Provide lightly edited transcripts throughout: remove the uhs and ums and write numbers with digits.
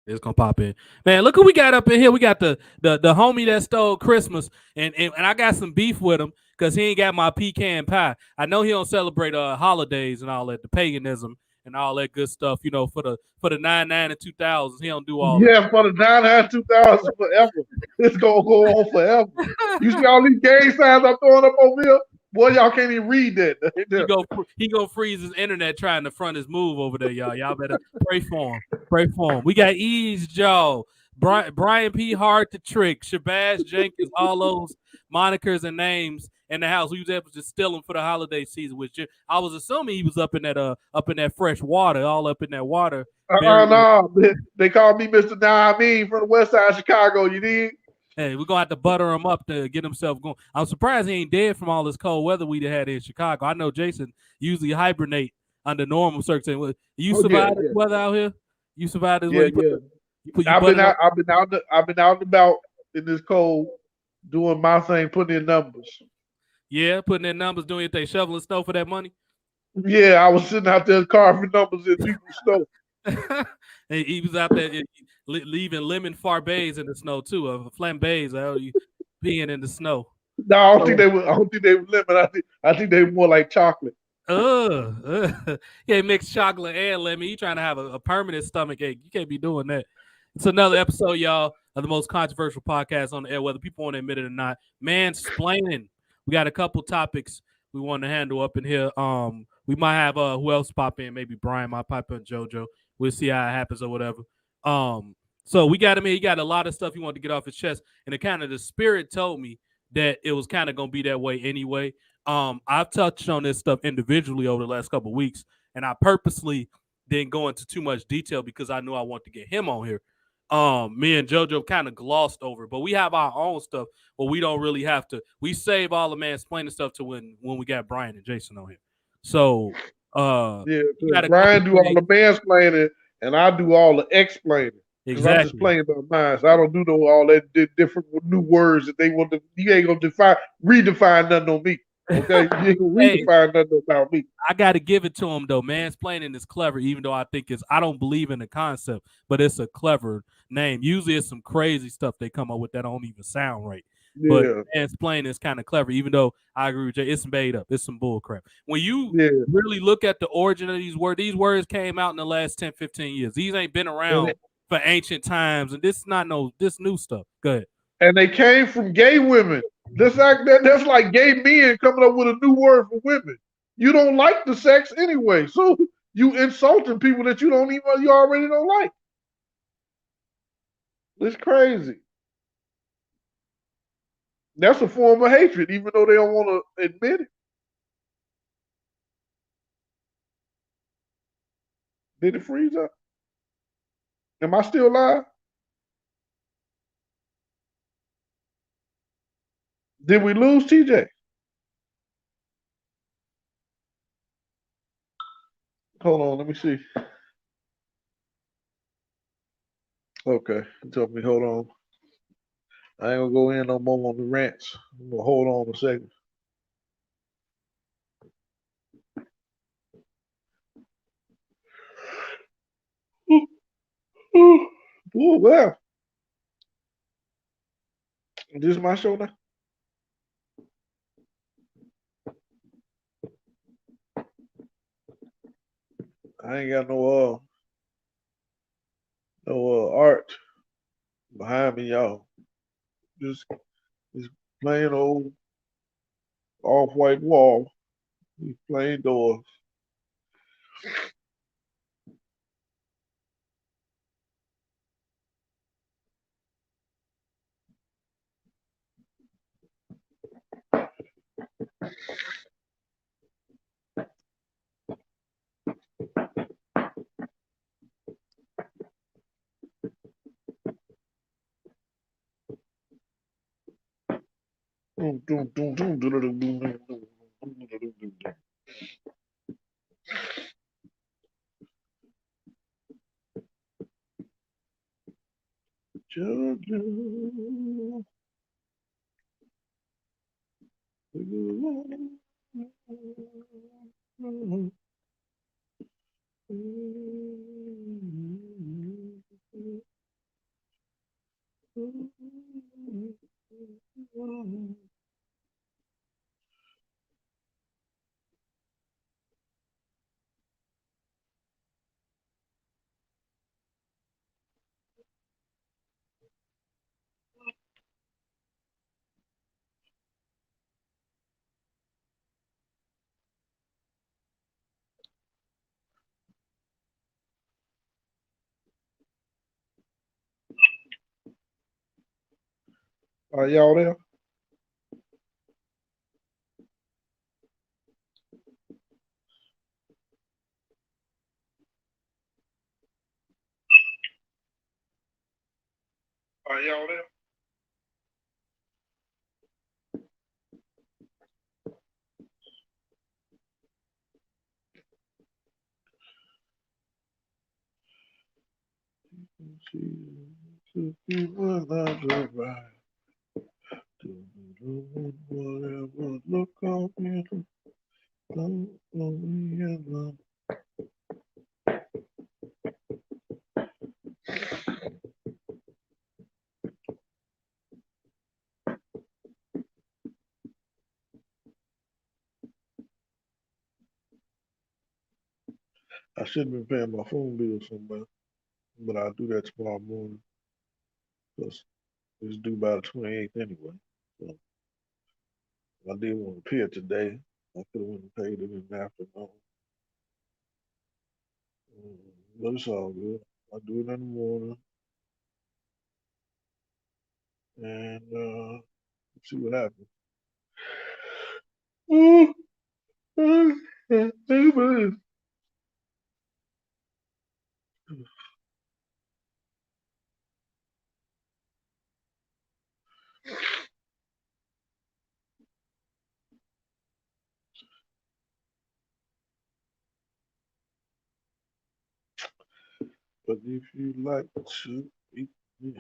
It's gonna pop in, man. Look who we got up in here. We got the homie that stole Christmas, and I got some beef with him because he ain't got my pecan pie. I know he don't celebrate holidays and all that, the paganism and all that good stuff. You know, for the 99 and 2000s, he don't do all that. Yeah, for the 900 2000 forever. It's gonna go on forever. You see all these gang signs I'm throwing up over here? Boy, y'all can't even read that. He go freeze his internet trying to front his move over there, y'all. Y'all better pray for him. Pray for him. We got Ease Joe, Brian P. Hard to Trick, Shabazz Jenkins, all those monikers and names in the house. We was able to steal them for the holiday season. Which I was assuming he was up in that fresh water, all up in that water. Buried. No. They call me Mr. Nah, I mean, from the west side of Chicago, you dig? Hey, we're gonna have to butter him up to get himself going. I'm surprised he ain't dead from all this cold weather we had in Chicago. I know Jason usually hibernate under normal circumstances. You Oh yeah, survived this yeah, weather out here? You survived this weather? yeah, yeah. You buttered up? I've been out and about in this cold, doing my thing, putting in numbers. Yeah, putting in numbers, doing your thing, shoveling snow for that money. Yeah, I was sitting out there carving numbers in people's snow. And he was out there leaving lemon farbets in the snow too, flambés. You being in the snow. No, I don't think So they were. I don't think they were lemon. I think they were more like chocolate. Yeah, mixed chocolate and lemon. You trying to have a permanent stomach ache. You can't be doing that. It's another episode, y'all, of the most controversial podcast on the air, whether people want to admit it or not. Mansplaining. We got a couple topics we want to handle up in here. We might have who else pop in? Maybe Brian might pop in, JoJo. We'll see how it happens or whatever. So we got him here. He got a lot of stuff he wanted to get off his chest. And it kind of the spirit told me that it was kind of gonna be that way anyway. I've touched on this stuff individually over the last couple of weeks, and I purposely didn't go into too much detail because I knew I wanted to get him on here. Me and JoJo kind of glossed over, but we have our own stuff, but we don't really have to. We save all the mansplaining stuff to when we got Brian and Jason on here. So, Yeah, you because got a couple Brian do all things the mansplaining and I do all the explaining. Because I'm just exactly. playing my mind. So I don't do no all that different new words that they want to. You ain't gonna redefine nothing on me. Okay, you ain't gonna Hey, redefine nothing about me. I got to give it to him though. Mansplaining is clever, even though I think I don't believe in the concept, but it's a clever name. Usually, it's some crazy stuff they come up with that don't even sound right. But Yeah, mansplaining is kind of clever, even though I agree with Jay. It's made up. It's some bull crap. When you yeah. really look at the origin of these words came out in the last 10, 15 years. These ain't been And around for ancient times, and this is not this new stuff. Go ahead. and they came from gay women. That's like gay men coming up with a new word for women. You don't like the sex anyway, so you insulting people that you already don't like. It's crazy. That's a form of hatred, even though they don't want to admit it. Did it freeze up? Am I still live? Did we lose TJ? Hold on, let me see. Okay, tell me, hold on. I ain't gonna go in no more on the rants. I'm gonna hold on a second. Oh, well, this is my show now. I ain't got no art behind me, y'all. Just this plain old off-white wall. These plain doors. Are y'all there? Are y'all there? Whatever look out in I should have been paying my phone bill somewhere, but I'll do that tomorrow morning because it's due by the 28th anyway. So I did want to pay it today. I could have went and paid it in the afternoon. But it's all good. I'll do it in the morning and see what happens. But if you like to eat me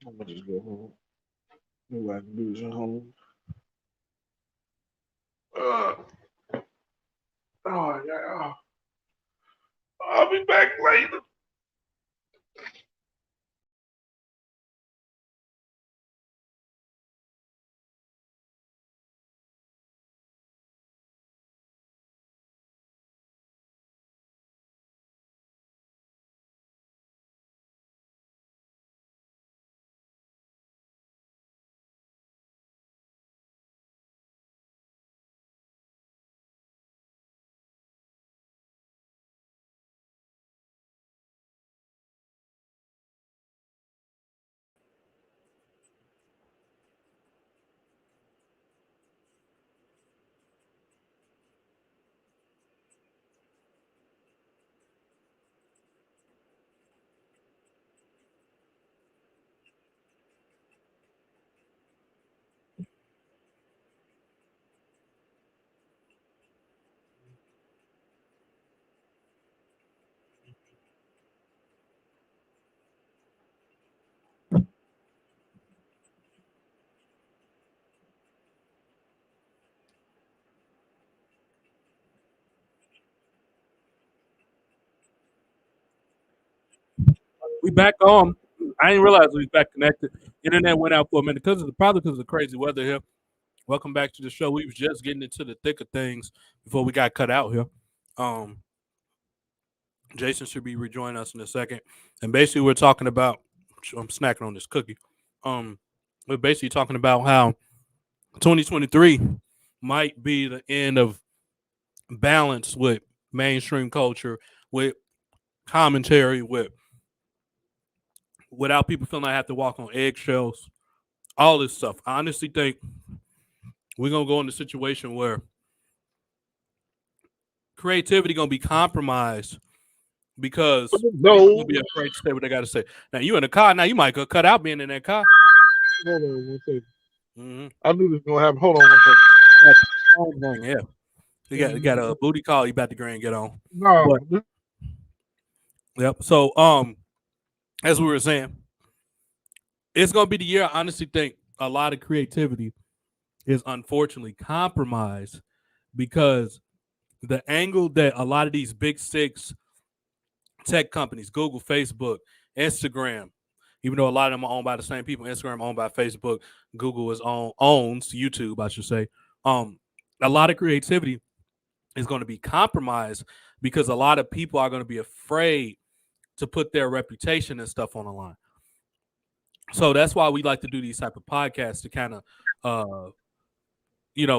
I'm gonna just go home. What I can do is at home. Uh, oh yeah. I'll be back later. We back on. I didn't realize we was back connected. Internet went out for a minute probably because of the crazy weather here. Welcome back to the show. We was just getting into the thick of things before we got cut out here. Um, Jason should be rejoining us in a second, and basically we're talking about. I'm snacking on this cookie. Um, we're basically talking about how 2023 might be the end of balance with mainstream culture, with commentary, without people feeling like I have to walk on eggshells. all this stuff. I honestly think we're gonna go in a situation where creativity gonna be compromised because people gonna No, be afraid to say what they gotta say. Now you in the car, now you might go cut out being in that car. hold on one second. Mm-hmm. I knew this was gonna happen. Hold on one second. Yeah. You got a booty call you about to grand get on. But No, yep. So as we were saying, it's gonna be the year I honestly think a lot of creativity is unfortunately compromised because the angle that a lot of these big six tech companies, Google, Facebook, Instagram, even though a lot of them are owned by the same people, Instagram owned by Facebook, Google owns YouTube, I should say. A lot of creativity is going to be compromised because a lot of people are going to be afraid to put their reputation and stuff on the line. So that's why we like to do these type of podcasts to kind of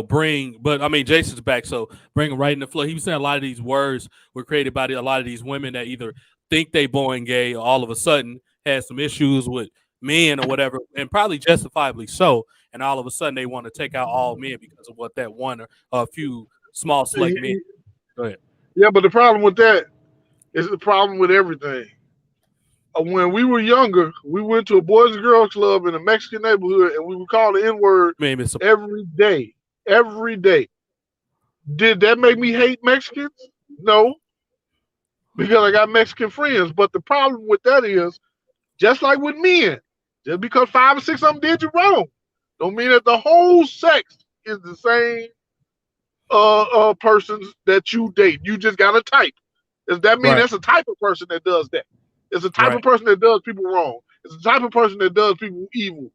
bring, but I mean, Jason's back, so bring him right in the flow. He was saying a lot of these words were created by a lot of these women that either think they born gay or all of a sudden had some issues with men or whatever, and probably justifiably so. And all of a sudden they want to take out all men because of what that one or a few small select men. Go ahead. yeah, but the problem with that is the problem with everything. When we were younger, we went to a boys and girls club in a Mexican neighborhood, and we would call the N word every day. Every day. Did that make me hate Mexicans? No, because I got Mexican friends. But the problem with that is, just like with men, just because 5 or 6 of them did you wrong, don't mean that the whole sex is the same persons that you date. You just got a type. Does that mean that's a type of person that does that? It's a type of person that does people wrong. It's the type of person that does people evil.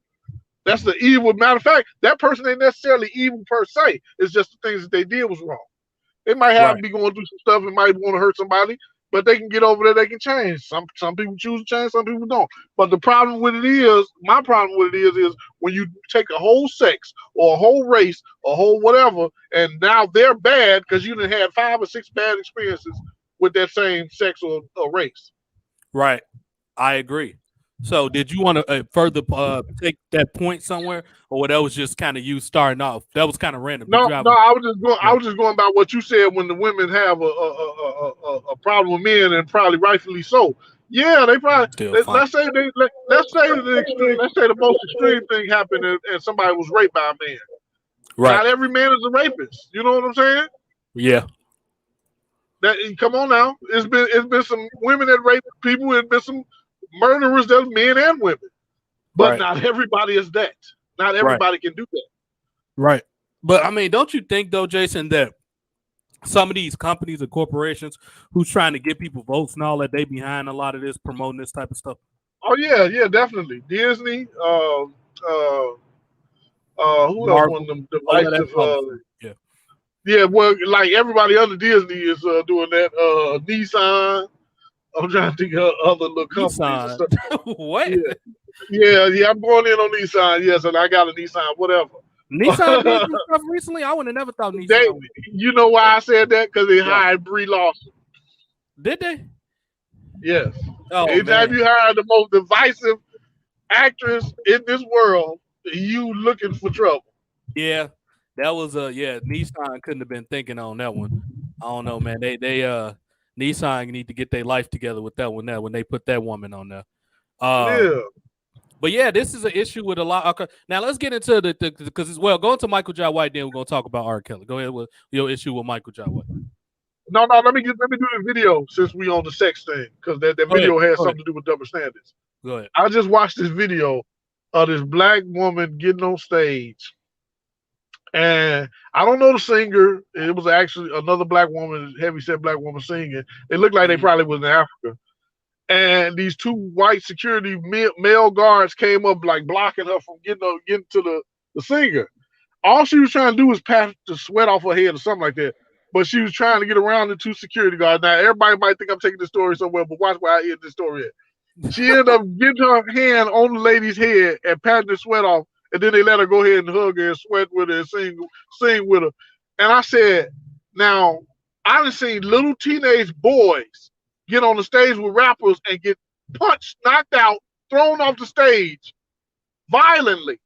That's the evil. Matter of fact, that person ain't necessarily evil per se. It's just the things that they did was wrong. They might be going through some stuff and might want to hurt somebody, but they can get over that. They can change. Some people choose to change, some people don't. But the problem with it is, my problem with it is when you take a whole sex or a whole race or a whole whatever, and now they're bad because you done had 5 or 6 bad experiences with that same sex or race. Right. I agree. So did you want to further take that point somewhere, or that was just kind of you starting off? That was kind of random. No, I was just going. I was just going by what you said when the women have a problem with men, and probably rightfully so. Yeah, they probably let's say the most extreme thing happened and somebody was raped by a man. Right. Not every man is a rapist. You know what I'm saying? Yeah. Come on now. It's been some women that rape people. It's been some murderers that men and women. But not everybody is that. Not everybody can do that. Right. But I mean, don't you think though, Jason, that some of these companies and corporations who's trying to get people votes and all that, they behind a lot of this, promoting this type of stuff? Oh yeah, definitely. Disney, who else won them divisive? Yeah, well, like everybody under Disney is doing that. Nissan. I'm trying to think of other little companies. What? Yeah, I'm going in on Nissan. Yes, and I got a Nissan, whatever. Nissan did some stuff recently. I would have never thought Nissan. You know why I said that? Because they hired Brie Larson. Did they? Yes. Oh, anytime you hire the most divisive actress in this world, you looking for trouble. Yeah, that was Nissan couldn't have been thinking on that one. I don't know, man. They Nissan need to get their life together with that one. When they put that woman on there. Yeah. But yeah, this is an issue with a lot. Okay. Now let's get into because going to Michael J. White. Then we're gonna talk about R. Kelly. Go ahead with your issue with Michael J. White. No. Let me do the video since we on the sex thing because that video has something to do with double standards. Go ahead. I just watched this video of this black woman getting on stage, and I don't know the singer. It was actually another black woman, heavyset black woman singing. It looked like they probably was in Africa. And these 2 white security male guards came up like blocking her from getting to the singer. All she was trying to do was pat the sweat off her head or something like that. But she was trying to get around the 2 security guards. Now everybody might think I'm taking this story somewhere, but watch where I end this story at. She ended up getting her hand on the lady's head and patting the sweat off, and then they let her go ahead and hug her and sweat with her and sing with her. And I said, now I done seen little teenage boys get on the stage with rappers and get punched, knocked out, thrown off the stage violently.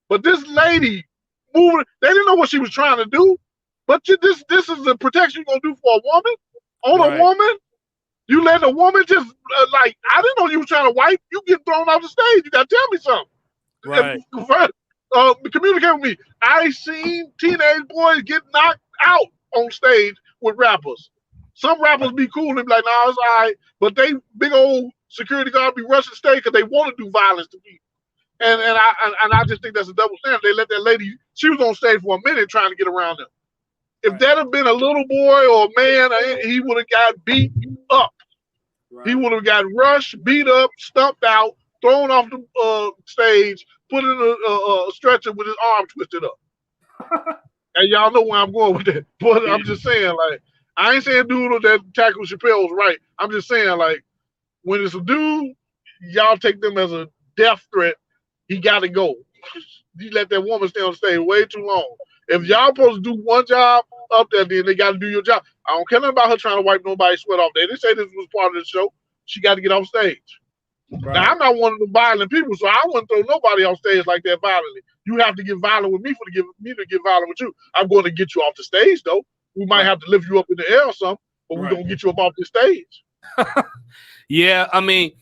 But this lady moving, they didn't know what she was trying to do. But this is the protection you're gonna do for a woman on a Right. woman. You let a woman just like I didn't know you were trying to wipe. You get thrown off the stage. You gotta tell me Right. something. Communicate with me. I seen teenage boys get knocked out on stage with rappers. Some rappers be cool and be like, "Nah, it's all right," but they big old security guard be rushing stage because they want to do violence to people. And I just think that's a double standard. They let that lady. She was on stage for a minute trying to get around them. If Right. that had been a little boy or a man, he would have got beat up. He Right. would have got rushed, beat up, stumped out, thrown off the stage, put in a stretcher with his arm twisted up. And y'all know where I'm going with that. But Yeah. I'm just saying, like, I ain't saying dude that tackle Chappelle was right. I'm just saying, like, when it's a dude, y'all take them as a death threat. He got to go. You let that woman stay on stage way too long. If y'all supposed to do one job up there, then they got to do your job. I don't care nothing about her trying to wipe nobody's sweat off. They didn't say this was part of the show. She got to get off stage. Right. Now, I'm not one of the violent people, so I wouldn't throw nobody on stage like that violently. You have to get violent with me me to get violent with you. I'm going to get you off the stage, though. We might have to lift you up in the air or something, but we're going to get you up off the stage. Yeah, I mean,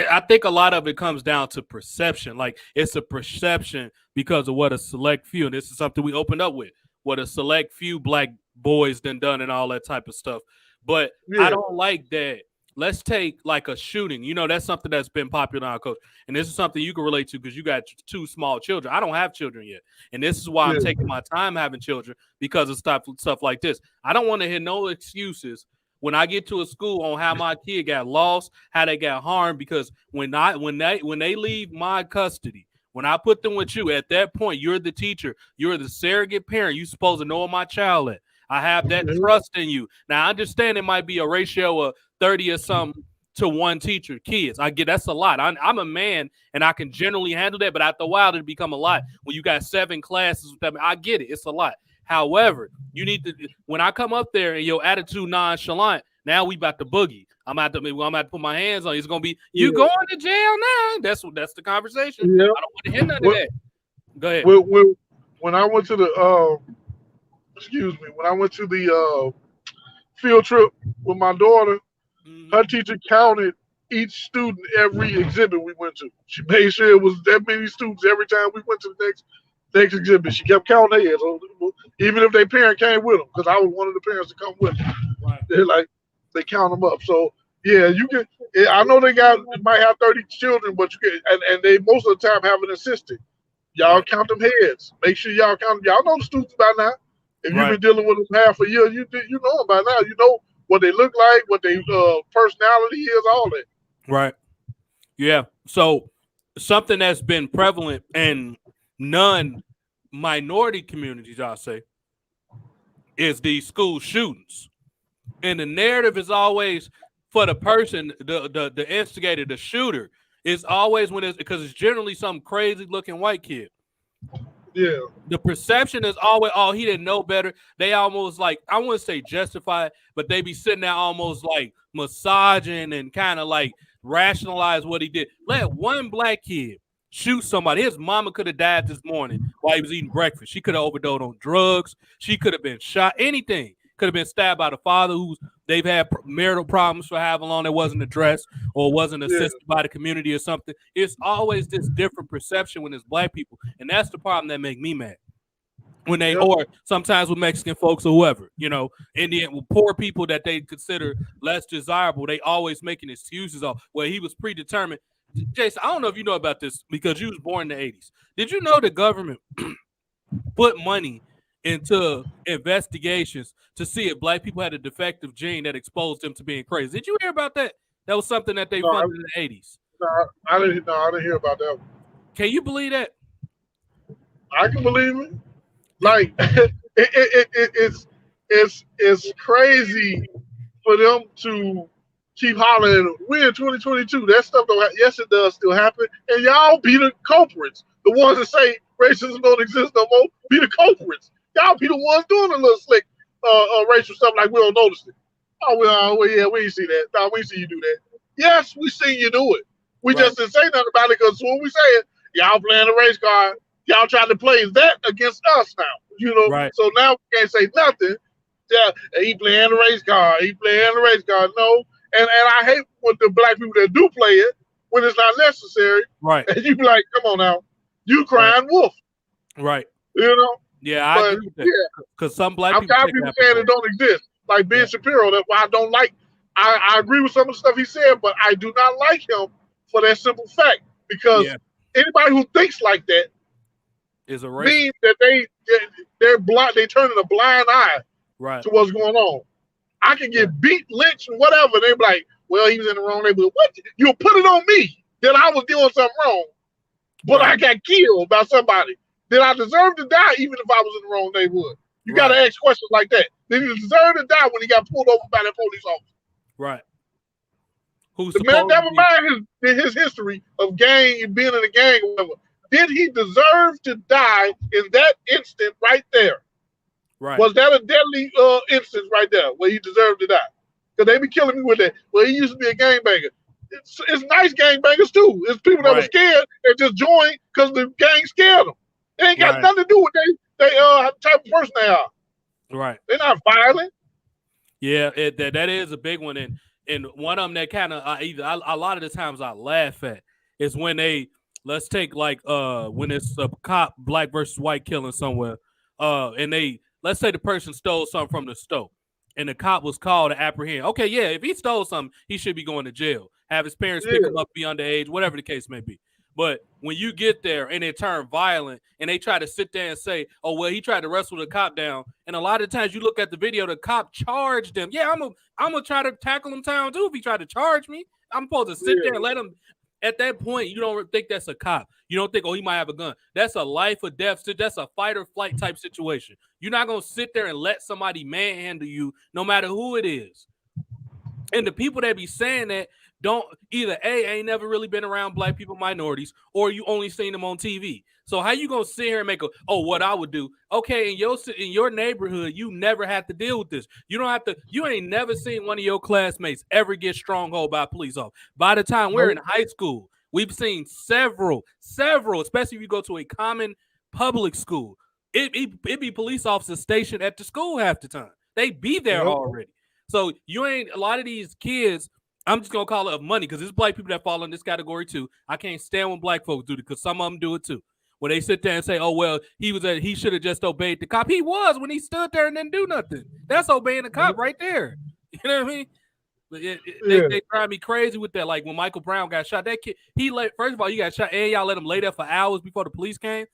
I think a lot of it comes down to perception. Like, it's a perception because of what a select few, and this is something we opened up with, what a select few black boys done and all that type of stuff. But I don't like that. Let's take like a shooting. You know, that's something that's been popular in our culture. And this is something you can relate to because you got two small children. I don't have children yet. And this is why I'm taking my time having children because of stuff like this. I don't want to hear no excuses when I get to a school on how my kid got lost, how they got harmed, because when they leave my custody, when I put them with you, at that point, you're the teacher, you're the surrogate parent. You're supposed to know where my child at. I have that trust in you. Now, I understand it might be a ratio of 30 or something to one teacher, kids. I get that's a lot. I'm a man and I can generally handle that, but after a while, it'll become a lot. When you got 7 classes with them, I get it. It's a lot. However, you need to, when I come up there and your attitude nonchalant, now we about to boogie. I'm about to put my hands on you. It's gonna be you going to jail now. That's the conversation. I don't want to hear none of that. Go ahead. When I went to the when I went to the field trip with my daughter, her teacher counted each student every exhibit we went to. She made sure it was that many students every time we went to the next exhibit. She kept counting their heads, even if their parent came with them, because I was one of the parents to come with them. Right. They count them up. So yeah, you can. I know they might have 30 children, but you can, and they most of the time have an assistant. Y'all count them heads. Make sure y'all count them. Y'all know the students by now. If you've been dealing with them half a year, you know them by now. You know what they look like, what their personality is, all that. Right. Yeah. So something that's been prevalent in non-minority communities, I'll say, is these school shootings. And the narrative is always for the person, the instigator, the shooter. It's always because it's generally some crazy looking white kid. Yeah. The perception is always, oh, he didn't know better. They almost like, I wouldn't say justify, but they be sitting there almost like massaging and kind of like rationalize what he did. Let one black kid shoot somebody. His mama could have died this morning while he was eating breakfast. She could have overdosed on drugs. She could have been shot. Anything. Could have been stabbed by the father who's they've had marital problems for however long that wasn't addressed or wasn't assisted by the community or something. It's always this different perception when it's black people. And that's the problem that make me mad. When they, or sometimes with Mexican folks or whoever, you know, Indian, poor people that they consider less desirable, they always making excuses of, well, he was predetermined. Jason, I don't know if you know about this because you was born in the 80s. Did you know the government put money into investigations to see if black people had a defective gene that exposed them to being crazy? Did you hear about that? That was something that they funded in the 80s. No, I didn't hear about that one. Can you believe that? I can believe it. Like it's crazy for them to keep hollering. We're in 2022. That stuff don't. Yes, it does still happen. And y'all be the culprits. The ones that say racism don't exist no more. Be the culprits. Y'all be the ones doing the little slick racial stuff like we don't notice it. Oh, yeah, we ain't see that. No, we ain't see you do that. Yes, we see you do it. We just didn't say nothing about it because when we say it, y'all playing the race card. y'all trying to play that against us now. Right. So now we can't say nothing. Yeah, he playing the race card. He playing the race card. No, and I hate when the black people that do play it when it's not necessary. Right. And you be like, come on now, you Right. crying wolf. Right. Yeah, I But agree with that. yeah, Because some black I'm people tired of take people that saying before. it don't exist. Like Ben Shapiro, that's why I don't like. I agree with some of the stuff he said, but I do not like him for that simple fact because anybody who thinks like that is a racist. means that they're blind. They turning a blind eye to what's going on. I can get beat, lynched, and whatever. They be like, well, he was in the wrong neighborhood. What? You'll put it on me that I was doing something wrong, but I got killed by somebody. Did I deserve to die even if I was in the wrong neighborhood? You got to ask questions like that. Did he deserve to die when he got pulled over by that police officer? Right. Who's never mind his history of being in a gang or whatever. Did he deserve to die in that instant right there? Right. Was that a deadly instance right there where he deserved to die? Because they be killing me with that. Well, he used to be a gangbanger. It's nice gangbangers too. It's people that were scared and just joined because the gang scared them. They ain't got nothing to do with they type of person they are. Right. They're not violent. Yeah, that is a big one, and one of them that kind of a lot of the times I laugh at is when let's take like when it's a cop black versus white killing somewhere, and let's say the person stole something from the store, and the cop was called to apprehend. Okay, yeah, if he stole something, he should be going to jail. Have his parents pick him up, be underage, whatever the case may be. But when you get there and they turn violent and they try to sit there and say, oh, well, he tried to wrestle the cop down. And a lot of times you look at the video, the cop charged him. Yeah, I'm gonna try to tackle him down too if he tried to charge me. I'm supposed to sit there and let him. At that point, you don't think that's a cop. You don't think, oh, he might have a gun. That's a life or death. That's a fight or flight type situation. You're not going to sit there and let somebody manhandle you no matter who it is. And the people that be saying that don't either ain't never really been around black people, minorities, or you only seen them on TV. So how you gonna sit here and make what I would do? Okay, in your neighborhood, you never have to deal with this. You don't have to. You ain't never seen one of your classmates ever get stronghold by a police officer. By the time we're in high school, we've seen several, especially if you go to a common public school. It be police officers stationed at the school half the time. They be there already. So you ain't a lot of these kids. I'm just gonna call it money because there's black people that fall in this category too. I can't stand when black folks do it because some of them do it too. When they sit there and say, "Oh well, he should have just obeyed the cop." He was when he stood there and didn't do nothing. That's obeying the cop right there. You know what I mean? They drive me crazy with that. Like when Michael Brown got shot, that kid first of all, you got shot and y'all let him lay there for hours before the police came.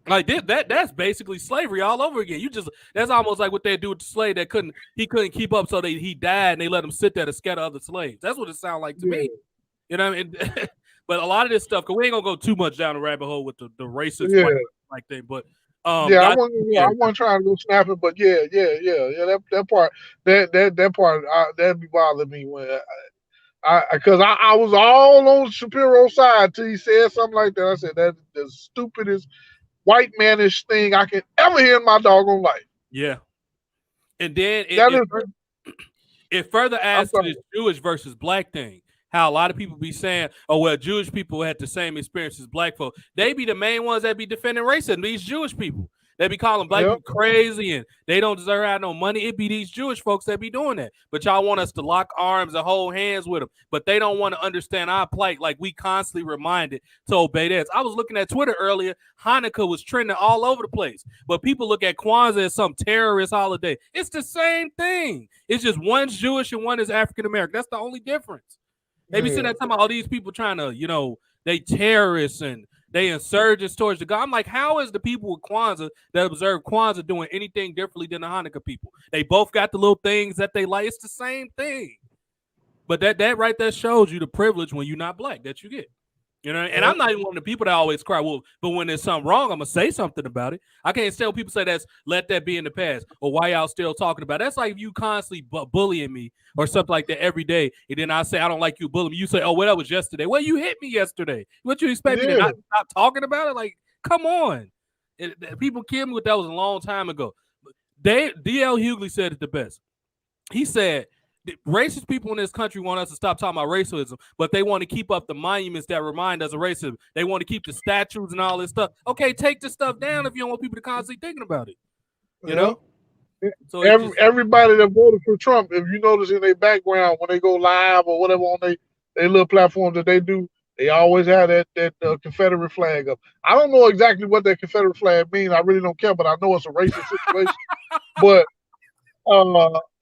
Like that's basically slavery all over again. That's almost like what they do with the slave that he couldn't keep up, so he died and they let him sit there to scatter other slaves. That's what it sounds like to me. You know what I mean? But a lot of this stuff, because we ain't gonna go too much down the rabbit hole with the racist like thing. But I wasn't trying to go snapping, but that part that be bothering me when because I was all on Shapiro's side till he said something like that. I said that's the stupidest white manish thing I can ever hear in my doggone life. Yeah. And then it further adds to this Jewish versus black thing. How a lot of people be saying, oh, well, Jewish people had the same experience as black folk. They be the main ones that be defending racism, these Jewish people. They be calling black people crazy and they don't deserve to have no money. It be these Jewish folks that be doing that. But y'all want us to lock arms and hold hands with them. But they don't want to understand our plight like we constantly reminded to obey this. I was looking at Twitter earlier. Hanukkah was trending all over the place. But people look at Kwanzaa as some terrorist holiday. It's the same thing. It's just one's Jewish and one is African-American. That's the only difference. They be sitting there talking about all these people trying to, they terrorists and they insurgents towards the God. I'm like, how is the people with Kwanzaa that observe Kwanzaa doing anything differently than the Hanukkah people? They both got the little things that they like. It's the same thing. But that right there shows you the privilege when you're not black that you get. And I'm not even one of the people that always cry, well, but when there's something wrong, I'm going to say something about it. I can't stand when people say let that be in the past, or why y'all still talking about it. That's like if you constantly bullying me or something like that every day, and then I say, I don't like you bullying me. You say, oh, well, that was yesterday. Well, you hit me yesterday. What you expect me to not stop talking about it? Like, come on. People killed me with that was a long time ago. D.L. Hughley said it the best. He said, racist people in this country want us to stop talking about racism, but they want to keep up the monuments that remind us of racism. They want to keep the statues and all this stuff. Okay, take the stuff down if you don't want people to constantly thinking about it. You Yeah. know? So it's just Everybody that voted for Trump, if you notice in their background when they go live or whatever on they little platforms that they do, they always have that Confederate flag up. I don't know exactly what that Confederate flag means. I really don't care, but I know it's a racist situation. But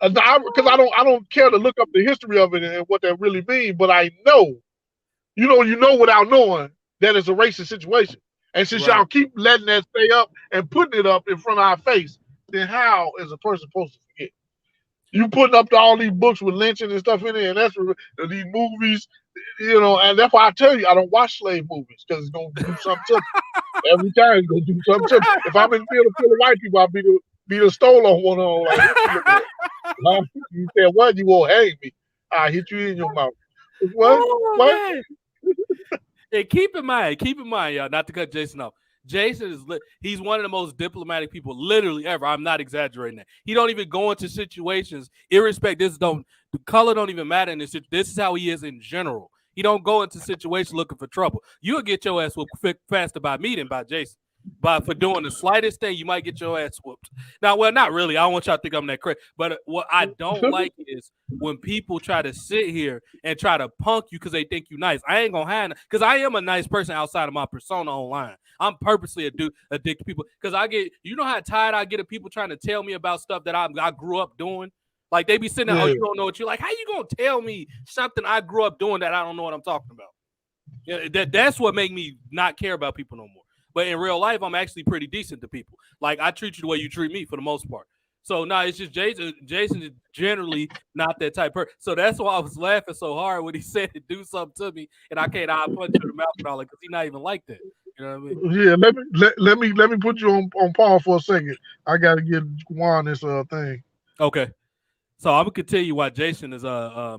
because I don't care to look up the history of it and what that really means, but I know, you know without knowing that it's a racist situation. And since y'all keep letting that stay up and putting it up in front of our face, then how is a person supposed to forget? You putting up all these books with lynching and stuff in there, and that's these movies, and that's why I tell you I don't watch slave movies because it's gonna do something to me. Every time it's gonna do something to me. If I'm in the field full of white people, I'll be the stole on one of them. Like, look at that. You said what? You won't hate me. I hit you in your mouth. What? Oh, what? And keep in mind, y'all, not to cut Jason off. Jason he's one of the most diplomatic people literally ever. I'm not exaggerating that. He don't even go into situations, irrespective. The color don't even matter in this. This is how he is in general. He don't go into situations looking for trouble. You'll get your ass whooped faster by me than by Jason. But for doing the slightest thing, you might get your ass whooped. Now, well, not really. I don't want y'all to think I'm that crazy. But what I don't like is when people try to sit here and try to punk you because they think you nice. I ain't gonna have because I am a nice person outside of my persona online. I'm purposely addicted to people because I get, how tired I get of people trying to tell me about stuff that I grew up doing. Like they be sitting there, oh, you don't know what you're like. How you gonna tell me something I grew up doing that I don't know what I'm talking about? Yeah, that's what make me not care about people no more. But in real life, I'm actually pretty decent to people. Like I treat you the way you treat me for the most part. So it's just Jason. Jason is generally not that type of person. So that's why I was laughing so hard when he said to do something to me, and I can't punch you in the mouth and all that because he's not even like that. You know what I mean? Yeah. Let me put you on pause for a second. I gotta get Juan this thing. Okay. So I'm gonna continue while Jason is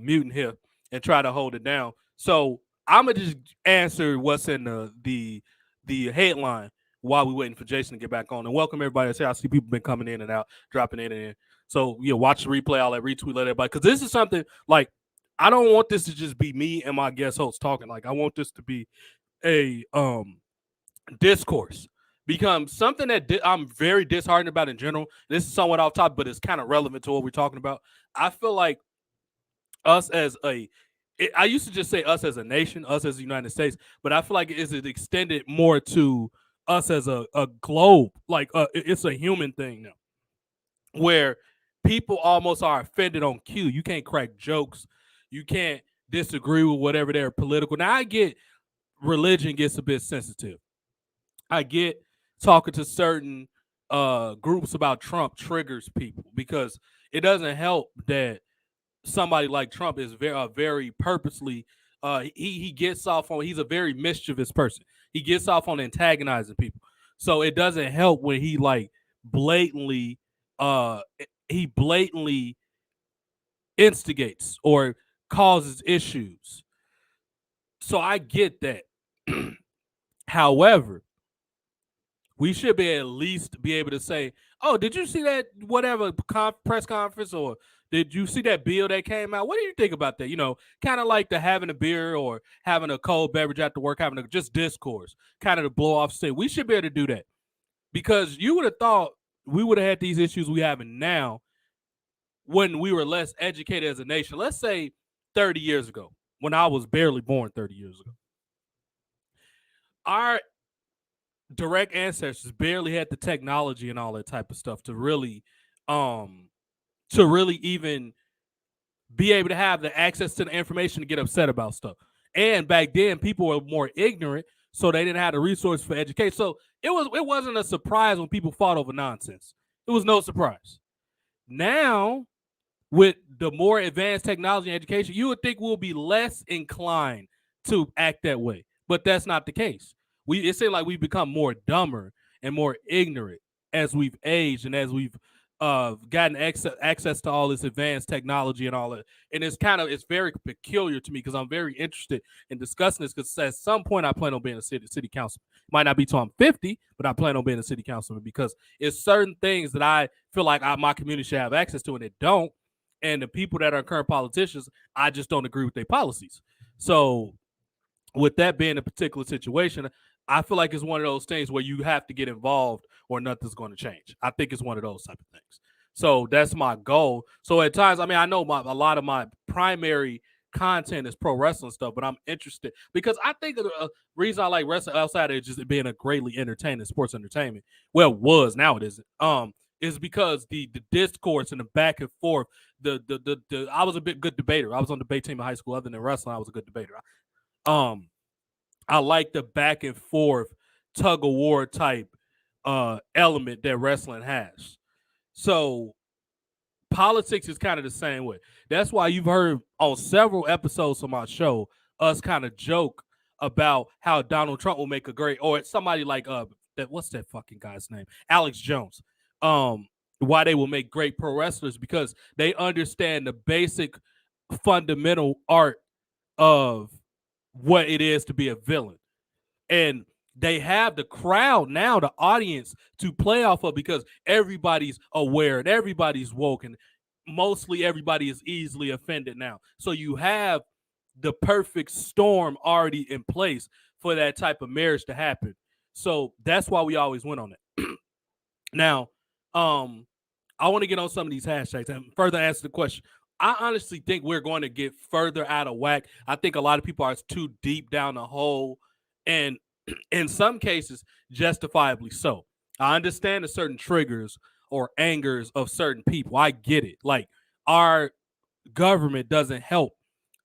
muting here and try to hold it down. So I'm gonna just answer what's in the headline while we're waiting for Jason to get back on. And welcome everybody. I see people been coming in and out, dropping in and in. So watch the replay. I'll retweet, let everybody, because this is something like I don't want this to just be me and my guest host talking. Like I want this to be a discourse. Become something that I'm very disheartened about in general. This is somewhat off topic, but it's kind of relevant to what we're talking about. I feel like us as I used to just say us as a nation, us as the United States, but I feel like it's extended more to us as a globe. Like it's a human thing now, where people almost are offended on cue. You can't crack jokes. You can't disagree with whatever they're political. Now I get religion gets a bit sensitive. I get talking to certain groups about Trump triggers people because it doesn't help that somebody like Trump is very purposely he gets off on, he's a very mischievous person. He gets off on antagonizing people. So it doesn't help when he like blatantly instigates or causes issues. So I get that. However, we should be at least be able to say, oh, did you see that whatever press conference, or did you see that bill that came out? What do you think about that? Kind of like the having a beer or having a cold beverage after work, having a just discourse, kind of to blow off steam. We should be able to do that because you would have thought we would have had these issues we have now when we were less educated as a nation. Let's say 30 years ago, when I was barely born 30 years ago. Our direct ancestors barely had the technology and all that type of stuff to really even be able to have the access to the information to get upset about stuff. And back then people were more ignorant, so they didn't have the resources for education. So it wasn't a surprise when people fought over nonsense. It was no surprise. Now, with the more advanced technology and education, you would think we'll be less inclined to act that way, but that's not the case. It seems like we've become more dumber and more ignorant as we've aged and as we've gotten access to all this advanced technology and all that. And it's very peculiar to me because I'm very interested in discussing this because at some point I plan on being a city councilman. Might not be till I'm 50, but I plan on being a city councilman because it's certain things that I feel like my community should have access to and it don't. And the people that are current politicians, I just don't agree with their policies. So with that being a particular situation, I feel like it's one of those things where you have to get involved or nothing's going to change. I think it's one of those type of things. So that's my goal. So at times, I mean, I know a lot of my primary content is pro wrestling stuff, but I'm interested because I think the reason I like wrestling outside of just being a greatly entertaining sports entertainment, well, it was, now it isn't. Is because the discourse and the back and forth. I was a bit good debater. I was on the debate team in high school. Other than wrestling, I was a good debater. Um, I like the back and forth tug of war type element that wrestling has. So politics is kind of the same way. That's why you've heard on several episodes of my show us kind of joke about how Donald Trump will make a great, or somebody like that, what's that fucking guy's name? Alex Jones. Why they will make great pro wrestlers, because they understand the basic fundamental art of what it is to be a villain. And they have the crowd now, the audience, to play off of, because everybody's aware and everybody's woke, and mostly everybody is easily offended now. So you have the perfect storm already in place for that type of marriage to happen. So that's why we always went on it. Now, I want to get on some of these hashtags and further answer the question. I honestly think we're going to get further out of whack. I think a lot of people are too deep down the hole, and in some cases, justifiably so. I understand the certain triggers or angers of certain people. I get it. Like, our government doesn't help,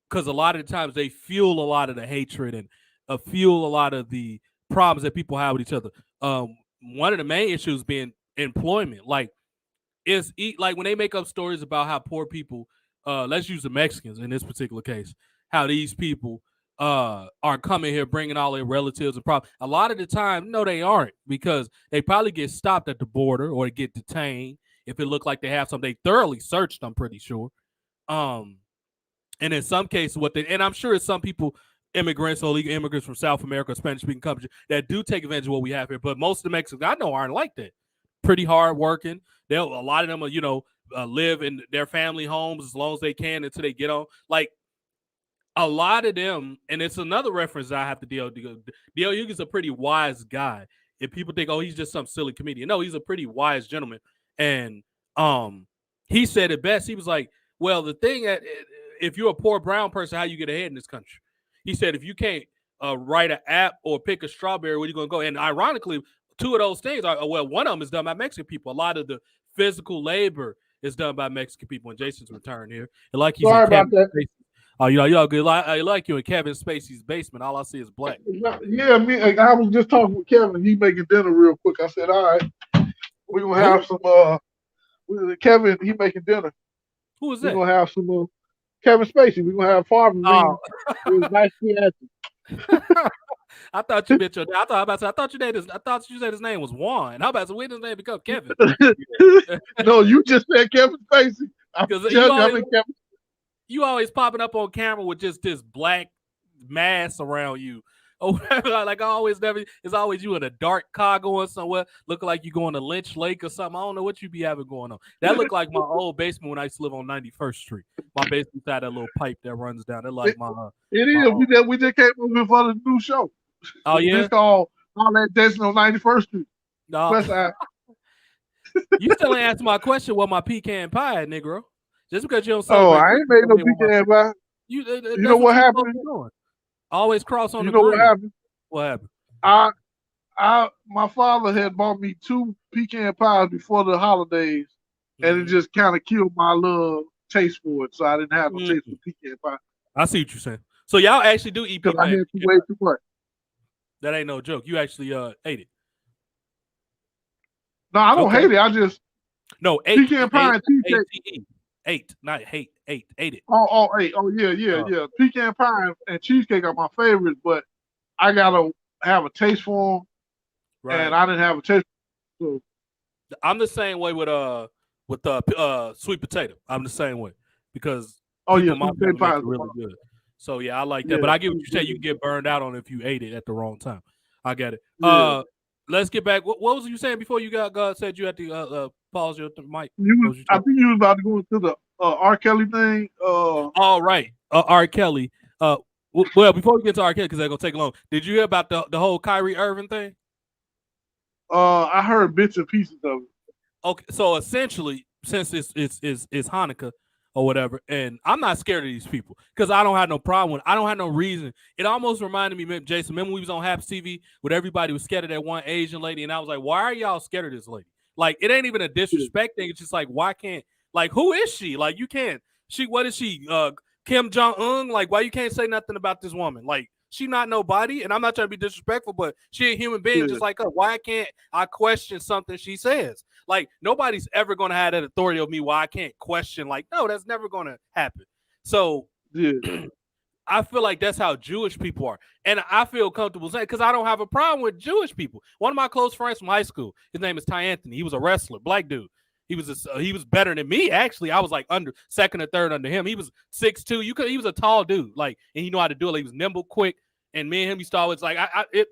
because a lot of the times they fuel a lot of the hatred and fuel a lot of the problems that people have with each other. One of the main issues being employment. Like, like when they make up stories about how poor people, let's use the Mexicans in this particular case, how these people are coming here bringing all their relatives and problems. A lot of the time, no, they aren't, because they probably get stopped at the border or they get detained if it looked like they have something. They thoroughly searched, I'm pretty sure. And in some cases, and I'm sure it's some people, immigrants or illegal immigrants from South America, Spanish-speaking countries, that do take advantage of what we have here. But most of the Mexicans I know aren't like that. Pretty hard working. A lot of them are, live in their family homes as long as they can until they get on. Like, a lot of them, and it's another reference I have to deal with. D.L. Hughes is a pretty wise guy. If people think, oh, he's just some silly comedian. No, he's a pretty wise gentleman. And he said it best. He was like, well, the thing that if you're a poor brown person, how you get ahead in this country? He said, if you can't write an app or pick a strawberry, where you going to go? And ironically, two of those things are, well, one of them is done by Mexican people. A lot of the physical labor is done by Mexican people. And Jason's return here. And like he's sorry about that. Y'all good. I like you in Kevin Spacey's basement. All I see is black. Yeah, I was just talking with Kevin. He making dinner real quick. I said, all right, we're going to have some, Kevin, he making dinner. Who is that? We're going to have some, Kevin Spacey. We're going to have Farmer. Oh. Nice to you. I thought you meant I thought you said his name was Juan. How about when his name become Kevin? No, you just said Kevin Spacey. You always popping up on camera with just this black mass around you. Oh, like it's always you in a dark car going somewhere, looking like you going to Lynch Lake or something. I don't know what you be having going on. That looked like my old basement when I used to live on 91st Street. My basement had that little pipe that runs down. That like my. It is. We just came over for the new show. Oh yeah. It's called All That Jason on 91st Street. No. You still ain't answer my question. What my pecan pie, Negro? Just because you don't. I ain't made no pecan pie. You know what happened? Always cross on the grill. What happened? What happened? My father had bought me 2 pecan pies before the holidays, and it just kind of killed my little taste for it. So I didn't have no taste for pecan pie. I see what you're saying. So y'all actually do eat pecan pie. I had way too much. That ain't no joke. You actually ate it. No, I don't hate it. I just pecan pie and cheesecake. Ate, not hate. Ate it. Ate. Oh, yeah. Pecan pie and cheesecake are my favorites, but I gotta have a taste for them, right. And I didn't have a taste. So I'm the same way with sweet potato. I'm the same way because my sweet pie is really good. So yeah, I like that. But I get what you say. You can get burned out on if you ate it at the wrong time. I get it. Yeah. Let's get back. What was you saying before you got? God said you had to pause your mic. I think you was about to go into the R. Kelly thing. All right, R. Kelly. Well, before we get to R. Kelly, because they're gonna take long. Did you hear about the whole Kyrie Irving thing? I heard bits and pieces of it. Okay, so essentially, since it's Hanukkah or whatever, and I'm not scared of these people because I don't have no problem with it. I don't have no reason. It almost reminded me, Jason, remember we was on Haps TV with everybody was scared of that one Asian lady, and I was like, why are y'all scared of this lady? Like, it ain't even a disrespect thing. It's just like, why can't, like, who is she? Like, you can't, what is she? Kim Jong-un? Like, why you can't say nothing about this woman? Like, she not nobody, and I'm not trying to be disrespectful, but she a human being just like us. Why can't I question something she says? Like, nobody's ever going to have that authority over me why I can't question. Like, no, that's never going to happen. So I feel like that's how Jewish people are. And I feel comfortable saying, because I don't have a problem with Jewish people. One of my close friends from high school, his name is Ty Anthony. He was a wrestler, black dude. He was better than me, actually. I was like second or third under him. He was 6'2". He was a tall dude, like, and he knew how to do it. Like, he was nimble, quick. And me and him, always like,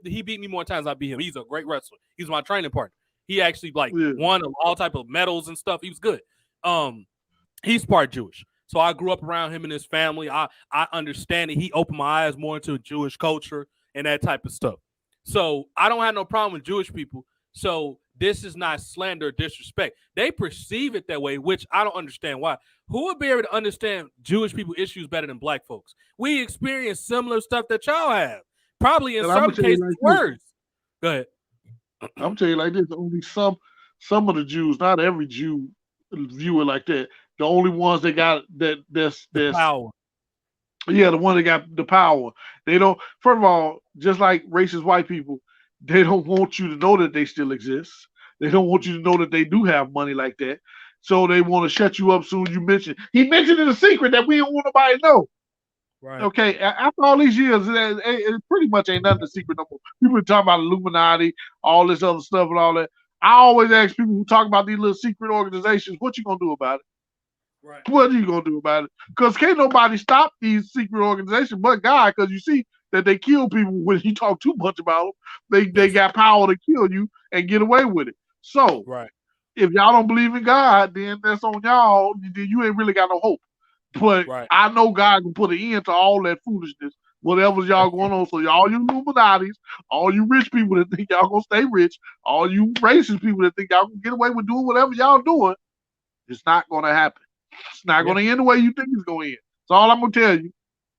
he beat me more times than I beat him. He's a great wrestler. He was my training partner. He actually won all type of medals and stuff. He was good. He's part Jewish. So I grew up around him and his family. I understand it. He opened my eyes more into Jewish culture and that type of stuff. So I don't have no problem with Jewish people. So this is not slander or disrespect. They perceive it that way, which I don't understand why. Who would be able to understand Jewish people issues better than black folks? We experience similar stuff that y'all have. Probably in some cases worse. Go ahead. I'm telling you like this, only some of the Jews, not every Jew view it like that. The only ones that got that's power. Yeah, the one that got the power. They don't, first of all, just like racist white people, they don't want you to know that they still exist. They don't want you to know that they do have money like that. So they want to shut you up soon as you mention. He mentioned it a secret that we don't want nobody to know. Right. Okay, after all these years, it pretty much ain't nothing a secret no more. People been talking about Illuminati, all this other stuff and all that. I always ask people who talk about these little secret organizations, what you gonna do about it? Right. What are you gonna do about it? Because can't nobody stop these secret organizations but God, because you see that they kill people when you talk too much about them. They got power to kill you and get away with it. So if y'all don't believe in God, then that's on y'all. Then you ain't really got no hope. But I know God can put an end to all that foolishness, whatever's y'all going on. So all you Illuminatis, all you rich people that think y'all gonna stay rich, all you racist people that think y'all can get away with doing whatever y'all doing, it's not gonna happen. It's not gonna end the way you think it's gonna end. That's all I'm gonna tell you.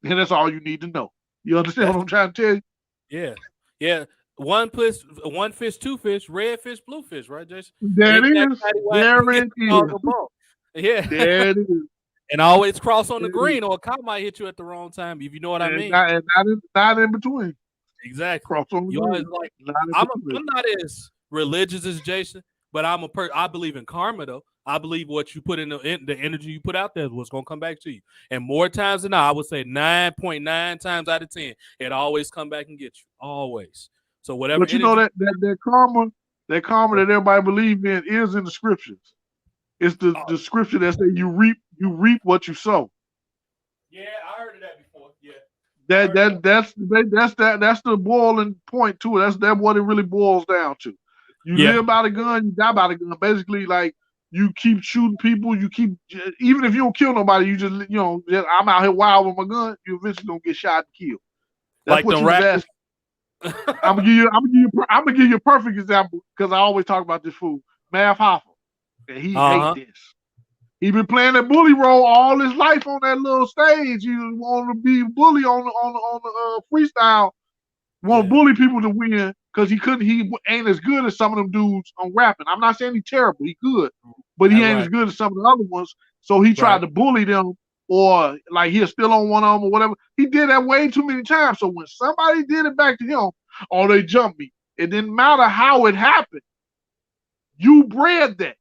And that's all you need to know. You understand what I'm trying to tell you? Yeah. Yeah. One fish, two fish, red fish, blue fish, right, Jason? There it is. There it is. Yeah. There it is. And always cross on the green, or a cop might hit you at the wrong time, if you know what I mean. Not in between. Exactly. Cross on the green. Like, I'm not as religious as Jason, but I believe in karma, though. I believe what you put in the energy you put out there is what's going to come back to you. And more times than not, I would say 9.9 times out of 10, it always come back and get you. Always. So whatever. But you know that karma that everybody believes in is in the scriptures. It's the scripture that says you reap what you sow. Yeah, I heard of that before. Yeah. That's the boiling point to it. That's what it really boils down to. You live by the gun, you die by the gun. Basically, like, you keep shooting people, even if you don't kill nobody, you just I'm out here wild with my gun, you eventually gonna get shot and killed. That's like what you asking. I'm gonna give you a perfect example, because I always talk about this fool, Mav Hoffa. And he hate this. He been playing that bully role all his life on that little stage. He want to be a bully on the freestyle. Want to bully people to win because he ain't as good as some of them dudes on rapping. I'm not saying he's terrible. He good, but he ain't as good as some of the other ones. So he tried to bully them, or like he'll still on one of them or whatever. He did that way too many times. So when somebody did it back to him, they jumped me. It didn't matter how it happened. You bred that.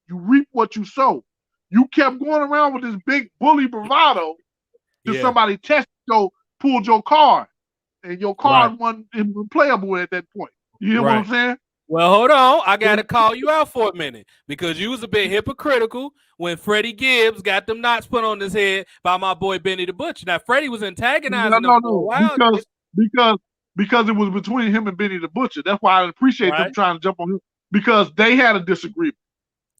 You reap what you sow. You kept going around with this big bully bravado till somebody pulled your card, and your card wasn't playable at that point. You hear what I'm saying? Well, hold on. I got to call you out for a minute, because you was a bit hypocritical when Freddie Gibbs got them knots put on his head by my boy Benny the Butcher. Now, Freddie was antagonizing him for a while. Because it was between him and Benny the Butcher. That's why I appreciate them trying to jump on him, because they had a disagreement.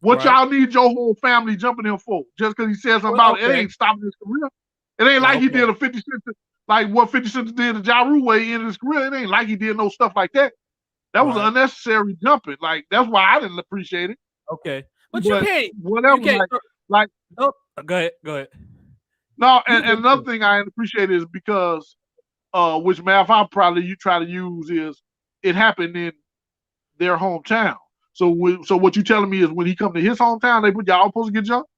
What Right. y'all need your whole family jumping in for? Just because he said something Well, about it, it okay. ain't stopping his career. It ain't like he Okay. did a 50 Cent, like what 50 Cent did to Ja Rule way in his career. It ain't like he did no stuff like that. That was Right. unnecessary jumping. Like, that's why I didn't appreciate it. Okay. But you But can't. You whatever, can't. like Oh, go ahead. Go ahead. no, You and good. another thing I didn't appreciate is because which math I probably you try to use is it happened in their hometown. So what you telling me is when he come to his hometown, they put y'all supposed to get jumped?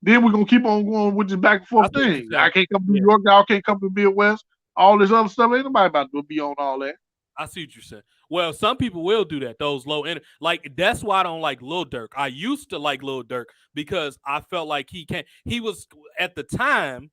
Then we're gonna keep on going with this back and I forth see what you're thing. I saying. can't come to New Yeah. York, y'all can't come to Midwest, all this other stuff. Ain't nobody about to be on all that. I see what you're saying. Well, some people will do that. Those low end, like that's why I don't like Lil Durk. I used to like Lil Durk because I felt like he can't. He was at the time.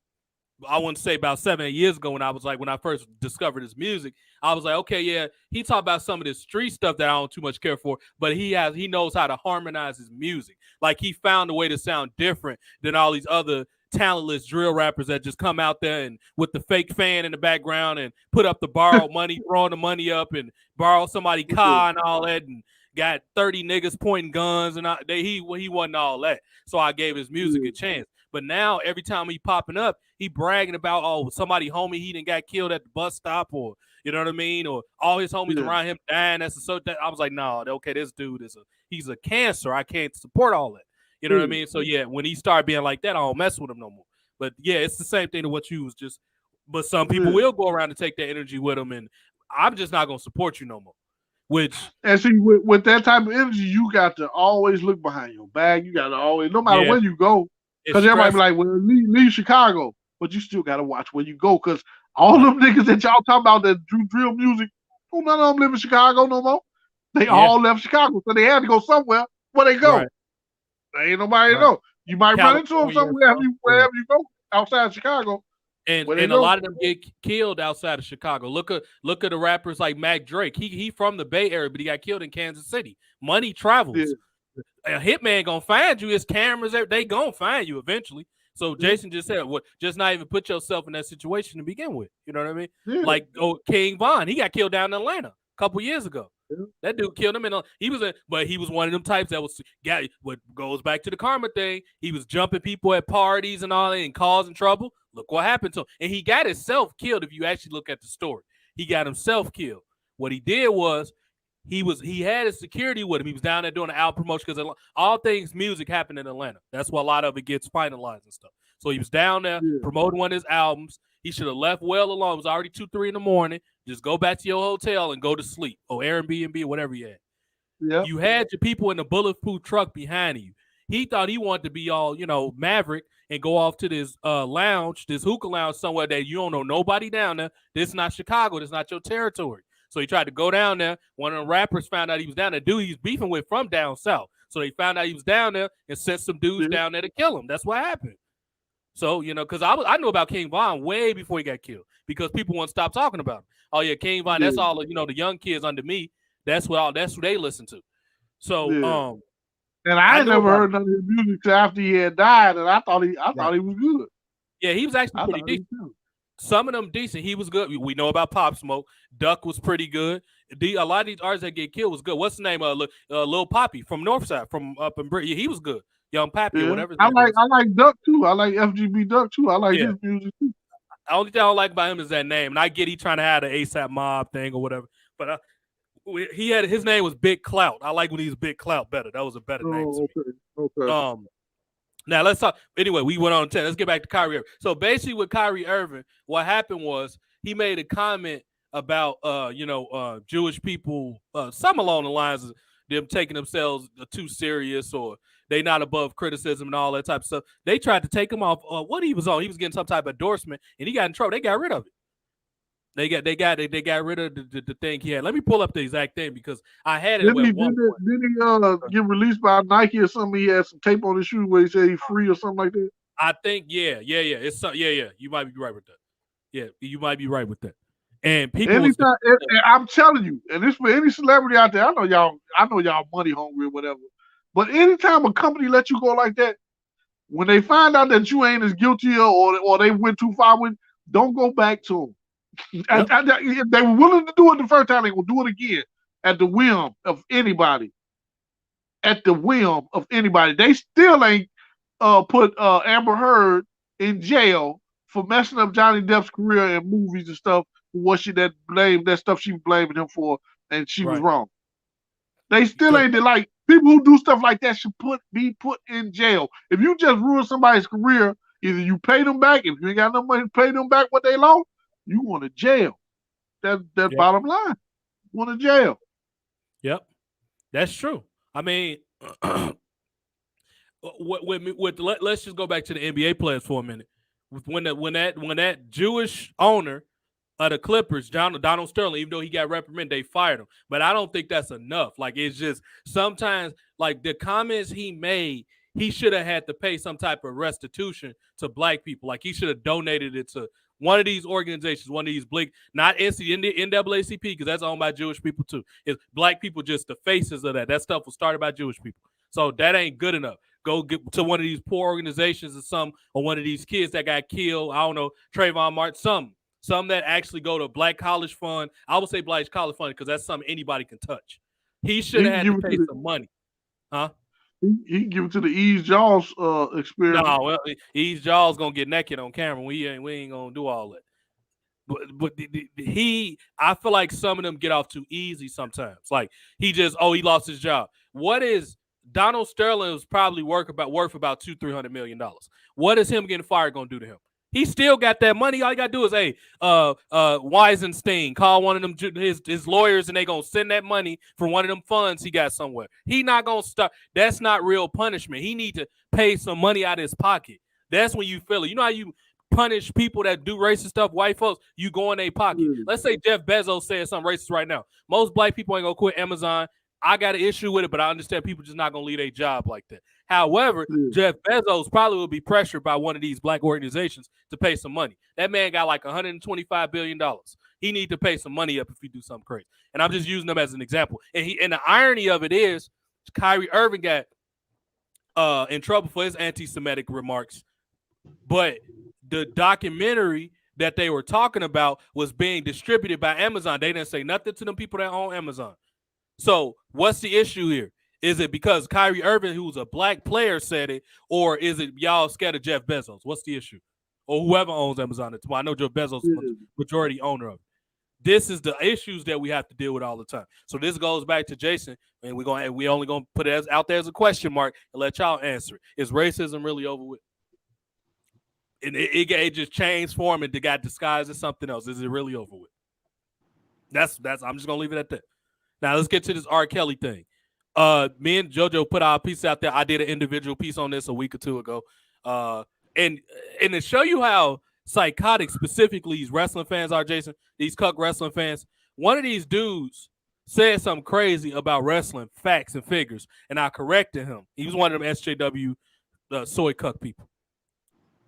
I want to say about 7 8 years ago when I first discovered his music, I was like, okay, yeah, he talked about some of this street stuff that I don't too much care for, but he knows how to harmonize his music. Like he found a way to sound different than all these other talentless drill rappers that just come out there and with the fake fan in the background and put up the borrowed money, throwing the money up and borrow somebody's car and all that and got 30 niggas pointing guns and he wasn't all that. So I gave his music a chance. But now every time he popping up, he bragging about somebody homie he didn't got killed at the bus stop or you know what I mean, or all his homies around him dying. That I was like, no, okay, this dude he's a cancer. I can't support all that. You know what I mean? So yeah, when he started being like that, I don't mess with him no more. But yeah, it's the same thing to what you was just. But some people will go around and take that energy with them, and I'm just not gonna support you no more. Which and see with that type of energy, you got to always look behind your back. You got to always, no matter where you go, because everybody be like, well, leave Chicago, but you still got to watch where you go, because all them niggas that y'all talking about that do drill music, none of them live in Chicago no more. They all left Chicago, so they had to go somewhere. Where they go? There ain't nobody know. You might run into them somewhere wherever you go outside Chicago. And a lot of them get killed outside of Chicago. Look at the rappers like Mac Drake. He from the Bay Area, but he got killed in Kansas City. Money travels. A hitman gonna find you. His cameras, they gonna find you eventually. So Jason just said, just not even put yourself in that situation to begin with. You know what I mean? Like King Von, he got killed down in Atlanta a couple years ago. That dude killed him, and but he was one of them types that what goes back to the karma thing. He was jumping people at parties and all that and causing trouble. Look what happened to him, and he got himself killed. If you actually look at the story, he got himself killed. What he did was he had his security with him. He was down there doing an album promotion because all things music happen in Atlanta. That's why a lot of it gets finalized and stuff. So he was down there promoting one of his albums. He should have left well alone. It was already 2, 3 in the morning. Just go back to your hotel and go to sleep or Airbnb or whatever you had. Yep. You had your people in the bulletproof truck behind you. He thought he wanted to be all, maverick and go off to this lounge, this hookah lounge somewhere that you don't know nobody down there. This is not Chicago. This is not your territory. So he tried to go down there. One of the rappers found out he was down there. Dude he's beefing with from down south. So they found out he was down there and sent some dudes down there to kill him. That's what happened. So, because I knew about King Von way before he got killed because people wouldn't stop talking about him. Oh, yeah, King Von, that's all, the young kids under me. That's who they listen to. So, and I ain't never heard none of his music after he had died, and I thought he was good. Yeah, he was actually pretty decent. Some of them decent. He was good. We know about Pop Smoke. Duck was pretty good. A lot of these artists that get killed was good. What's the name of Lil Poppy from Northside, from up in Britain? Yeah, he was good. Young Pappy or whatever. I like Duck too. I like FGB Duck too. I like his music too. The only thing I don't like about him is that name. And I get he trying to have the ASAP Mob thing or whatever. But his name was Big Clout. I like when he was Big Clout better. That was a better name to me. Okay. Now let's talk. Anyway, we went on 10. Let's get back to Kyrie Irving. So basically, with Kyrie Irving, what happened was he made a comment about Jewish people, some along the lines of them taking themselves too serious or they not above criticism and all that type of stuff. They tried to take him off what he was on. He was getting some type of endorsement, and he got in trouble. They got rid of it. They got rid of the thing he had. Let me pull up the exact thing because I had it. Didn't he get released by Nike or something? He had some tape on his shoe where he said he's free or something like that. I think it's you might be right with that. Yeah, you might be right with that. And people, I'm telling you, and this for any celebrity out there. I know y'all money hungry or whatever. But anytime a company lets you go like that, when they find out that you ain't as guilty or they went too far with, don't go back to them. Yep. If they were willing to do it the first time, they will do it again at the whim of anybody. at the whim of anybody. They still ain't put Amber Heard in jail for messing up Johnny Depp's career in movies and stuff. What that stuff she was blaming him for, and she was wrong. They still ain't like people who do stuff like that should be put in jail. If you just ruin somebody's career, either you pay them back. If you ain't got no money to pay them back what they lost, you want to jail. That's bottom line. You want to jail. Yep, that's true. I mean, let's just go back to the NBA players for a minute. When that Jewish owner of the Clippers, Donald Sterling, even though he got reprimanded, they fired him. But I don't think that's enough. Like, it's just sometimes, like, the comments he made, he should have had to pay some type of restitution to black people. Like, he should have donated it to one of these organizations, one of these not NAACP, because that's owned by Jewish people too. It's black people, just the faces of that. That stuff was started by Jewish people. So that ain't good enough. Go get to one of these poor organizations or one of these kids that got killed. I don't know, Trayvon Martin, some that actually go to Black College Fund. I would say Black College Fund because that's something anybody can touch. He should have had to pay some money. Huh? He can give it to the Ease Jaws experiment. No, well, Ease Jaws gonna get naked on camera. We ain't gonna do all that. But I feel like some of them get off too easy sometimes. Like he lost his job. What is Donald Sterling was probably worth about $200-300 million. What is him getting fired gonna do to him? He still got that money. All you gotta do is, Weisenstein, call one of them his lawyers, and they gonna send that money from one of them funds he got somewhere. He not gonna start. That's not real punishment. He need to pay some money out of his pocket. That's when you feel it. You know how you punish people that do racist stuff, white folks, you go in their pocket. Let's say Jeff Bezos said something racist right now. Most black people ain't gonna quit Amazon. I got an issue with it, but I understand people just not gonna leave a job like that. However, Jeff Bezos probably will be pressured by one of these black organizations to pay some money. That man got like $125 billion. He need to pay some money up if he do something crazy. And I'm just using them as an example. And the irony of it is, Kyrie Irving got in trouble for his anti-Semitic remarks, but the documentary that they were talking about was being distributed by Amazon. They didn't say nothing to them people that own Amazon. So what's the issue here? Is it because Kyrie Irving, who's a black player, said it, or is it y'all scared of Jeff Bezos? What's the issue? Or whoever owns Amazon. Well, I know Jeff Bezos is the majority owner of it. This is the issues that we have to deal with all the time. So this goes back to Jason, and we only gonna put it out there as a question mark and let y'all answer it. Is racism really over with? And it just changed form and it got disguised as something else. Is it really over with? That's I'm just gonna leave it at that. Now let's get to this R. Kelly thing. Me and JoJo put our piece out there. I did an individual piece on this a week or two ago. And to show you how psychotic specifically these wrestling fans are, Jason, these cuck wrestling fans, one of these dudes said something crazy about wrestling, facts and figures, and I corrected him. He was one of them SJW soy cuck people.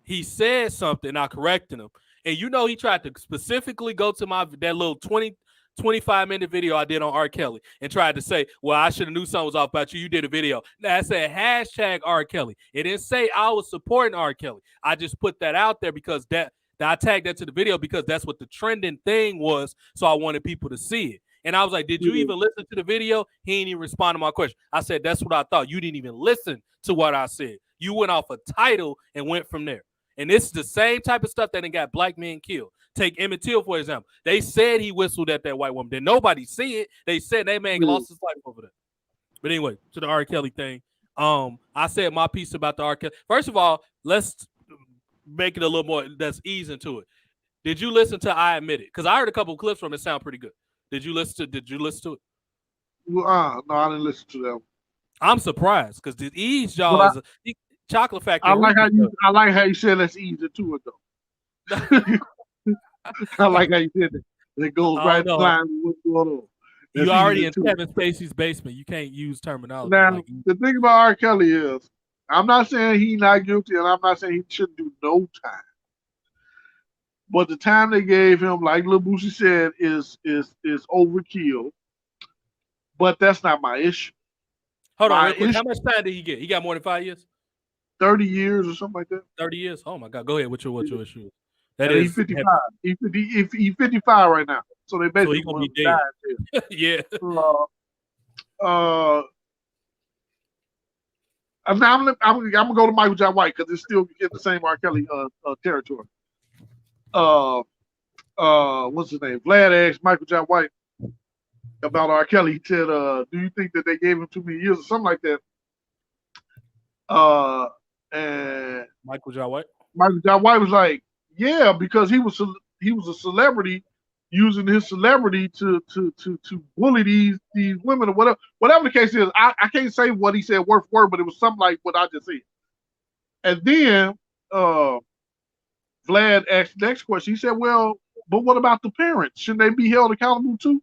He said something, and I corrected him. And he tried to specifically go to that little 25-minute video I did on R. Kelly and tried to say, well, I should have knew something was off about you. You did a video. Now, I said hashtag R. Kelly. It didn't say I was supporting R. Kelly. I just put that out there because I tagged that to the video because that's what the trending thing was. So I wanted people to see it. And I was like, did you even listen to the video? He didn't even respond to my question. I said, that's what I thought. You didn't even listen to what I said. You went off a title and went from there. And this is the same type of stuff that got black men killed. Take Emmett Till, for example. They said he whistled at that white woman. Did nobody see it? They said that man lost his life over there. But anyway, to the R. Kelly thing. I said my piece about the R. Kelly. First of all, let's make it a little more, let's ease into it. Did you listen to I Admit It? Because I heard a couple of clips from it sound pretty good. Did you listen to it? Well, no, I didn't listen to them. I'm surprised because the Ease Jaw is a chocolate factory. I like how you said let's ease into it though. I like how you said that. It goes right in line with what's going on. You already in Kevin Spacey's basement. You can't use terminology. Now, the thing about R. Kelly is, I'm not saying he's not guilty, and I'm not saying he shouldn't do no time. But the time they gave him, like Lil Boosie said, is overkill. But that's not my issue. Hold on, how much time did he get? He got more than 5 years? 30 years or something like that. 30 years? Oh my God. Go ahead. What's your issue? He's 55. He's 55 right now. So they basically he's gonna be dead. Yeah. Now I'm gonna go to Michael J. White because it's still in the same R. Kelly territory. What's his name? Vlad asked Michael J. White about R. Kelly. He said, "Do you think that they gave him too many years or something like that?" And Michael J. White. Michael J. White was like, "Yeah, because he was a celebrity, using his celebrity to bully these women or whatever the case is." I can't say what he said word for word, but it was something like what I just said. And then Vlad asked the next question. He said, "Well, but what about the parents? Shouldn't they be held accountable too?"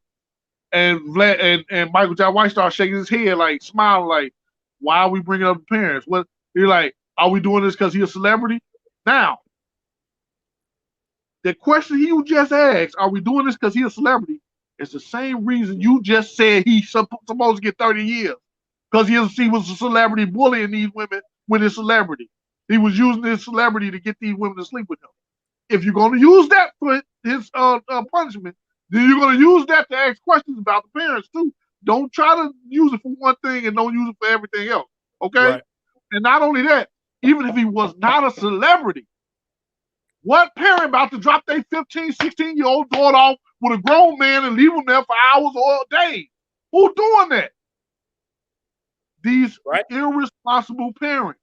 And Vlad and Michael J. White started shaking his head, like smiling, like, "Why are we bringing up the parents? What?" He's like, "Are we doing this because he's a celebrity?" Now, the question he just asked, "Are we doing this because he's a celebrity?" is the same reason you just said he's supposed to get 30 years. Because he was a celebrity bullying these women with his celebrity. He was using his celebrity to get these women to sleep with him. If you're going to use that for his punishment, then you're going to use that to ask questions about the parents too. Don't try to use it for one thing and don't use it for everything else. Okay? Right. And not only that, even if he was not a celebrity, what parent about to drop their 15, 16-year-old daughter off with a grown man and leave them there for hours or days? Who's doing that? These irresponsible parents.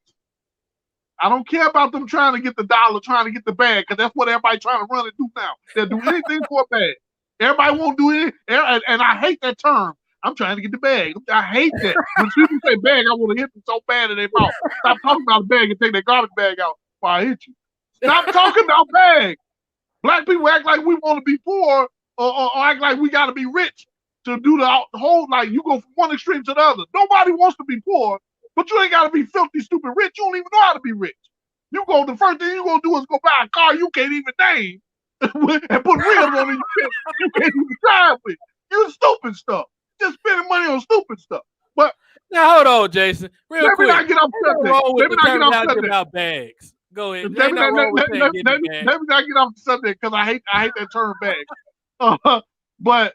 I don't care about them trying to get the dollar, trying to get the bag, because that's what everybody's trying to run and do now. They'll do anything for a bag. Everybody won't do it, and I hate that term. I'm trying to get the bag. I hate that. When people say bag, I want to hit them so bad in their mouth. Stop talking about a bag and take that garbage bag out before I hit you. Stop talking about bags. Black people act like we want to be poor or act like we got to be rich to do the whole, like you go from one extreme to the other. Nobody wants to be poor, but you ain't got to be filthy, stupid rich. You don't even know how to be rich. The first thing you're going to do is go buy a car you can't even name and put rims on it you can't even drive with. You stupid stuff. Just spending money on stupid stuff. But now hold on, Jason. Real quick. Not get off subject. Let me not get off subject about bags. Go ahead. Let me not get off the subject because I hate that term bag. But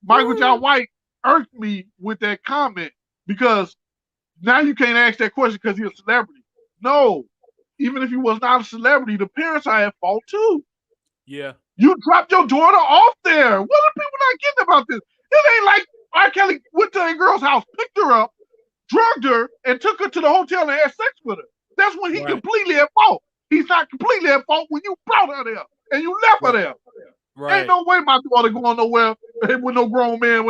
Michael J. White irked me with that comment because now you can't ask that question because he's a celebrity. No, even if he was not a celebrity, the parents are at fault too. Yeah. You dropped your daughter off there. What are people not getting about this? It ain't like R. Kelly went to a girl's house, picked her up, drugged her, and took her to the hotel and had sex with her. That's when he completely at fault. He's not completely at fault when you brought her there and you left her there. Right. Ain't no way my daughter going nowhere with no grown man.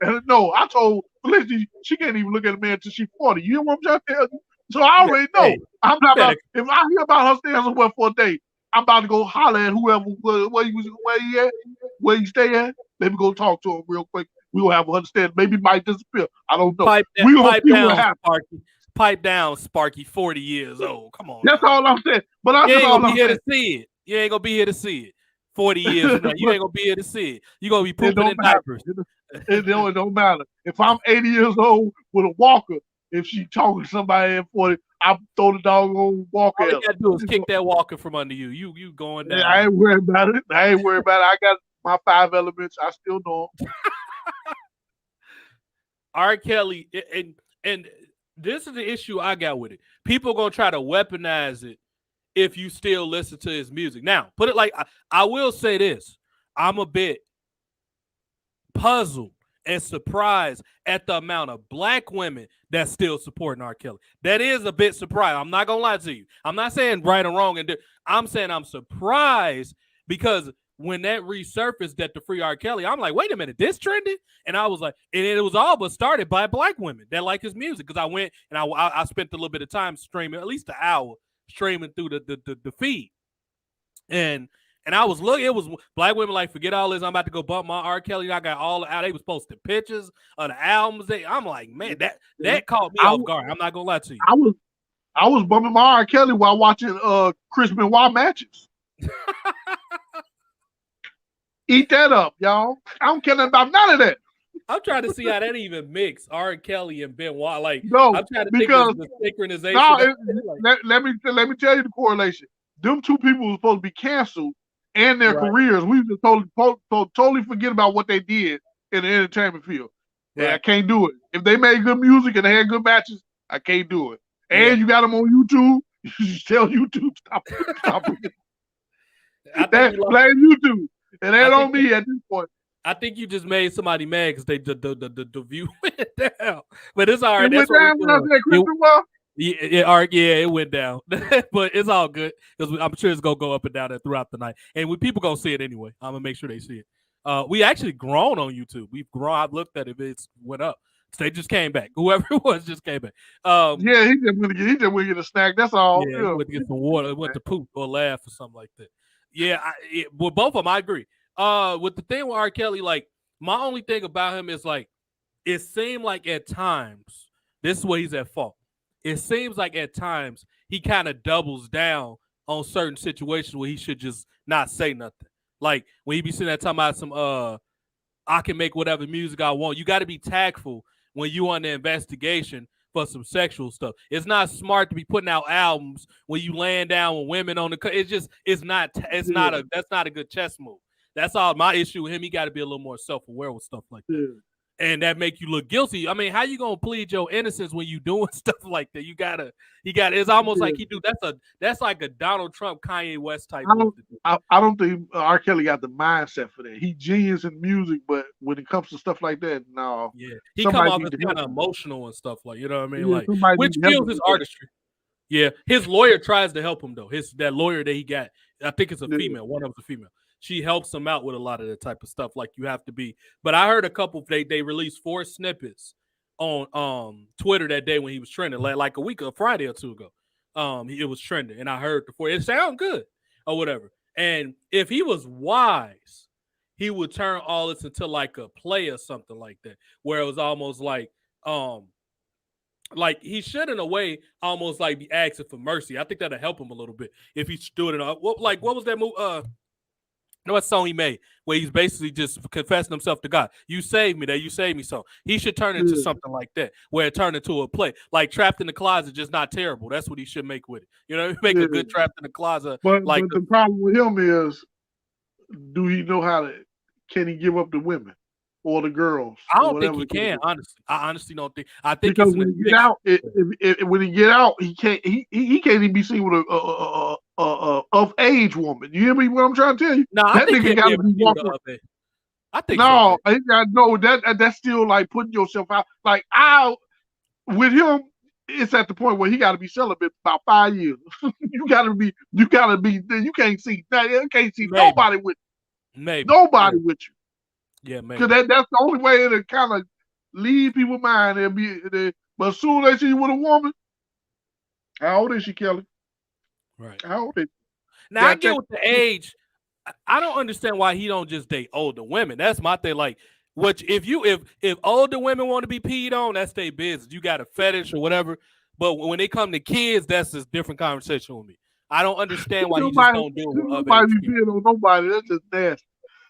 I told Felicity she can't even look at a man until she's 40. You know what I'm trying to tell you? So I already know. I'm not about, if I hear about her staying somewhere for a day, I'm about to go holler at whoever where he stay at. Let me go talk to him real quick. We'll have an understanding. Maybe he might disappear. I don't know. Pipe down, Sparky. Pipe down, Sparky. 40 years old. Come on. That's all I'm saying. But you ain't gonna be here to see it. You ain't gonna be here to see it. 40 years from now, you ain't gonna be here to see it. You're gonna be pooping in diapers. It don't matter. If I'm 80 years old with a walker, if she talking to somebody at 40, I throw the doggone walker. All you gotta do is kick that walker from under you. You going down. Yeah, I ain't worried about it. I got my 5 elements. I still know them. R. Kelly, and this is the issue I got with it. People are gonna try to weaponize it if you still listen to his music. Now, put it like I will say this: I'm a bit puzzled and surprised at the amount of black women that's still supporting R. Kelly. That is a bit surprising. I'm not gonna lie to you. I'm not saying right or wrong, I'm saying I'm surprised because when that resurfaced that to free R. Kelly, I'm like, wait a minute, this trended? And I was like, and it was all but started by black women that like his music because I went and I spent a little bit of time streaming, at least an hour streaming through the feed, and I was looking. It was black women like, forget all this. I'm about to go bump my R. Kelly. I got all out. They was posting pictures of the albums. I'm like, man, that caught me off guard. I'm not gonna lie to you. I was bumping my R. Kelly while watching Chris Benoit matches. Eat that up, y'all. I don't care about none of that. I'm trying to see how that even mix R. Kelly and Benoit. Like, no, I'm trying to think of the synchronization. No, let me tell you the correlation. Them two people were supposed to be canceled and their careers. We just totally forget about what they did in the entertainment field. Yeah, I can't do it. If they made good music and they had good matches, I can't do it. Yeah. And you got them on YouTube. You just tell YouTube stop it. I think That you lost. blame YouTube. It I ain't think on me at this point. I think you just made somebody mad because the view went down. But it's all right. It That's went what down we when I doing. said Christopher. It went down. But it's all good because I'm sure it's gonna go up and down throughout the night. And people gonna see it anyway. I'm gonna make sure they see it. We actually grown on YouTube. We've grown. I've looked at it. It's went up. So they just came back. Whoever it was just came back. Yeah, he just went to get a snack. That's all. Yeah, he went to get some water. He went to poop or laugh or something like that. Yeah, with both of them, I agree. With the thing with R. Kelly, like my only thing about him is like it seemed like at times this is where he's at fault. It seems like at times he kind of doubles down on certain situations where he should just not say nothing. Like when he be sitting there talking about some I can make whatever music I want. You got to be tactful when you on the investigation for some sexual stuff. It's not smart to be putting out albums when you laying down with women on the. It's not that's not a good chess move. That's all my issue with him. He got to be a little more self-aware with stuff like that. And that make you look guilty. I mean, how you gonna plead your innocence when you doing stuff like that? You gotta. It's almost like he do. That's like a Donald Trump, Kanye West type. I don't think R. Kelly got the mindset for that. He genius in music, but when it comes to stuff like that, no. Yeah, he come off as kind of emotional and stuff like, you know what I mean, like which kills his artistry. Yeah, his lawyer tries to help him though. That lawyer that he got, I think it's a female. One of them's a female. She helps him out with a lot of the type of stuff like you have to be. But I heard a couple. They released 4 snippets on Twitter that day when he was trending, like a week or Friday or 2 ago. It was trending, and I heard the 4. It sounded good or whatever. And if he was wise, he would turn all this into like a play or something like that, where it was almost like he should in a way almost like be asking for mercy. I think that'll help him a little bit if he stood it up. What was that move? What song he made where he's basically just confessing himself to God? You saved me, that you saved me. So he should turn into something like that, where it turned into a play, like Trapped in the Closet, just not terrible. That's what he should make with it. You know, make a good Trapped in the Closet. But the problem with him is, do he know how to? Can he give up the women or the girls? I don't think he can. Honestly, I honestly don't think. I think because when he get out, when he get out, he can't. He can't even be seen with a of age woman. You hear me? What I'm trying to tell you? No, that nigga got to be walking. I think no, so, I know that's still like putting yourself out. Like with him, it's at the point where he got to be celibate about 5 years. You got to be. You can't see. You can't see nobody with. Nobody with you. Yeah, maybe. Because that's the only way it'll kind of leave people's mind. But as soon as they see you with a woman, how old is she, Kelly? Right. How old is she? Now I get with the age. I don't understand why he don't just date older women. That's my thing. Like, if older women want to be peed on, that's their business. You got a fetish or whatever. But when they come to kids, that's a different conversation with me. I don't understand why he just don't do it with other nobody be peeing on nobody. That's just nasty.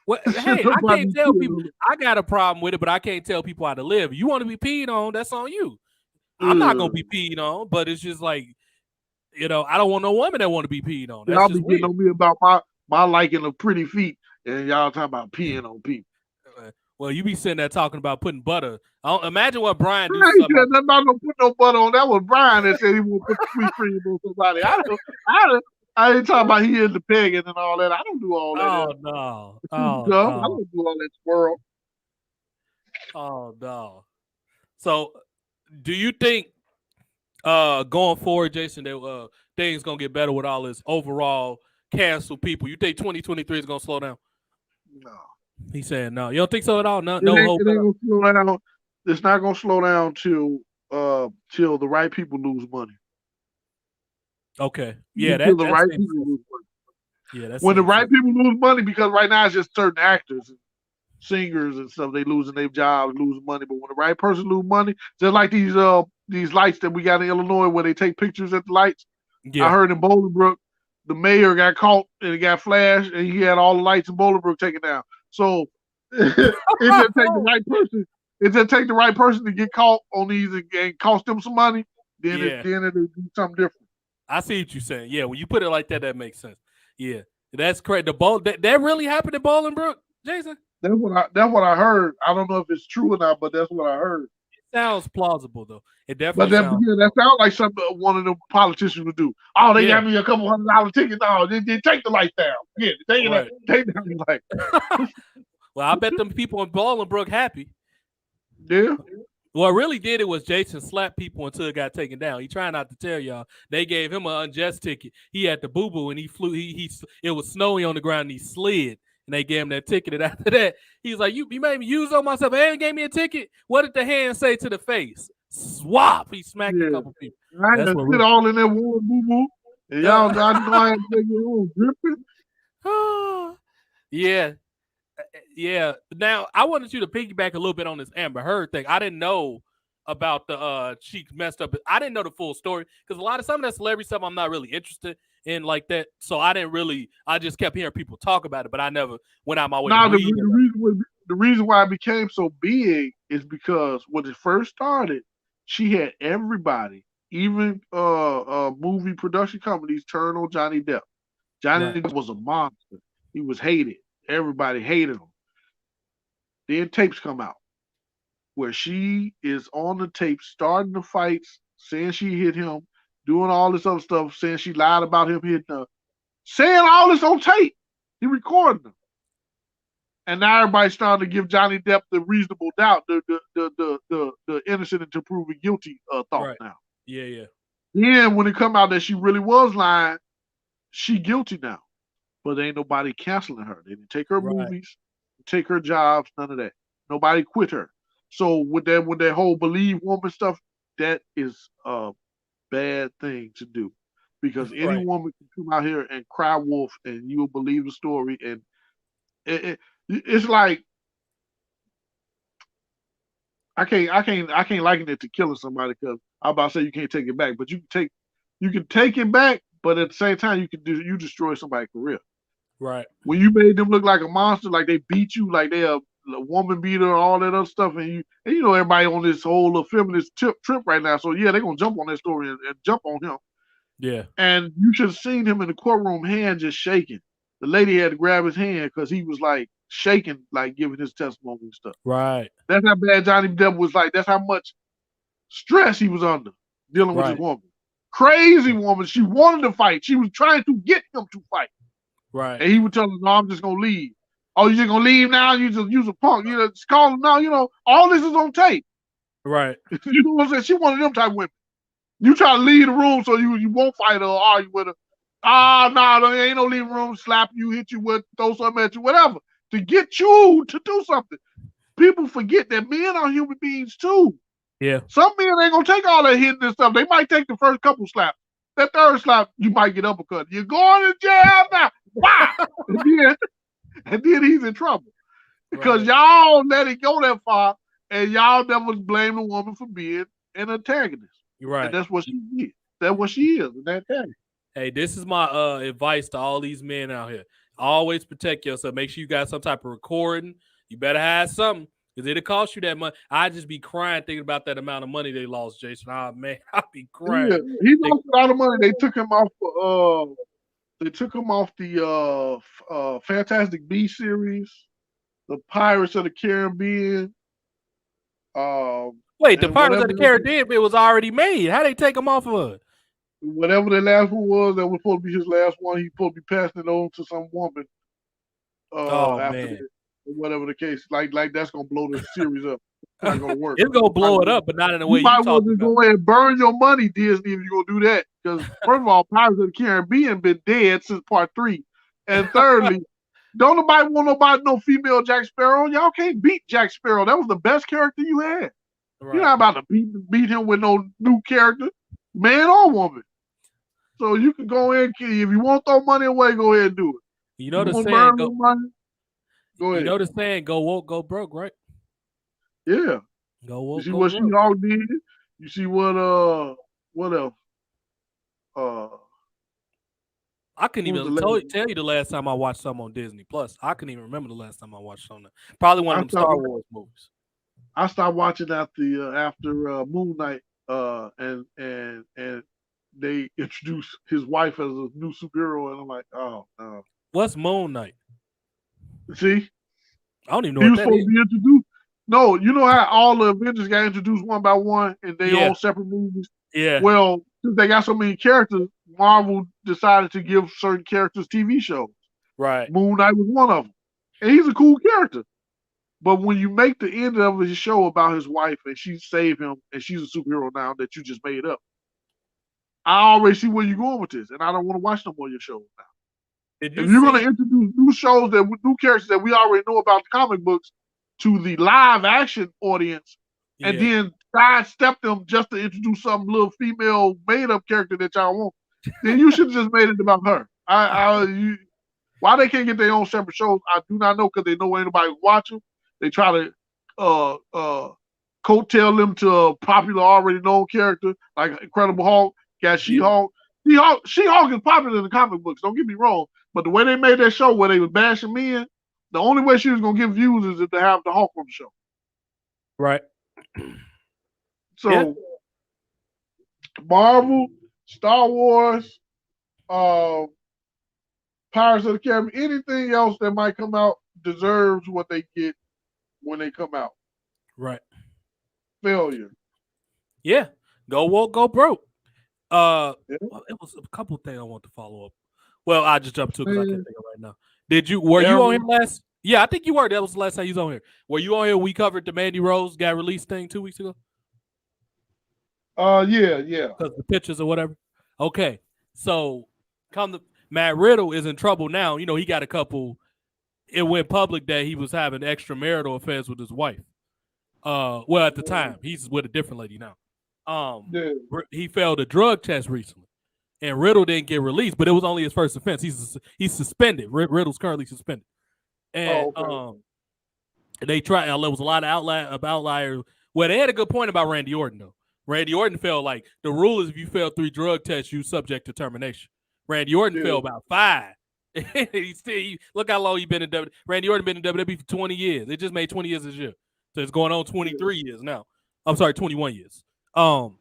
Well, hey, I can't tell people. I got a problem with it, but I can't tell people how to live. You want to be peed on, that's on you. I'm not gonna be peed on, but it's just like, I don't want no woman that want to be peed on. That's y'all just be getting on me about my liking of pretty feet, and y'all talking about peeing on people. Well, you be sitting there talking about putting butter. Imagine what Brian do. I ain't said nothing about no put no butter on. That was Brian that said he would put sweet cream on somebody. I ain't talking about he into pegging and all that. I don't do all that. Oh no! Oh no! I don't do all that squirrel. Oh no! So, do you think going forward, Jason, that things gonna get better with all this overall cancel people? You think 2023 is gonna slow down? No. He's saying no. You don't think so at all? No, it ain't gonna slow down. It's not gonna slow down till the right people lose money. Okay. Yeah, the right people lose money. Yeah, that's when the right people lose money, because right now it's just certain actors and singers and stuff, they losing their jobs, losing money. But when the right person lose money, just like these lights that we got in Illinois where they take pictures at the lights. Yeah. I heard in Bolingbrook, the mayor got caught and it got flashed, and he had all the lights in Bolingbrook taken down. So it just take the right person. It just take the right person to get caught on these and cost them some money. Then it'll do something different. I see what you're saying. Yeah, when you put it like that, that makes sense. Yeah, that's correct. That really happened in Bolingbrook, Jason. That's what I heard. I don't know if it's true or not, but that's what I heard. sounds plausible though. It But definitely that, sounds yeah, that plausible. sounds like something one of the politicians would do. Oh, they Yeah, got me a couple $100 ticket. No, they take the lights down. Yeah, right. take down the light. Well, I bet them people in Bolingbrook happy. Yeah. What really did it was Jason slapped people until it got taken down. He tried not to tell y'all. They gave him an unjust ticket. He had the boo boo and he flew. It was snowy on the ground and he slid. And they gave him that ticket. And after that, he's like, "You made me use on myself. And gave me a ticket. What did the hand say to the face? Swap." He smacked a Yeah. couple people. I had That's to what sit really. all in that warm boo boo. And y'all, I know I had to take your own dripping. Yeah, yeah. Now I wanted you to piggyback a little bit on this Amber Heard thing. I didn't know about the she messed up. I didn't know the full story because some of that celebrity stuff I'm not really interested in like that. So I didn't really. I just kept hearing people talk about it, but I never went out my way to Now, read it. the reason why it became so big is because when it first started, she had everybody, even movie production companies, turn on Johnny Depp. Johnny Right. Depp was a monster. He was hated. Everybody hated him. Then tapes come out where she is on the tape starting the fights, saying she hit him, doing all this other stuff, saying she lied about him hitting her, saying all this on tape. He recorded them. And now everybody's starting to give Johnny Depp the reasonable doubt, the innocent until proven guilty thought Right. now. Yeah. Yeah. Then when it come out that she really was lying, she guilty now. But ain't nobody canceling her. They didn't take her Right. movies, take her jobs, none of that. Nobody quit her. So with that whole believe woman stuff, that is a bad thing to do. Because any Right. woman can come out here and cry wolf and you'll believe the story. And it's like I can't liken it to killing somebody because I'm about to say you can't take it back, but you can take it back, but at the same time you destroy somebody's career. Right. When you made them look like a monster, like they beat you, like they're a woman beater, all that other stuff, and you know everybody on this whole feminist trip right now, so yeah, they're gonna jump on that story and jump on him. Yeah. And you should have seen him in the courtroom, hand just shaking. The lady had to grab his hand because he was like shaking, like giving his testimony and stuff. Right. That's how bad Johnny Depp was like. That's how much stress he was under dealing with this Right. woman. Crazy woman. She wanted to fight. She was trying to get him to fight. Right. And he would tell her, no, I'm just going to leave. Oh, you're just going to leave now? You just use a punk. You know, just call him now. You know, all this is on tape. Right. You know what I'm saying? She one of them type women. You try to leave the room so you won't fight her or argue with her. No, there ain't no leaving room. Slap you, hit you with, throw something at you, whatever. To get you to do something. People forget that men are human beings too. Yeah. Some men ain't gonna take all that hitting and stuff. They might take the first couple slaps. That third slap, you might get uppercut. You're going to jail now. Wow. and then he's in trouble. Because y'all let it go that far and y'all never blame the woman for being an antagonist. Right. And that's what she is. That's what she is, an antagonist. Hey, this is my advice to all these men out here. Always protect yourself. Make sure you got some type of recording. You better have something because it'll cost you that money. I just be crying thinking about that amount of money they lost, Jason. Oh man, I be crying. Yeah, he lost a lot of money. They took him off. They took him off the Fantastic Beasts series, the Pirates of the Caribbean. Wait, the Pirates of the Caribbean, it was already made. How they take him off of it? Whatever the last one was, that was supposed to be his last one. He's supposed to be passing it on to some woman. After man. Whatever the case, like that's gonna blow the series up. It's not gonna work. It's gonna blow it up, but not in the way you might talk want to about. go ahead and burn your money, Disney, if you're gonna do that. Because first of all, Pirates of the Caribbean been dead since part 3, and thirdly, don't nobody want no female Jack Sparrow. Y'all can't beat Jack Sparrow. That was the best character you had. Right. You're not about to beat him with no new character, man or woman. So you can go ahead and if you want to throw money away, go ahead and do it. You know the saying, go ahead. You know the saying, go woke, go broke, right? Yeah. Go woke, you see go what broke. She-Hulk did? You see what else? I couldn't even tell you the last time I watched something on Disney Plus. I couldn't even remember the last time I watched something. Probably one of them Star Wars movies. I stopped watching after Moon Knight, and they introduced his wife as a new superhero, and I'm like, oh no. What's Moon Knight? See, I don't even know he what was that supposed is. to be introduced. No, you know how all the Avengers got introduced one by one and they Yeah, own separate movies? yeah, Well, since they got so many characters, Marvel decided to give certain characters TV shows. right. Moon Knight was one of them. And he's a cool character. But when you make the end of his show about his wife and she saved him and she's a superhero now that you just made up, I already see where you're going with this, and I don't want to watch no more of your shows Did now. you If you're going to see? introduce new shows that new characters that we already know about the comic books to the live action audience, and Yeah, then sidestep them just to introduce some little female made up character that y'all want, then you should have just made it about her. Why they can't get their own separate shows, I do not know, because they know ain't nobody watch them. They try to uh uh coattail them to a popular, already known character like Incredible Hulk. Got yeah, She-Hulk. She-Hulk is popular in the comic books. Don't get me wrong, but the way they made that show, where they was bashing men, the only way she was gonna get views is if they have the Hulk on the show. right. Yeah, So Marvel, Star Wars, uh, Pirates of the Caribbean, anything else that might come out deserves what they get when they come out. right. Failure. Yeah, go woke, go broke. Yeah. Well, it was a couple things I want to follow up. Well, I just jumped to because I can't Man, think of right now. Were you on Arrow. here last? Yeah, I think you were. That was the last time you was on here. Were you on here? We covered the Mandy Rose got released thing 2 weeks ago Yeah. because the pictures or whatever. Okay, so Matt Riddle is in trouble now. You know he got a couple. It went public that he was having extramarital affairs with his wife. Well, at the time, he's with a different lady now. Yeah. He failed a drug test recently, and Riddle didn't get released, but it was only his first offense. He's suspended. Riddle's currently suspended, and Oh, okay. they tried. There was a lot of outliers. Well, they had a good point about Randy Orton though. Randy Orton felt like the rule is if you fail 3 drug tests, you subject to termination. Randy Orton Yeah. failed about 5. Look how long he been in WWE. Randy Orton been in WWE for 20 years. It just made 20 years this year, so it's going on 23 years now. I'm sorry, 21 years. So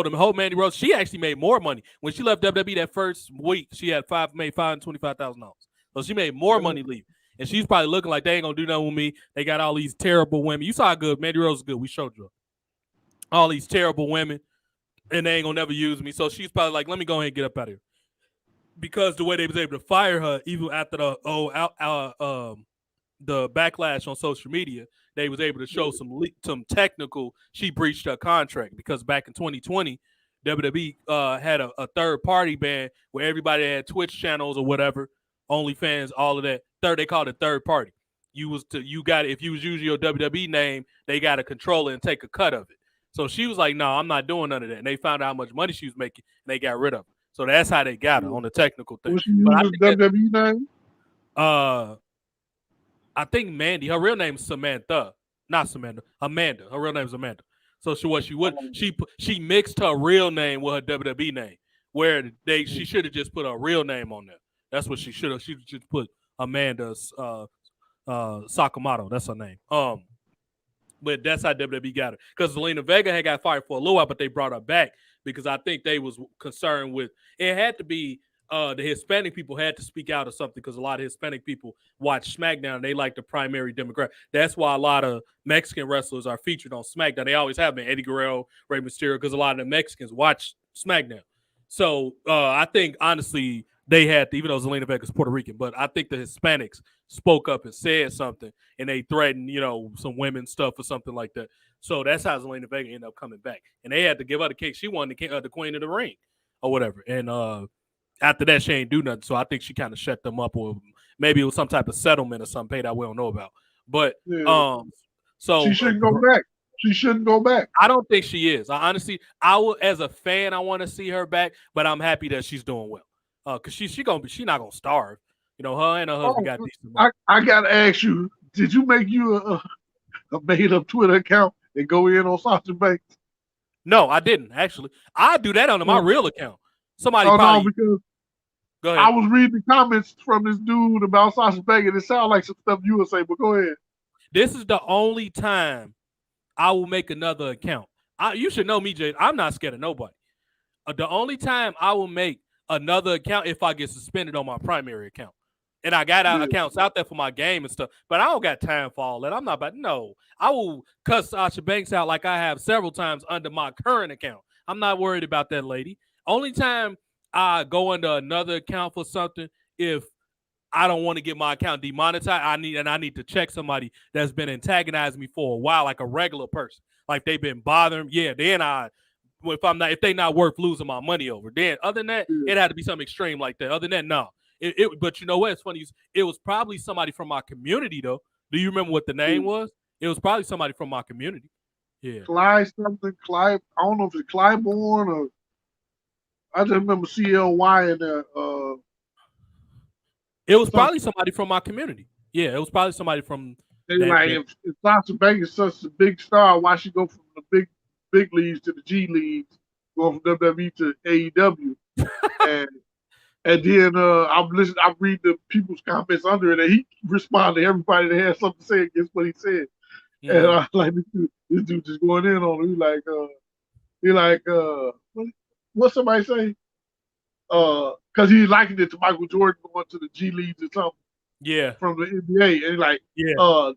the whole Mandy Rose, she actually made more money when she left WWE that first week. She had made $525,000. So she made more money leaving, and she's probably looking like they ain't gonna do nothing with me. They got all these terrible women. You saw how good Mandy Rose is good. We showed you all these terrible women, and they ain't gonna never use me. So she's probably like, let me go ahead and get up out of here. Because the way they was able to fire her, even after the backlash on social media, they was able to show some technical. She breached her contract because back in 2020, WWE had a third party ban where everybody had Twitch channels or whatever, OnlyFans, all of that. They called it third party. You got if you was using your WWE name, they got to control it and take a cut of it. So she was like, "No, I'm not doing none of that." And they found out how much money she was making, and they got rid of her. So that's how they got her on the technical thing. Was she But using WWE name? I think Mandy, her real name is Samantha, not Samantha, Amanda. Her real name is Amanda. So she mixed her real name with her WWE name, where she should have just put her real name on there. That's what she should have. She just put Amanda Sakamoto. That's her name. But that's how WWE got her. Because Zelina Vega had got fired for a little while, but they brought her back because I think they was concerned with it. Had to be the Hispanic people had to speak out or something because a lot of Hispanic people watch SmackDown. They like the primary demographic. That's why a lot of Mexican wrestlers are featured on SmackDown. They always have been. Eddie Guerrero, Rey Mysterio, because a lot of the Mexicans watch SmackDown. So I think honestly they had to, even though Zelina Vega is Puerto Rican, but I think the Hispanics spoke up and said something, and they threatened, some women's stuff or something like that. So that's how Zelina Vega ended up coming back, and they had to give her the cake. She won the Queen of the Ring or whatever, and after that she ain't do nothing. So I think she kind of shut them up, or maybe it was some type of settlement or something that we don't know about. But so she shouldn't go back. She shouldn't go back. I don't think she is. I will, as a fan, I want to see her back, but I'm happy that she's doing well. Cause she's not gonna starve. Her and her husband got decent money. I gotta ask you, did you make you a made up Twitter account and go in on Sasha Banks? No, I didn't actually. I do that on my real account. Somebody no, because go ahead. I was reading the comments from this dude about Sasha Banks, and it sounded like some stuff you would say, but go ahead. This is the only time I will make another account. You should know me, Jay. I'm not scared of nobody. The only time I will make another account if I get suspended on my primary account. And I got Yeah. accounts out there for my game and stuff, but I don't got time for all that. I'm not about no. I will cuss Sasha Banks out like I have several times under my current account. I'm not worried about that lady. Only time I go under another account for something if I don't want to get my account demonetized. I need to check somebody that's been antagonizing me for a while, like a regular person. Like they've been bothering. Yeah, then if they not worth losing my money over. Then other than that, Yeah. it had to be something extreme like that. Other than that, no. But you know what? It's funny. It was probably somebody from my community though. Do you remember what the name was? It was probably somebody from my community. Yeah. Clyde something. Clyde. I don't know if it's Clybourne or I just remember CLY in there. It was probably Something. somebody from my community. Yeah, it was probably somebody from They that. like if Sasha Banks is such a big star, why she go from the big leagues to the G leagues, going from WWE to AEW, and then I'm reading the people's comments under it, and he responded to everybody that had something to say against what he said, and I like this dude just going in on him. He like what somebody say? Because he likened it to Michael Jordan going to the G leagues or something. Yeah. From the NBA, and like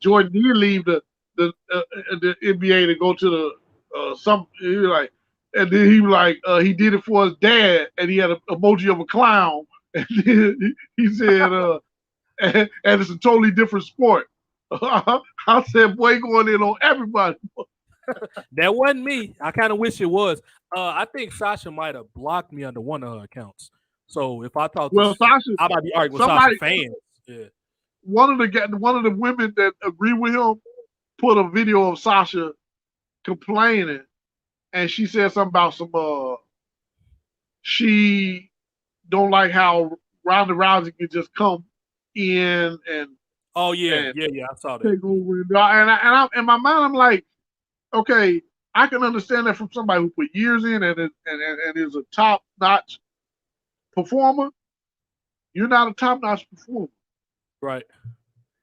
Jordan did leave the NBA to go to the some. He was like, and then he was like he did it for his dad, and he had an emoji of a clown, and then he said, and it's a totally different sport. I said, boy, going in on everybody. That wasn't me. I kind of wish it was. I think Sasha might have blocked me under one of her accounts. So if I talk to Sasha, I might be arguing with Sasha fans. Yeah. One of the women that agree with him put a video of Sasha complaining, and she said something about she don't like how Ronda Rousey can just come in and I saw that. Take over, and in my mind I'm like, okay, I can understand that from somebody who put years in and is a top notch performer. You're not a top notch performer. Right.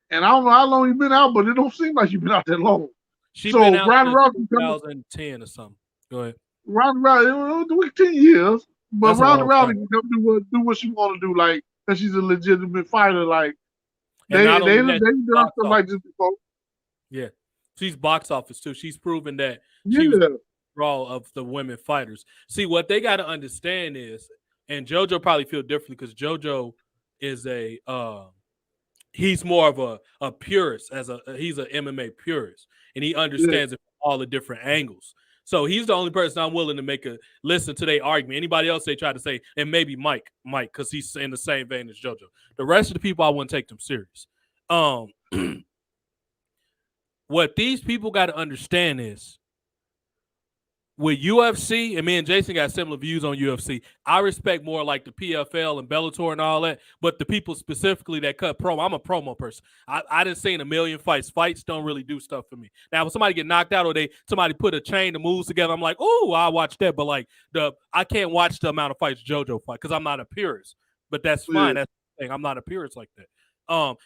And I don't know how long you've been out, but it don't seem like you've been out that long. She's been out since 2010 or something. Go ahead. Ronda Rousey, 10 years. But Ronda Rousey can come do what she want to do, like, because she's a legitimate fighter. Like, they done stuff like this before. Yeah. She's box office, too. She's proven that she was the draw of the women fighters. See, what they got to understand is, and JoJo probably feel differently because JoJo is he's more of a purist, he's an MMA purist, and he understands it from all the different angles. So he's the only person I'm willing to listen to their argument. Anybody else they try to say, and maybe Mike, because he's in the same vein as JoJo. The rest of the people I wouldn't take them serious. What these people got to understand is, with UFC, and me and Jason got similar views on UFC, I respect more like the PFL and Bellator and all that, but the people specifically that cut promo, I'm a promo person. I done seen a million fights. Fights don't really do stuff for me. Now, when somebody get knocked out or somebody put a chain of moves together, I'm like, ooh, I'll watch that. But like I can't watch the amount of fights JoJo fight because I'm not a purist. But that's fine. That's the thing. I'm not a purist like that.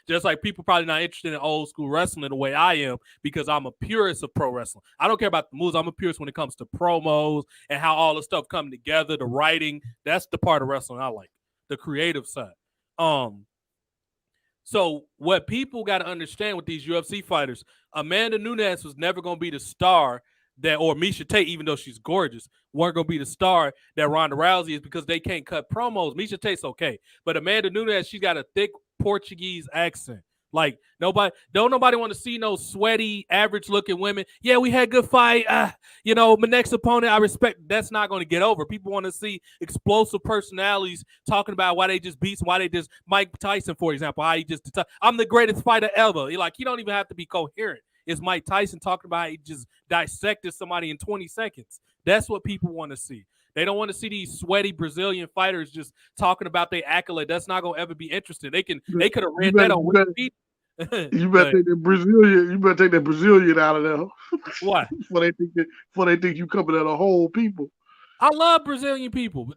Just like people probably not interested in old school wrestling the way I am because I'm a purist of pro wrestling. I don't care about the moves. I'm a purist when it comes to promos and how all the stuff come together, the writing. That's the part of wrestling I like, the creative side. So what people got to understand with these UFC fighters, Amanda Nunes was never going to be the star or Miesha Tate, even though she's gorgeous, weren't going to be the star that Ronda Rousey is because they can't cut promos. Miesha Tate's okay. But Amanda Nunes, she's got a thick Portuguese accent. Like nobody want to see no sweaty, average-looking women. Yeah, we had a good fight. My next opponent, I respect. That's not going to get over. People want to see explosive personalities talking about why they just beat, why they just Mike Tyson, for example. How he just, I'm the greatest fighter ever. You don't even have to be coherent. It's Mike Tyson talking about how he just dissected somebody in 20 seconds. That's what people want to see. They don't want to see these sweaty Brazilian fighters just talking about their accolade. That's not going to ever be interesting. They could have read that on Wikipedia. You better take that Brazilian out of there. Why? Before they think you coming at a whole people. I love Brazilian people.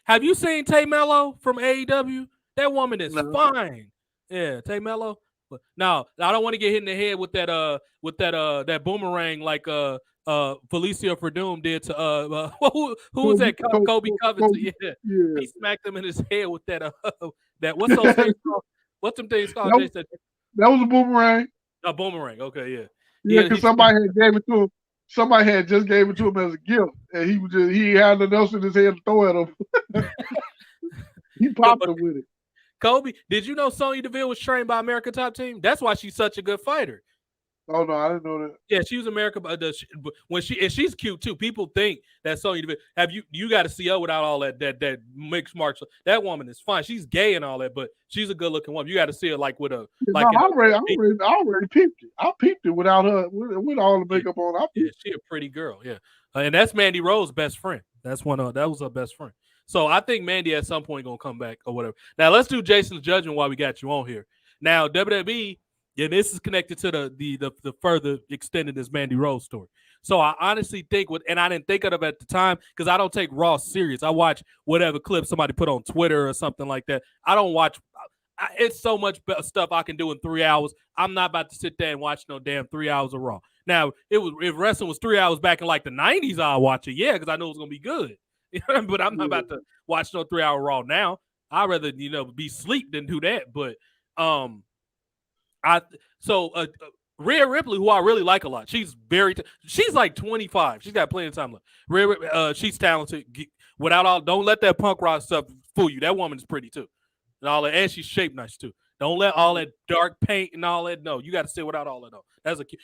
Have you seen Tay Mello from AEW? That woman is fine. Yeah, Tay Mello. But no, I don't want to get hit in the head with that boomerang like Felicia Verdum did to who was that? Kobe Covington. Yeah. He smacked him in his head with that what's those things called? What's them things called, That was, Jason? that was a boomerang. A boomerang. Okay, yeah. Yeah, because somebody had gave it to him. Somebody had just gave it to him as a gift, and he had nothing else in his head to throw at him. He popped him with it. Kobe, did you know Sonya Deville was trained by America Top Team? That's why she's such a good fighter. Oh no, I didn't know that. Yeah, she was America. When she's cute too. People think that Sonya Deville. You got to see her without all that mixed martial. That woman is fine. She's gay and all that, but she's a good looking woman. You got to see her like with a like. No, I already peeped it. I peeped it without her with all the makeup on. Yeah, she a pretty girl. Yeah, and that's Mandy Rose's best friend. That was her best friend. So I think Mandy at some point gonna come back or whatever. Now let's do Jason's judgment while we got you on here. Now WWE. Yeah, this is connected to the further extended this Mandy Rose story. So I honestly think and I didn't think of it at the time because I don't take Raw serious. I watch whatever clip somebody put on Twitter or something like that. I don't watch. It's so much stuff I can do in 3 hours. I'm not about to sit there and watch no damn 3 hours of Raw. Now, if wrestling was 3 hours back in like the 90s, I'll watch it. Yeah, because I know it's gonna be good. But I'm not about to watch no 3 hour Raw now. I'd rather be asleep than do that. But Rhea Ripley, who I really like a lot, she's she's like 25. She's got plenty of time left. She's talented. Don't let that punk rock stuff fool you. That woman is pretty too, and all that, and she's shaped nice too. Don't let all that dark paint and all that. No, you got to sit without all that. No,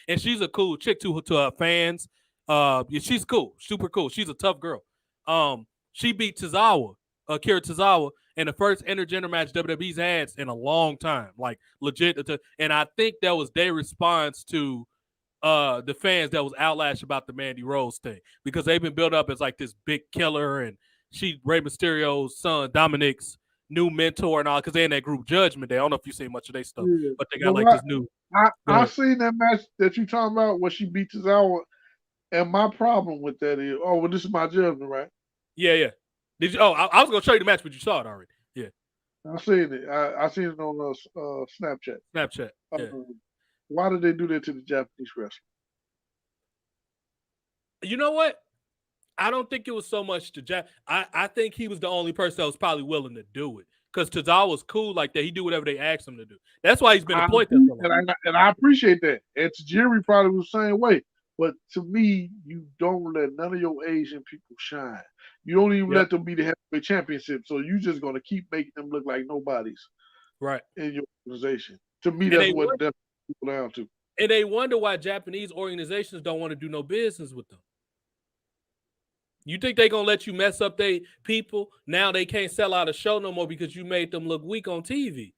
and she's a cool chick to her fans. She's cool, super cool. She's a tough girl. She beat Kira Tozawa in the first intergender match WWE's had in a long time, like legit. And I think that was their response to the fans that was outlashed about the Mandy Rose thing because they've been built up as like this big killer, and she Rey Mysterio's son Dominic's new mentor and all because they're in that group Judgment Day. I don't know if you seen much of their stuff, but they got this new. I seen that match that you talking about where she beat Tozawa, and my problem with that is, this is my judgment, right? Yeah. Did you? Oh, I was gonna show you the match, but you saw it already. Yeah, I seen it. I seen it on Snapchat. Yeah. Why did they do that to the Japanese wrestler? You know what? I don't think it was so much to I think he was the only person that was probably willing to do it because Tozawa was cool like that. He do whatever they asked him to do. That's why he's been employed. And I appreciate that. And Tajiri probably was the same way. But to me, you don't let none of your Asian people shine. You don't even let them be the heavyweight championship. So you're just going to keep making them look like nobodies in your organization. To me, that's what that's down to. And they wonder why Japanese organizations don't want to do no business with them. You think they're going to let you mess up their people? Now they can't sell out a show no more because you made them look weak on TV.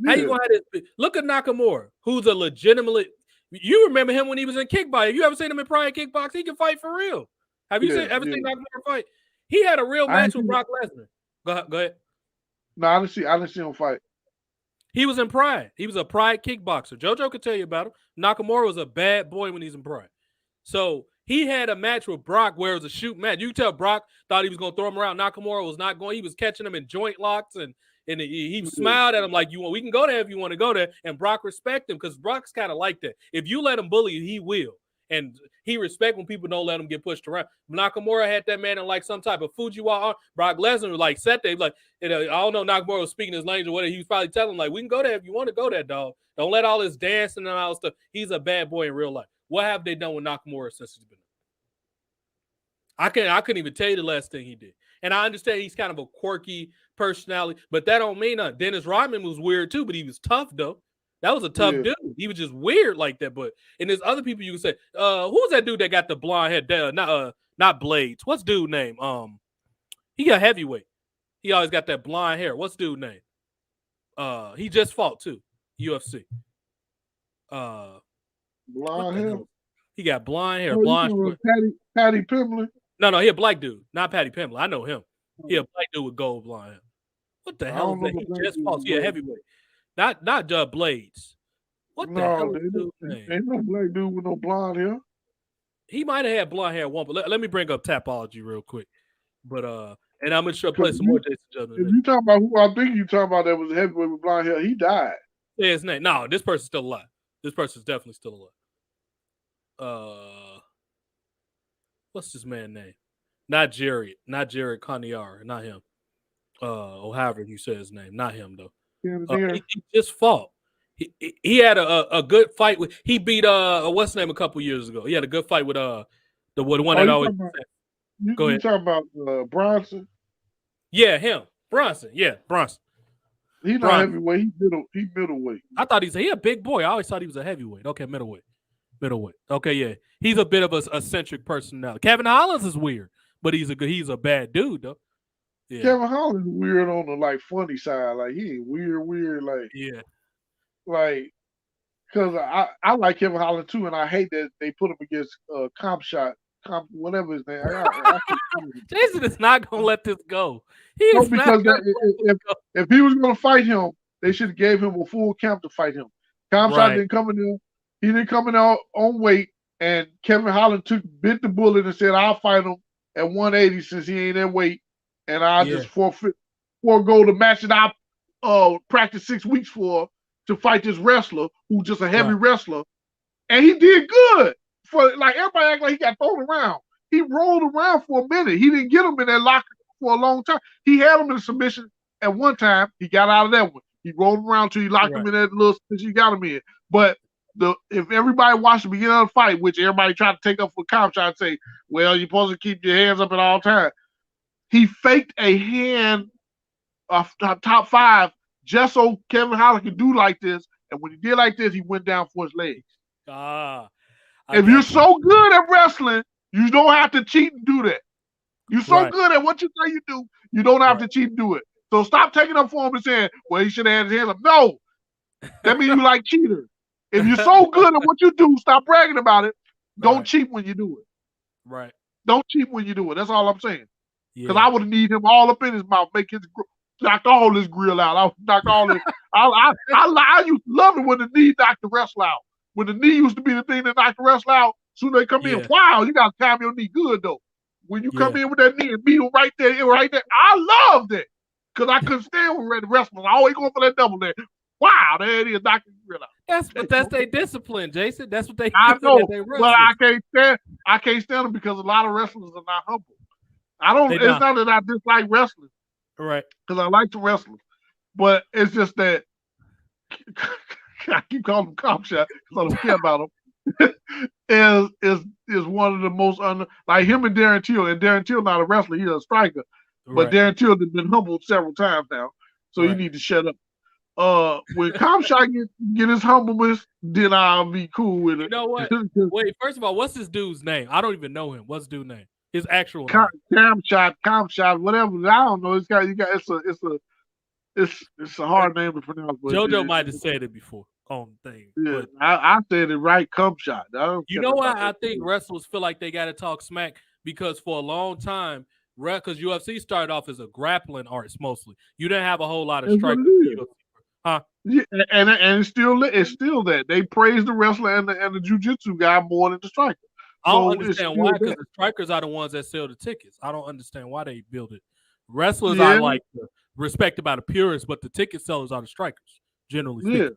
Yeah. How you going to have this? Look at Nakamura, who's a legitimate... You remember him when he was in kickboxing. Have you ever seen him in prior kickboxing? He can fight for real. Have you ever seen Nakamura fight? He had a real match with Brock Lesnar. Go ahead. No, I didn't see him fight. He was in Pride. He was a Pride kickboxer. JoJo could tell you about him. Nakamura was a bad boy when he's in Pride. So he had a match with Brock where it was a shoot match. You can tell Brock thought he was going to throw him around. Nakamura was not going. He was catching him in joint locks and he smiled at him like, we can go there if you want to go there. And Brock respect him because Brock's kind of like that. If you let him bully you, he will. And he respect when people don't let him get pushed around. Nakamura had that man in like some type of Fujiwara. Brock Lesnar was like set there. Like, I don't know, Nakamura was speaking his language or whatever. He was probably telling him, like, we can go there if you want to go there, dog. Don't let all this dancing and all this stuff. He's a bad boy in real life. What have they done with Nakamura since he's been there? I couldn't even tell you the last thing he did. And I understand he's kind of a quirky personality, but that don't mean nothing. Dennis Rodman was weird too, but he was tough though. That was a tough dude. He was just weird like that. But and there's other people you can say, who's that dude that got the blonde hair? Not Blades. What's dude name? He got heavyweight. He always got that blonde hair. What's dude name? He just fought too. UFC. Blonde hair. He got blonde hair. Patty Pimblett. No, he a black dude, not Patty Pimblett. I know him. He a black dude with gold blonde hair. What the hell is that? He just fought. Yeah, heavyweight. Not Blades. What the hell is dude's name? Ain't no black dude with no blonde hair. He might have had blonde hair at one, but let me bring up Tapology real quick. But and I'm gonna play some more Jason Judgment. If you talking about who I think you talking about that was heavyweight with blonde hair, he died. Yeah, his name. No, this person's still alive. This person's definitely still alive. What's this man's name? Not Jared Coniar, not him. Or however you say his name, not him though. He just fought. He had a good fight with. He beat what's his name a couple years ago. He had a good fight with the one that always. Go You ahead. talking about Bronson? Yeah, him. Bronson. Yeah, Bronson. He's not heavyweight. He middleweight. I thought he a big boy. I always thought he was a heavyweight. Okay, middleweight. Okay, yeah. He's a bit of a eccentric personality. Kevin Holland is weird, but he's a bad dude though. Yeah. Kevin Holland is weird on the like funny side. Like he ain't weird like like because I like Kevin Holland too, and I hate that they put him against whatever his name. Jason is not gonna let this go. Because if he was gonna fight him, they should have gave him a full camp to fight him. Kamshot didn't come in there. He didn't come in there on weight, and Kevin Holland bit the bullet and said, "I'll fight him at 180 since he ain't in weight, and I'll just forego the match that I practiced 6 weeks for to fight this wrestler who's just a heavy wrestler." And he did good. For like everybody act like he got thrown around. He rolled around for a minute. He didn't get him in that locker for a long time. He had him in a submission at one time. He got out of that one. He rolled around till he locked him in that little submission he got him in. But if everybody watched the beginning of the fight, which everybody tried to take up for Kamshot and say, well, you're supposed to keep your hands up at all times. He faked a hand off top 5 just so Kevin Holland could do like this. And when he did like this, he went down for his legs. If you're so good at wrestling, you don't have to cheat and do that. You're so good at what you say you do, you don't have to cheat and do it. So stop taking up for him and saying, well, he should have had his hands up. No. That means you like cheaters. If you're so good at what you do, stop bragging about it. Don't cheat when you do it. Right. Don't cheat when you do it. That's all I'm saying. Because I would need him all up in his mouth, knock all his grill out. I knock all his. I used to love it when the knee knocked the wrestler out. When the knee used to be the thing that knocked the wrestler out, soon they come in. Wow, you got to time your knee good though. When you come in with that knee and beat him right there, I loved it because I couldn't stand with wrestlers. I always go for that double there. Wow, there it is, knocking the grill out. That's their discipline, Jason. That's what they. I know, but I can't stand them because a lot of wrestlers are not humble. It's not that I dislike wrestling, right? Because I like the wrestlers, but it's just that I keep calling them Kamshot because I don't care about them. is one of the most like him and Darren Till, and Darren Till not a wrestler, he's a striker, but Darren Till has been humbled several times now, so you need to shut up. When Kamshot get his humbleness, then I'll be cool with it. You know what? Wait, first of all, what's this dude's name? I don't even know him. What's dude's name? His actual name. Kamshot, whatever. I don't know. It's a hard name to pronounce. But JoJo might have said it before on thing. Yeah, I said it right. Kamshot. You know what? I think wrestlers feel like they got to talk smack because for a long time, because UFC started off as a grappling arts mostly. You didn't have a whole lot of strikers. Huh? Yeah, and it's still that they praise the wrestler and the jiu-jitsu guy more than the striker. I don't understand why, because the strikers are the ones that sell the tickets. I don't understand why they build it. Wrestlers are like respected by the purists, but the ticket sellers are the strikers, generally speaking.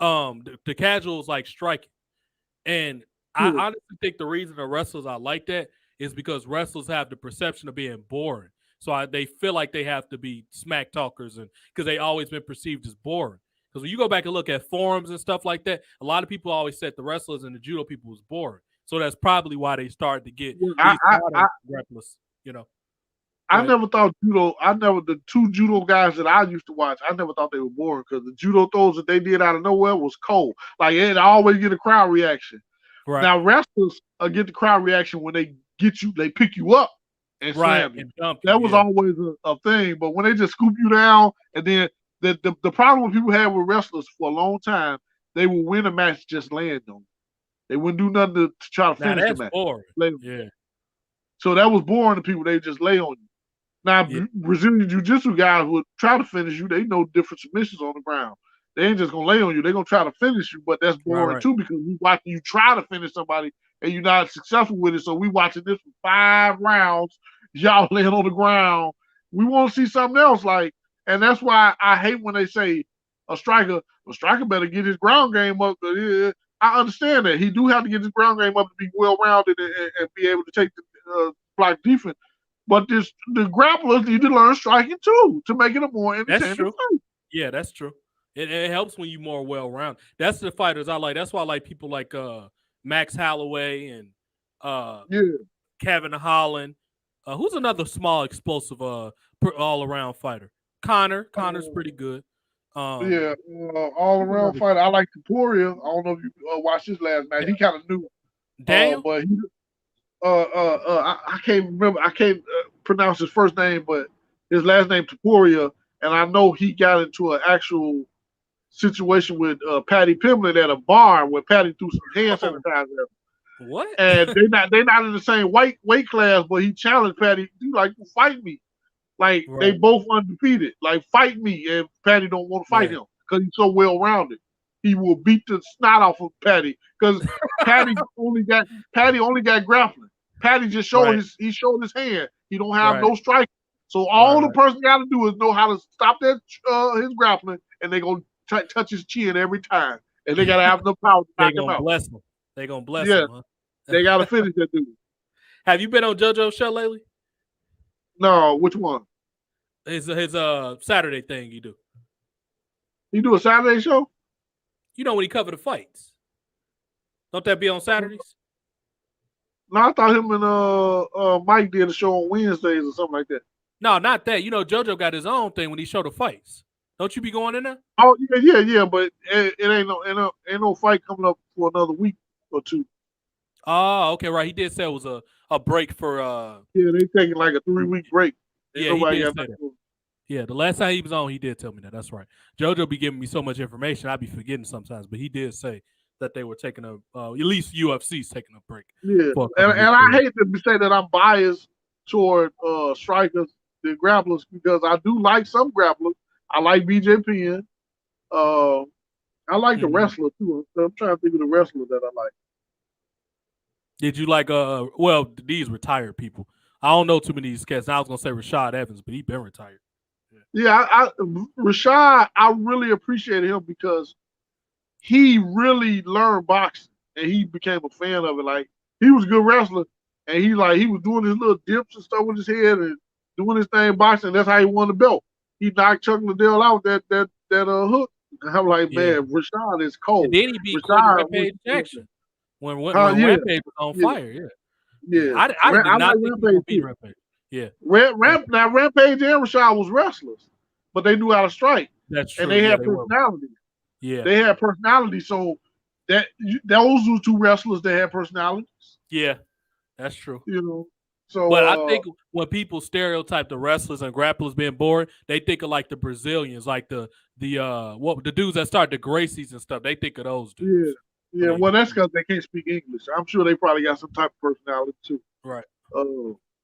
The casuals like striking. And I honestly think the reason the wrestlers are like that is because wrestlers have the perception of being boring. So they feel like they have to be smack talkers, and because they always been perceived as boring. Because when you go back and look at forums and stuff like that, a lot of people always said the wrestlers and the judo people was boring. So that's probably why they started to get grapplers, you know. I never thought the 2 judo guys that I used to watch, I never thought they were boring because the judo throws that they did out of nowhere was cold. Like it always get a crowd reaction. Right. Now wrestlers get the crowd reaction when they pick you up and slam you. That was always a thing. But when they just scoop you down, and then the problem people had with wrestlers for a long time, they would win a match just laying on them. They wouldn't do nothing to try to finish the match. Boring. Yeah. So that was boring to people. They just lay on you. Now, Brazilian Jiu-Jitsu guys would try to finish you. They know different submissions on the ground. They ain't just going to lay on you. They're going to try to finish you, but that's boring too because we watching you try to finish somebody and you're not successful with it. So we watching this for 5 rounds. Y'all laying on the ground. We want to see something else. And that's why I hate when they say a striker better get his ground game up. I understand that. He do have to get his ground game up to be well-rounded and be able to take the block defense. But the grapplers need to learn striking too to make it a more entertaining fight. Yeah, that's true. It helps when you more well rounded. That's the fighters I like. That's why I like people like Max Holloway and uh Yeah, Kevin Holland. Who's another small, explosive, all around fighter? Connor. Connor's uh, pretty good. Um, yeah. All who's around another fighter. I like Taporia. I don't know if you watched his last match. Da- He kind of new. Daniel? But he I can't remember. I can't pronounce his first name, but his last name Taporia, and I know he got into an actual situation with Patty Pimblett at a bar where Patty threw some hand Oh, sanitizer at him. what? And they not in the same weight class, but he challenged Patty, you like fight me. Like they Right. both undefeated. Like fight me, and Patty don't want to fight Yeah. him because he's so well rounded. He will beat the snot off of Patty because Patty only got grappling. Patty just Right. showed his hand. He don't have Right. no strike. So Right. all the Right. person got to do is know how to stop that his grappling, and they gonna touch his chin every time, and they gotta have enough power to They knock him gonna out. bless him. They gonna bless Yeah, him, huh? they gotta finish that dude. Have you been on JoJo's show lately? No, which one? His Saturday thing you do. He do a Saturday show? You know when he cover the fights. Don't that be on Saturdays? No, I thought him and Mike did a show on Wednesdays or something like that. No, not that. You know, JoJo got his own thing when he show the fights. Don't you be going in there? Oh yeah, but it ain't no fight coming up for another week or two. Oh, okay, right. He did say it was a break for Yeah, they taking like a 3-week break. Ain't yeah, he nobody did got say that. nothing. Yeah, the last time he was on, he did tell me that. That's right. JoJo be giving me so much information, I be forgetting sometimes. But he did say that they were taking at least UFC's taking a break Yeah, for a and couple weeks. I hate to say that I'm biased toward strikers than grapplers because I do like some grapplers. I like BJ Penn. Uh, I like the wrestler too. I'm trying to think of the wrestler that I like. Did you like well, these retired people? I don't know too many of these cats. I was gonna say Rashad Evans, but he been retired. Yeah, Rashad, I really appreciated him because he really learned boxing and he became a fan of it. Like he was a good wrestler and he was doing his little dips and stuff with his head and doing his thing boxing. That's how he won the belt. He knocked Chuck Liddell out with that hook. And I'm like, Yeah. man, Rashad is And cold. then he beat Quentin Rashad Rampage Jackson when yeah, Rampage was on yeah, fire. Yeah. yeah. I did I not like think he was gonna Rampage beat too. Rampage. Yeah, Now Rampage and Rashad was wrestlers, but they knew how to strike that's true. and they Yeah, had they were. personality. Yeah, They had personality, so those were two wrestlers that had personalities. yeah, that's true. You know, so But I think when people stereotype the wrestlers and grapplers being boring, they think of like the Brazilians, like the dudes that start the Gracies and stuff. They think of those dudes. yeah. Well, that's because they can't speak English. I'm sure they probably got some type of personality too. Right.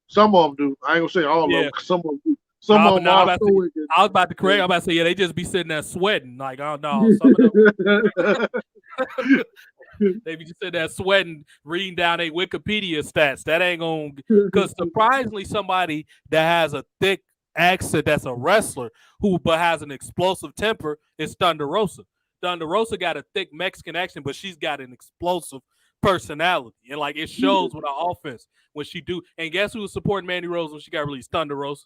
Some of them do. I ain't gonna say all of them. Some of them do. Some of them are stoic. I was about to correct. I'm about to say, yeah, they just be sitting there sweating. Like, oh no, some of them they be just sitting there sweating, reading down their Wikipedia stats. That ain't gonna because surprisingly, somebody that has a thick accent that's a wrestler who but has an explosive temper is Thunder Rosa. Thunder Rosa got a thick Mexican accent, but she's got an explosive personality. And like it shows with her offense when she do. And guess who was supporting Mandy Rose when she got released? Thunder Rosa.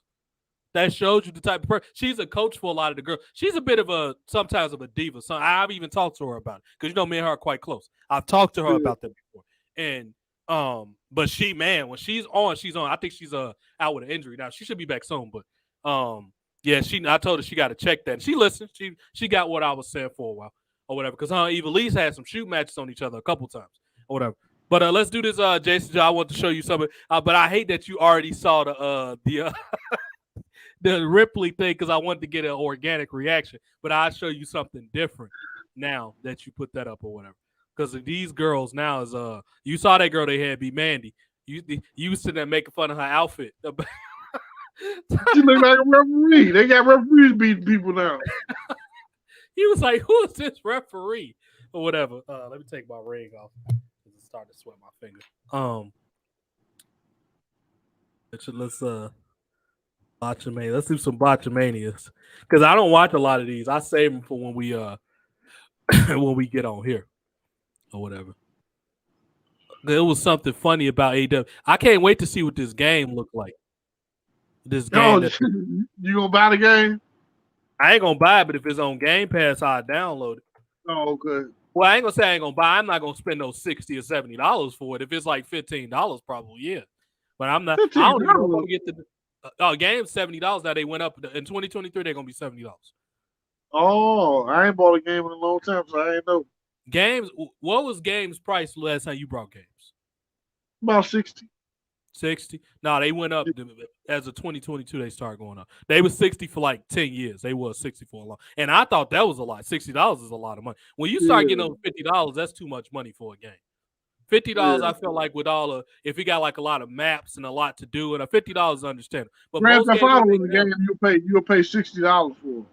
That shows you the type of person. She's a coach for a lot of the girls. She's a bit of sometimes of a diva. So I've even talked to her about it because me and her are quite close. I've talked to her about that before. And but when she's on, she's on. I think she's out with an injury now. She should be back soon. But yeah, I told her she got to check that. And she listened. She got what I was saying for a while or whatever. Because Eva Lee's had some shoot matches on each other a couple times or whatever. But let's do this, Jason. I want to show you something. But I hate that you already saw the the Ripley thing because I wanted to get an organic reaction. But I'll show you something different now that you put that up or whatever. Because these girls now is you saw that girl they had be Mandy. You sitting there making fun of her outfit. She look like a referee. They got referees beating people now. He was like, "Who is this referee?" or whatever. Let me take my ring off. It's starting to sweat my finger. Let's Botchamania. Let's do some Botchamanias because I don't watch a lot of these. I save them for when we when we get on here or whatever. There was something funny about AW. I can't wait to see what this game looked like. This game. You gonna buy the game? I ain't gonna buy it, but if it's on Game Pass, I download it. Oh, okay. Well, I ain't gonna say I ain't gonna buy. I'm not gonna spend those $60 or $70 for it. If it's like $15, probably yeah. But I'm not. I don't even know if I'm $15. gonna get the. Game's $70 now. They went up in 2023. They're gonna be $70. Oh, I ain't bought a game in a long time, so I ain't know. Games. What was Games price last time you brought games? About 60. 60. No, they went up as of 2022. They started going up. They was 60 for like 10 years. They was 60 for a long, and I thought that was a lot. $60 is a lot of money. When you start getting over $50, that's too much money for a game. $50, I feel like with all if you got like a lot of maps and a lot to do, and a $50 is understandable. But Grand most Theft games, Auto is a game you'll pay $60 for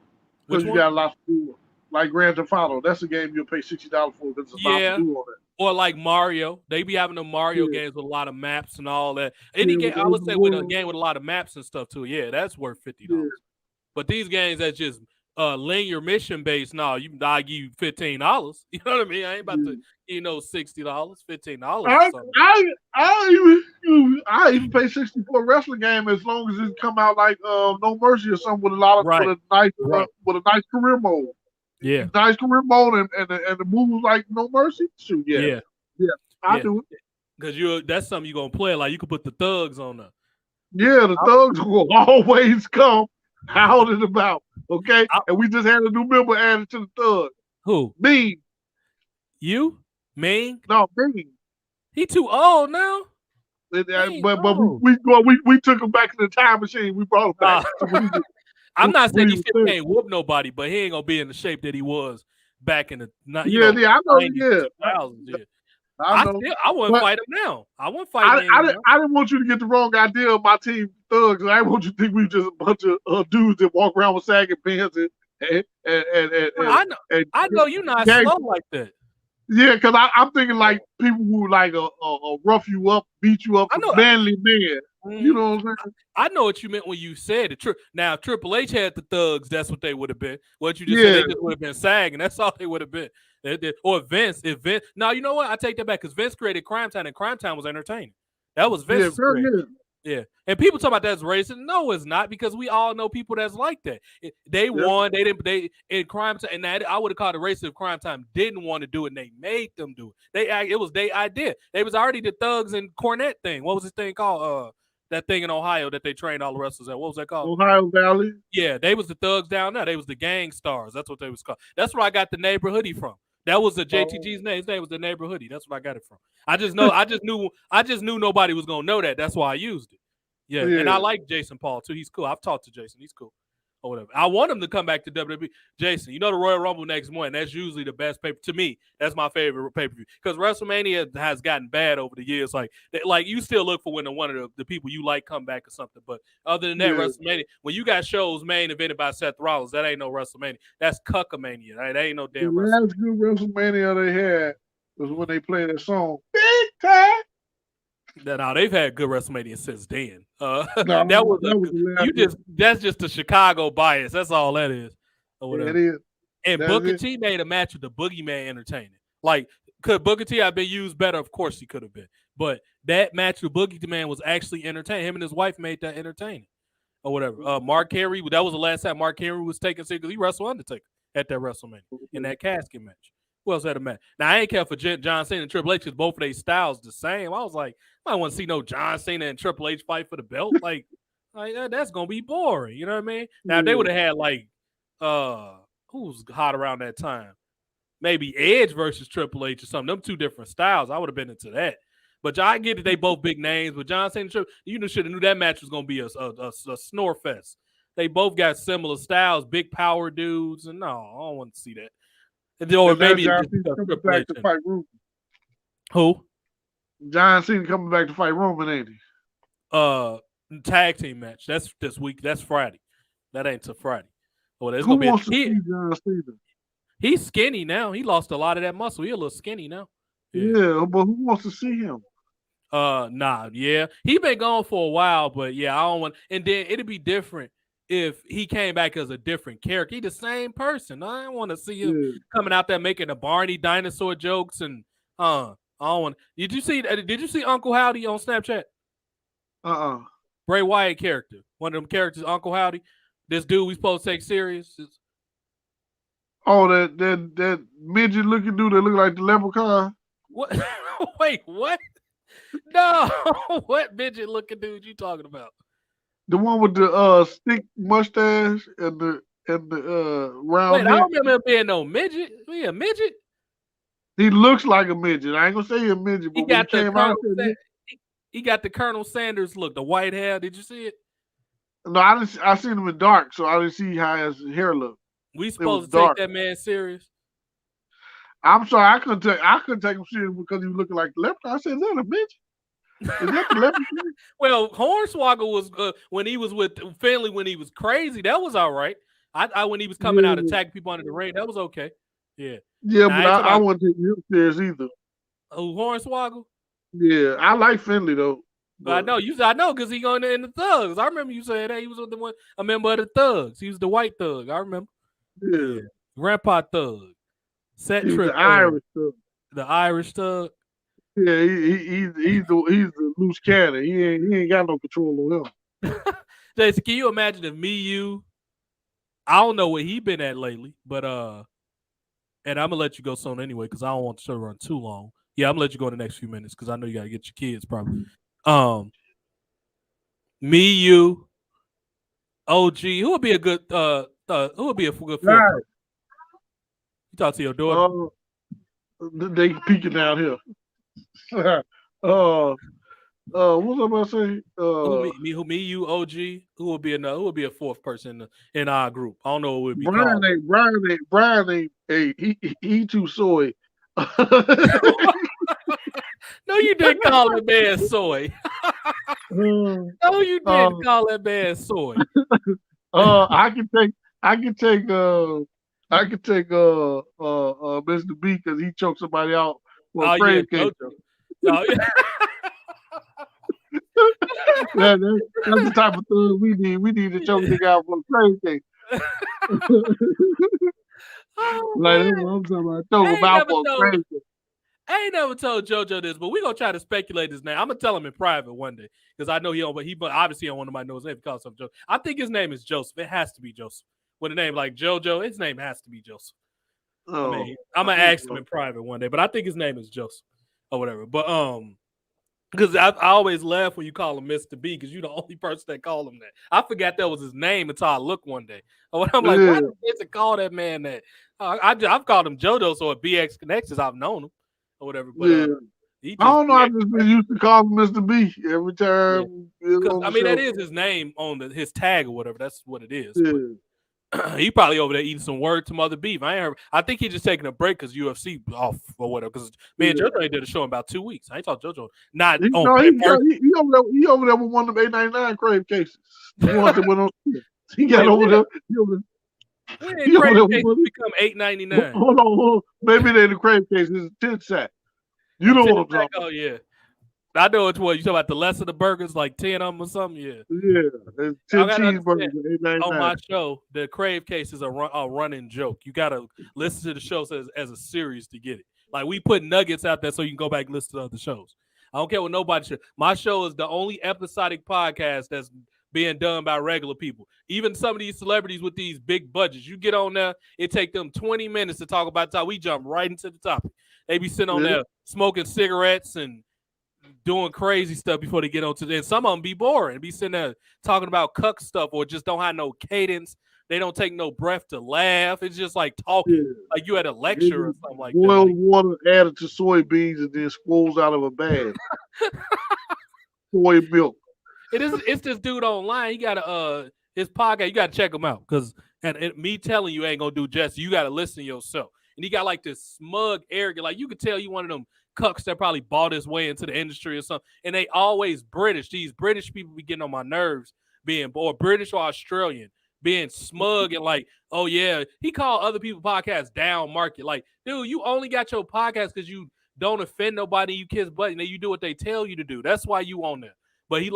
because you got a lot to do. Like Grand Theft Auto, that's a game you'll pay $60 for because there's a lot to do on it. Or like Mario, they be having the Mario games with a lot of maps and all that. Any game, I would say, with a game with a lot of maps and stuff too. Yeah, that's worth $50. But these games that's just linear mission based, no, I give you $15. You know what I mean? I ain't about to, $60, $15. I even pay 60 for a wrestling game as long as it come out like No Mercy or something with a lot of with a nice career mode. Yeah, nice career mode and the moves like No Mercy. Shoot, yeah. I do it because that's something you're gonna play. Like you could put the thugs on there. Yeah, the thugs will always come out and about. Okay, and we just had a new member added to the thug. Who? Me. You? Me? No, me. He too old now. But we took him back to the time machine. We brought him back. I'm not saying he can't whoop nobody, but he ain't gonna be in the shape that he was back in the I know. 2000s. I wouldn't fight him now. I wouldn't fight him. I didn't want you to get the wrong idea of my team thugs. I didn't want you to think we just a bunch of dudes that walk around with sagging pants and I know you're not slow like that. Yeah, because I'm thinking like people who like rough you up, beat you up, manly man. You know what I'm saying? I know what you meant when you said it. Now, if Triple H had the thugs, that's what they would have been. What you just said, they just would have been sagging. That's all they would have been. Or Vince. Now, you know what? I take that back because Vince created Crime Time, and Crime Time was entertaining. That was Vince's Yeah. And people talk about that's racist. No, it's not, because we all know people that's like that. They won. They didn't. They in Crime Time, and that I would have called it racist if Crime Time didn't want to do it, and they made them do it. It was their idea. They was already the thugs and Cornette thing. What was this thing called? That thing in Ohio that they trained all the wrestlers at. What was that called? Ohio Valley. Yeah, they was the thugs down there. They was the gang stars. That's what they was called. That's where I got the neighborhoodie from. That was the JTG's name. His name was the neighborhoodie. That's where I got it from. I just knew nobody was gonna know that. That's why I used it. Yeah. And I like Jason Paul too. He's cool. I've talked to Jason. He's cool. Or whatever. I want him to come back to WWE. Jason, the Royal Rumble next morning. That's usually the best pay to me. That's my favorite pay-per-view because WrestleMania has gotten bad over the years. Like you still look for when one of the people you like come back or something. But other than that, WrestleMania, when you got shows main evented by Seth Rollins, that ain't no WrestleMania. That's Cuckamania. That ain't no damn WrestleMania. The last good WrestleMania they had was when they played that song Big Time. Now they've had good WrestleMania since then. That's just the Chicago bias. That's all that is. Or whatever. Yeah, it is. And Booker T made a match with the Boogeyman entertaining. Like, could Booker T have been used better? Of course he could have been. But that match with Boogeyman was actually entertaining. Him and his wife made that entertaining. Or whatever. Mark Henry, that was the last time Mark Henry was taken serious because he wrestled Undertaker at that WrestleMania in that casket match. Who else had a match? Now, I ain't care for John Cena and Triple H because both of their styles the same. I was like, I don't want to see no John Cena and Triple H fight for the belt. Like that's going to be boring. You know what I mean? Now, if they would have had like, who was hot around that time? Maybe Edge versus Triple H or something. Them two different styles. I would have been into that. But I get that they both big names. But John Cena and Triple H, should have knew that match was going to be a snore fest. They both got similar styles, big power dudes. And no, I don't want to see that. Or maybe John Cena coming back to fight Roman. Who? John Cena coming back to fight Roman, ain't he? Tag team match. That's this week. That's Friday. That ain't till Friday. Well, who wants to see John Cena? He's skinny now. He lost a lot of that muscle. He's a little skinny now. Yeah, but who wants to see him? Nah, yeah. He been gone for a while, but yeah, I don't want. And then it'd be different if he came back as a different character. He the same person. I don't want to see him coming out there making the Barney dinosaur jokes and I don't want. Did you see Uncle Howdy on Snapchat? Bray Wyatt character. One of them characters, Uncle Howdy. This dude we supposed to take serious. Oh, that midget looking dude that look like the leprechaun. What? Wait, what? No, what midget looking dude you talking about? The one with the stick mustache and the round Wait, I neck. don't remember him being no midget. He a midget? He looks like a midget. I ain't gonna say he a midget, He but when he got the came out, he got the Colonel Sanders look, the white hair. Did you see it? no, I didn't. I seen him in dark, so I didn't see how his hair looked. We It was supposed to take dark. that man serious? I'm sorry, I couldn't take him serious because he was looking like the leprechaun. I said, is that a midget? Is that the leprechaun? Well, Hornswoggle was when he was with Finley when he was crazy. That was all right. I when he was coming out attacking people under the ring, that was okay. Yeah. Yeah, Now, but I wouldn't take him serious either. Oh, Hornswoggle? Yeah, I like Finley though. But I know because he going in the Thugs. I remember you saying that he was with a member of the Thugs. He was the white thug. I remember. Yeah. Grandpa Thug. Set He's trip the Irish thug. The Irish Thug. Yeah, he's the loose cannon. He ain't got no control on him. Jason, can you imagine if you, I don't know where he been at lately, but and I'm gonna let you go soon anyway because I don't want the show to run too long. Yeah, I'm gonna let you go in the next few minutes because I know you gotta get your kids probably. You, OG, who would be a good who would be a good fourth? Right. You talk to your daughter. They peeking down here. What was I about to say? Me, you, OG. Who would be another? Who would be a fourth person in our group? I don't know what would be Brian called. Brian ain't he too soy. No, you didn't call that man soy. No, you didn't call that man soy. I can take Mr. B because he choked somebody out for a crave case. Oh, yeah. That's the type of thing we need. We need to choke the guy out for a crave case. Like that's what I'm talking about. Choke him out for a crave case. I ain't never told JoJo this, but we're gonna try to speculate his name. I'm gonna tell him in private one day because I know he obviously don't want nobody to know his name because of Joseph. I think his name is Joseph. It has to be Joseph. With a name like JoJo, his name has to be Joseph. I mean, I'm gonna ask him in private one day, but I think his name is Joseph or whatever. But because I always laugh when you call him Mr. B because you're the only person that called him that. I forgot that was his name until I looked one day. I'm like, why did they call that man that? I've called him JoJo, so at BX Connections, I've known him. Or whatever, but I don't know. I just used to call him Mr. B every time. Yeah. I mean, that is his name on his tag or whatever. That's what it is. Yeah. He probably over there eating some word to Mother Beef. I think he's just taking a break because UFC off or whatever. Because JoJo ain't did a show in about 2 weeks. I ain't talked JoJo. He over there with one of them 899 crave cases. The ones that went on. He got over there. When did crave cases become $8.99? Hold on. Maybe they're the crave cases. It's 10 sack. You know what I'm talking about. Oh, yeah. I know it's what you talking about. The less of the burgers, like 10 of them or something. Yeah. It's 10 cheeseburgers. On my show, the crave case is a running joke. You got to listen to the show as a series to get it. Like we put nuggets out there so you can go back and listen to other shows. I don't care what nobody should. My show is the only episodic podcast that's being done by regular people. Even some of these celebrities with these big budgets, you get on there, it take them 20 minutes to talk about the topic. We jump right into the topic. They be sitting on there smoking cigarettes and doing crazy stuff before they get on to and some of them be boring. Be sitting there talking about cuck stuff or just don't have no cadence. They don't take no breath to laugh. It's just like talking, like you at a lecture or something like boiled that. Water added to soybeans and then squirrels out of a bag. Soy milk. It's this dude online. He got his podcast. You got to check him out because and me telling you ain't gonna do justice. You got to listen yourself. And he got like this smug, arrogant, like you could tell you one of them cucks that probably bought his way into the industry or something. And they always British. These British people be getting on my nerves being or British or Australian, being smug and like, oh yeah. He called other people's podcasts down market. Like, dude, you only got your podcast because you don't offend nobody, you kiss butt, and you do what they tell you to do. That's why you on there. But he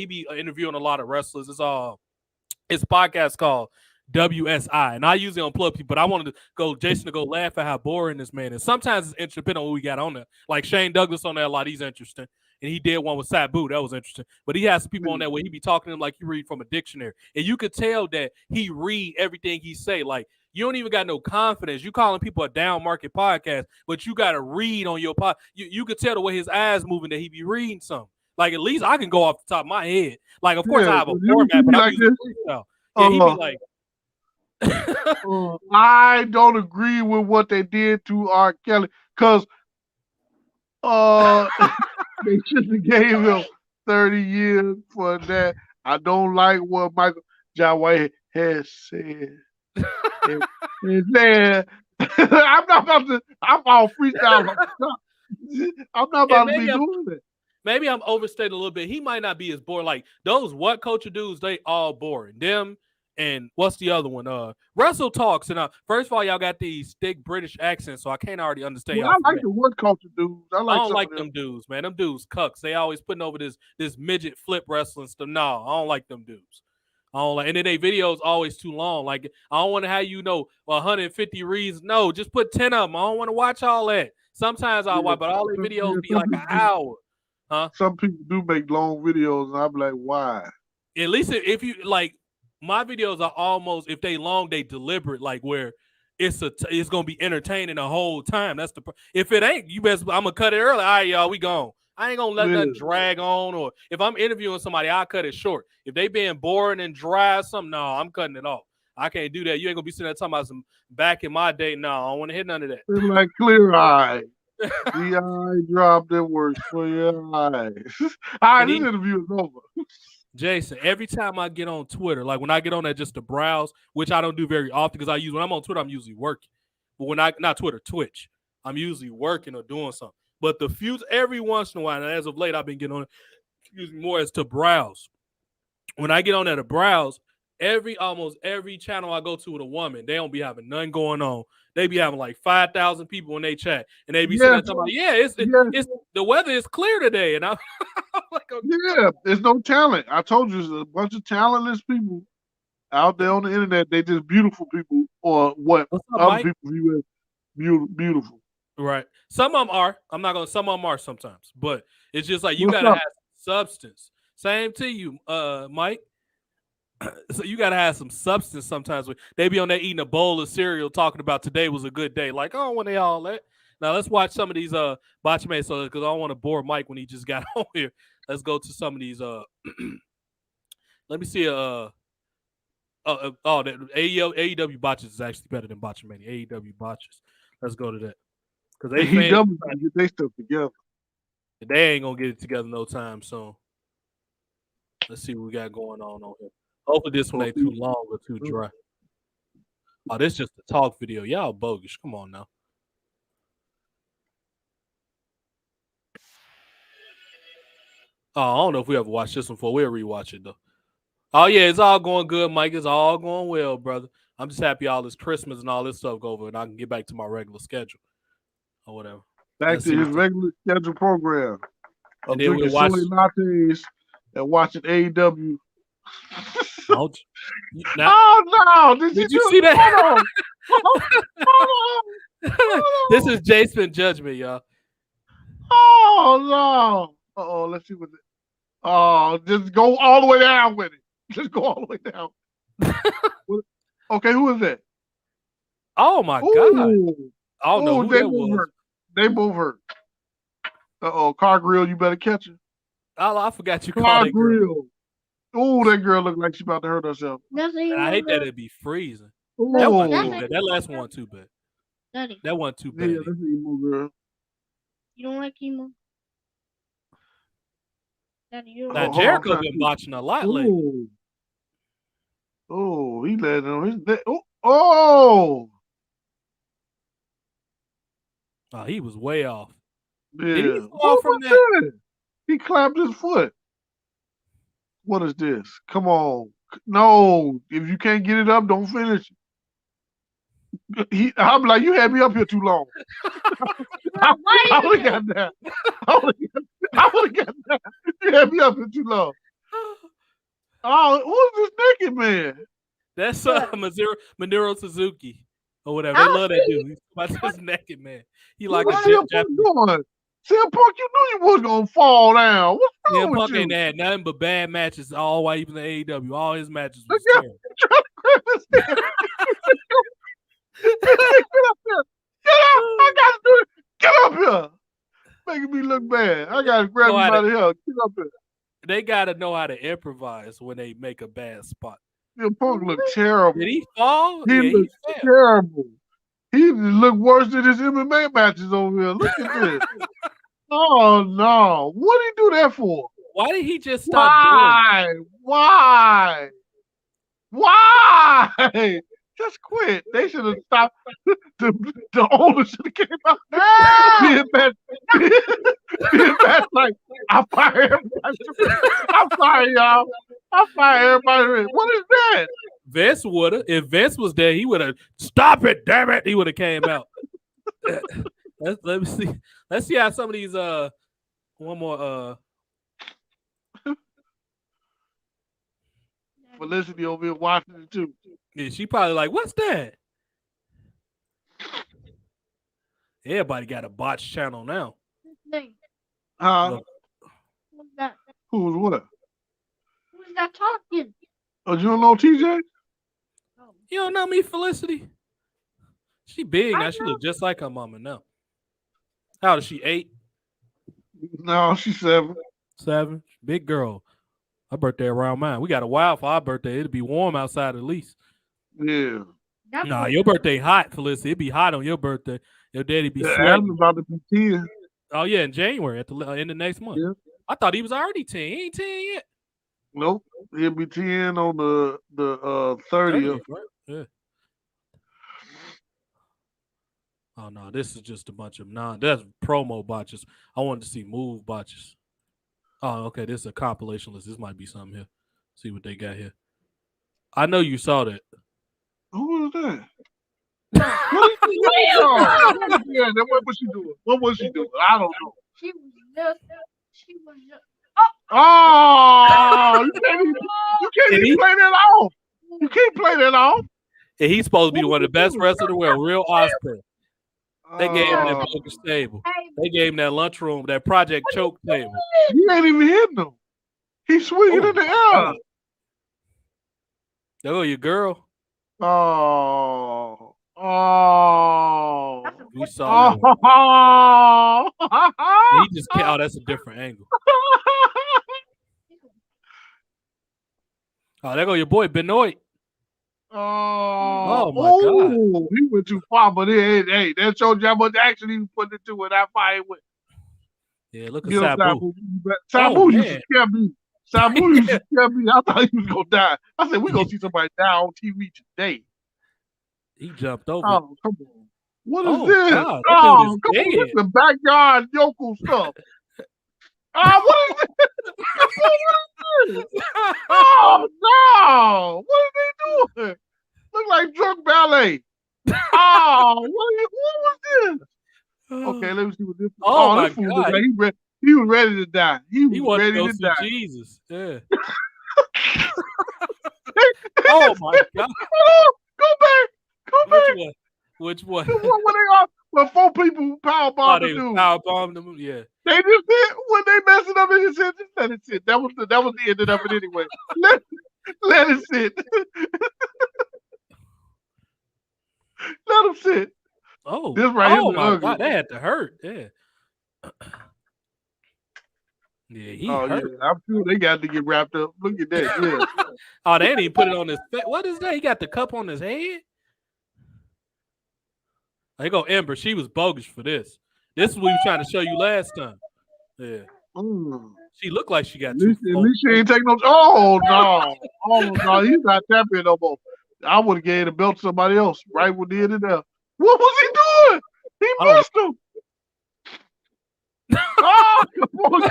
be interviewing a lot of wrestlers. His podcast called WSI, and I usually unplug people, but I wanted Jason to go laugh at how boring this man is. Sometimes it's interesting, depending on who we got on there. Like Shane Douglas on there a lot, he's interesting. and he did one with Sabu. That was interesting. But he has some people on Yeah. there where he be talking to him like you read from a dictionary, and you could tell that he read everything he say. Like you don't even got no confidence. You calling people a down market podcast, but you got to read on your pod. You could tell the way his eyes moving that he be reading something. Like at least I can go off the top of my head. Like of course I have a You format, but be I'm like using this. freestyle. Yeah, he be like. I don't agree with what they did to R. Kelly because they should have gave him 30 years for that. I don't like what Michael John White has said. And then I'm not about to. I'm all freestyle. I'm not And about to be doing it. maybe I'm overstating a little bit. He might not be as boring. Like those what culture dudes, they all boring. Them and what's the other one? Russell Talks. And first of all, y'all got these thick British accents, so I can't already understand Well, y'all. I like the what culture dudes. I don't some like of them dudes, man. Them dudes cucks. They always putting over this midget flip wrestling stuff. No, I don't like them dudes. I don't like, and then they videos always too long. Like I don't want to have 150 reasons. No, just put 10 of them. I don't want to watch all that. Sometimes I'll watch, but all their videos be like an hour. Huh? Some people do make long videos, and I'm like, why? At least if you like, my videos are almost, if they long, they deliberate, like where it's gonna be entertaining the whole time. That's the if it ain't, you best I'm gonna cut it early. All right, y'all, we gone. I ain't gonna let nothing drag on, or if I'm interviewing somebody, I'll cut it short. If they being boring and dry or something, no, I'm cutting it off. I can't do that. You ain't gonna be sitting there talking about some back in my day. No, I don't want to hear none of that. It's like Clear Eye. The eye dropped it works for your eyes. All right, this interview is over. Jason, every time I get on Twitter, like when I get on there just to browse, which I don't do very often because when I'm on Twitter, I'm usually working. But when not Twitter, Twitch, I'm usually working or doing something. But the few every once in a while, and as of late, I've been getting on more as to browse. When I get on there to browse, almost every channel I go to with a woman, they don't be having nothing going on. They be having like 5,000 people in their chat, and they be sitting there talking about, it's the weather is clear today, and I'm like, okay. Yeah, there's no talent. I told you, there's a bunch of talentless people out there on the internet. They just beautiful people, or what other people view as beautiful. Right. Some of them are. I'm not gonna. Some of them are sometimes, but it's just like you gotta have substance. Same to you, Mike. So you gotta have some substance sometimes. They be on there eating a bowl of cereal, talking about today was a good day. Like, oh, when they all that. Now let's watch some of these Botchame, so because I don't want to bore Mike when he just got on here. Let's go to some of these. Let me see. The AEW botches is actually better than Botchamania. AEW botches. Let's go to that because AEW get their stuff together. They ain't gonna get it together no time soon. Let's see what we got going on here. Hopefully this one ain't too long or too dry. Oh, this is just a talk video. Y'all bogus. Come on now. Oh, I don't know if we ever watched this one before. We'll rewatch it though. Oh yeah, it's all going good, Mike. It's all going well, brother. I'm just happy all this Christmas and all this stuff go over, and I can get back to my regular schedule or whatever. Back to his regular schedule program. And then we'll watch lattes and watching AEW. Oh no! Did you see that? Hold on. This is Jason Judgment, y'all. Oh no! Uh-oh, let's see what. Just go all the way down with it. Just go all the way down. Okay, who is that? Oh my God! I don't know who that was. Hurt. They both hurt. Car grill, you better catch her. Oh, I forgot you called it grill. Oh, that girl looked like she about to hurt herself. And I hate that it'd be freezing. That wasn't too bad. That last one too bad. Daddy. That wasn't too bad. Yeah, that's an emo girl. You don't like emo? Daddy, you don't now Jericho been watching a lot lately. Oh, he landed on his neck. Oh, he was way off. Yeah. Did he fall from that? He clapped his foot. What is this? Come on. No, if you can't get it up, don't finish it. I'm like, you had me up here too long. I would have got that. I would have got that. You had me up here too long. Oh, who's this naked man? That's Minoru Suzuki or whatever. They love that dude. He's about this naked man. He like a Japanese. CM Punk, you knew you was gonna fall down. What's wrong CM with Punk you? ain't had nothing but bad matches all while he was in AEW. All his matches was Yeah. terrible. Trying to grab his hand. Get up here. Get up. I gotta do it. Get up here. Making me look bad. I gotta grab you by the hair. Get up here. They gotta know how to improvise when they make a bad spot. CM Punk looked terrible. Did he fall? He looked terrible. He looked worse than his MMA matches over here. Look at this. Oh no! What did he do that for? Why did he just stop doing? Why? Why? Just quit. They should have stopped. The owner should have came out. Being bad, like I fire everybody. I'm sorry, y'all. I fire everybody. What is that? Vince would have. If Vince was there, he would have. Stop it! Damn it! He would have came out. Let me see. Let's see how some of these. One more. Felicity over here watching it too. Yeah, she probably like, what's that? Everybody got a botch channel now. Huh? What's that? Who's what? Who's that talking? Oh, you don't know TJ? You don't know me, Felicity? She big now. I She know. look just like her mama now. How old is she? 8? No, she's 7. 7? Big girl. Her birthday around mine. We got a while for our birthday. It'll be warm outside at least. Yeah. Nah, your birthday hot, Felicity. It'd be hot on your birthday. Your daddy be I'm sweating. about to be 10. Oh yeah, in January at the end of next month. Yeah. I thought he was already 10. He ain't 10 yet. Nope. He'll be 10 on the 30th. Right? Yeah. Oh no, this is just a bunch of that's promo botches. I wanted to see move botches. Oh, okay. This is a compilation list. This might be something here. See what they got here. I know you saw that. Who was that? What was she doing? What was she doing? I don't know. She was just. Oh, you can't even play that off. You can't play that off. And he's supposed to be one of the best wrestlers in the world. Real Oscar. They gave him that bogus table. They gave him that lunchroom, that Project Choke table. He ain't even hitting them. He's swinging in the air. There go your girl. Oh. We saw that one. He just can't. Oh, that's a different angle. Oh, there go your boy Benoit. Oh my God. He went too far, but hey, that showed you how much action he was putting into it. That fight went. Yeah, look at Sabu. Sabu used to scare me. Sabu used to scare me. I thought he was gonna die. I said, we're gonna see somebody die on TV today. He jumped over. Oh, come on. What is this? God, come on. This is the backyard yokel stuff. What is this? What is this? Oh, no. What are they doing? Look like drunk ballet. Oh, what was this? Okay, let me see what this is. Oh, my this fool God. looked like he was ready to die. He was ready to die. Jesus. Yeah. Oh, my God. Go back. Which one? The one where they are, where 4 people power bomb the dude. Power bombed them. Yeah. They just did when they messed it up. They just said, just let it sit. That was the ending of it anyway. Let it sit. Let him sit. Oh, this right here my ugly. God, that had to hurt. Yeah. Yeah, he hurt. Yeah, I'm sure they got to get wrapped up. Look at that. Yeah. Oh, they didn't even put it on his face. What is that? He got the cup on his head? There go Ember. She was bogus for this. This is what we were trying to show you last time. Yeah. She looked like she got at least she ain't taking no. Oh, no. Oh, no. He's not tapping no more. I would have gave the belt to somebody else right when they ended up. What was he doing? He missed him. Oh, come on.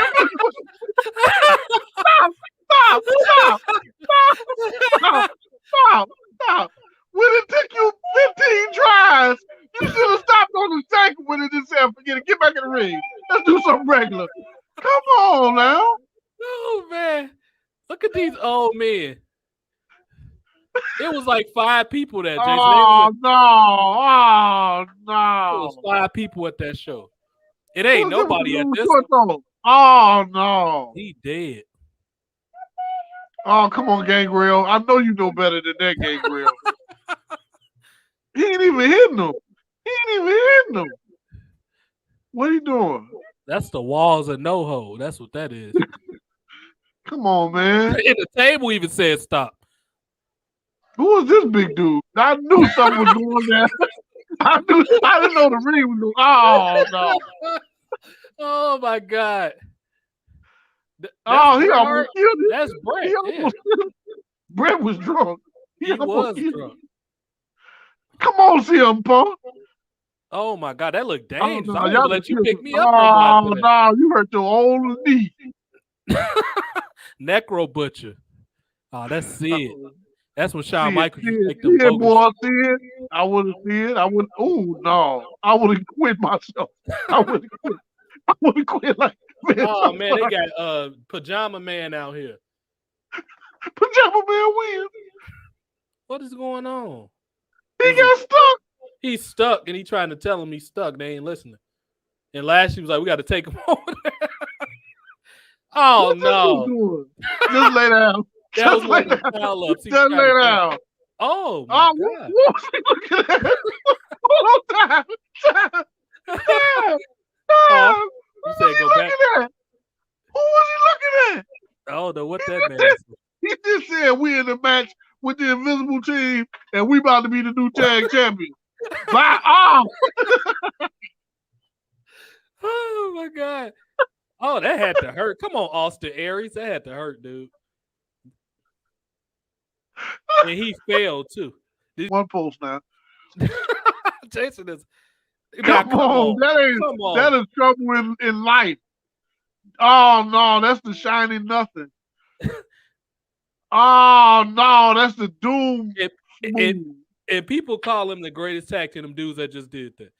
Stop. When it took you 15 tries, you should have stopped on the second when it just said, forget it. Get back in the ring. Let's do something regular. Come on now. Oh, man. Look at these old men. It was like 5 people that, Jason. No. It was 5 people at that show. It ain't nobody at this one. Oh no. He dead. Oh, come on, Gangrel. I know you know better than that, Gangrel. He ain't even hitting him. What are you doing? That's the walls of NoHo. That's what that is. Come on, man. And the table even said stop. Who is this big dude? I knew something was going there. I didn't know the ring was going. Oh no. Oh my God. He almost killed it. That's Brett. Yeah. Brett was drunk. He was drunk. Come on, CM Punk. Oh my God, that looked dangerous. No, I wouldn't let you pick me up. Oh no, you hurt your old knee. Necro Butcher. Oh, that's Sid. That's when Shawn Michaels take the boy, Sid. I would have said, oh no, I would have quit myself. I would have quit like. Man, oh man, they got Pajama Man out here. Pajama Man wins. What is going on? He got stuck. He's stuck, and he trying to tell him he's stuck. They ain't listening. And last, he was like, "We got to take him over there." Oh what no! Just lay down. That was one of the foul-ups. Just lay down. Oh my God! What was he looking at? Hold on, time. You said go back. Who was he looking at? I don't know what that man is. He just said we in the match with the Invisible Team, and we about to be the new tag champions. Bye. Oh my God! Oh, that had to hurt. Come on, Austin Aries. That had to hurt, dude. And he failed too. One post now. Jason is. Come on. That is trouble in life. Oh no, that's the shiny nothing. Oh no, that's the doom. And people call him the greatest tag team, them dudes that just did that.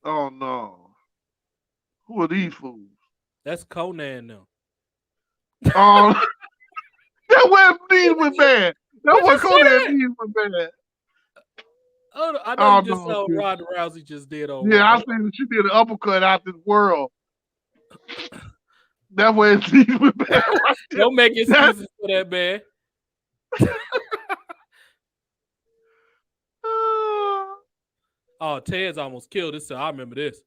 Oh no. Who are these fools? That's Conan now. Oh, that where these went bad. That what Conan these went bad. Oh, I know you just saw Ronda Rousey just did over. Yeah, I seen that she did an uppercut out this world. That way these went bad. Right. Don't make excuses for that, man. Oh, Ted's almost killed this. So I remember this.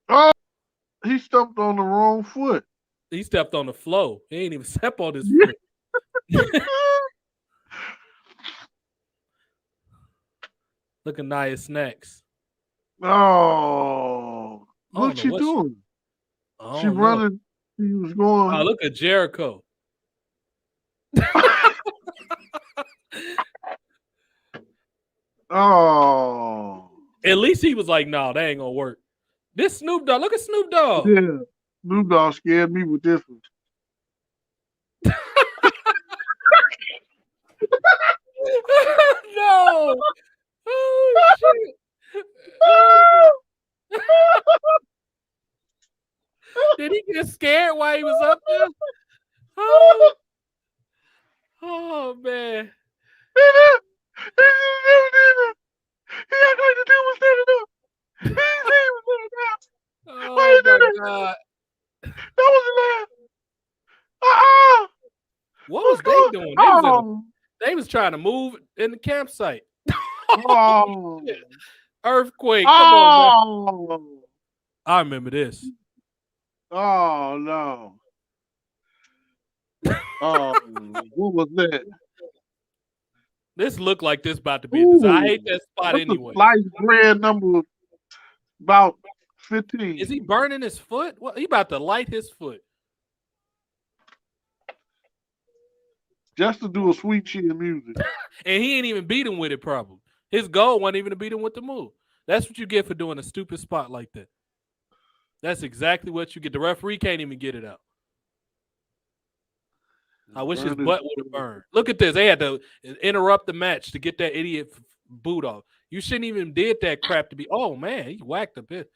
Oh, he stepped on the wrong foot. He stepped on the floor. He ain't even step on his foot. Look at Nia Snacks. Oh, what's she doing? She running. He was going. Oh, look at Jericho. Oh. At least he was like, no, that ain't gonna work. This Snoop Dogg, look at Snoop Dogg. Yeah, Snoop Dogg scared me with this one. No. Oh, shit. Did he get scared while he was up there? Oh man. He acted like the dude was standing up. Oh my God. That was the laugh. What was they doing? They was trying to move in the campsite. Oh. Earthquake. Come on, man. I remember this. Oh no. Oh, what was that? This looked like this about to be. I hate that spot anyway. Sliced bread number about 15. Is he burning his foot? What? He about to light his foot. Just to do a sweet chin music. And he ain't even beat him with it, probably. His goal wasn't even to beat him with the move. That's what you get for doing a stupid spot like that. That's exactly what you get. The referee can't even get it out. I wish his butt would have burned. Look at this. They had to interrupt the match to get that idiot boot off. You shouldn't even did that crap to be. Oh, man, he whacked a bit.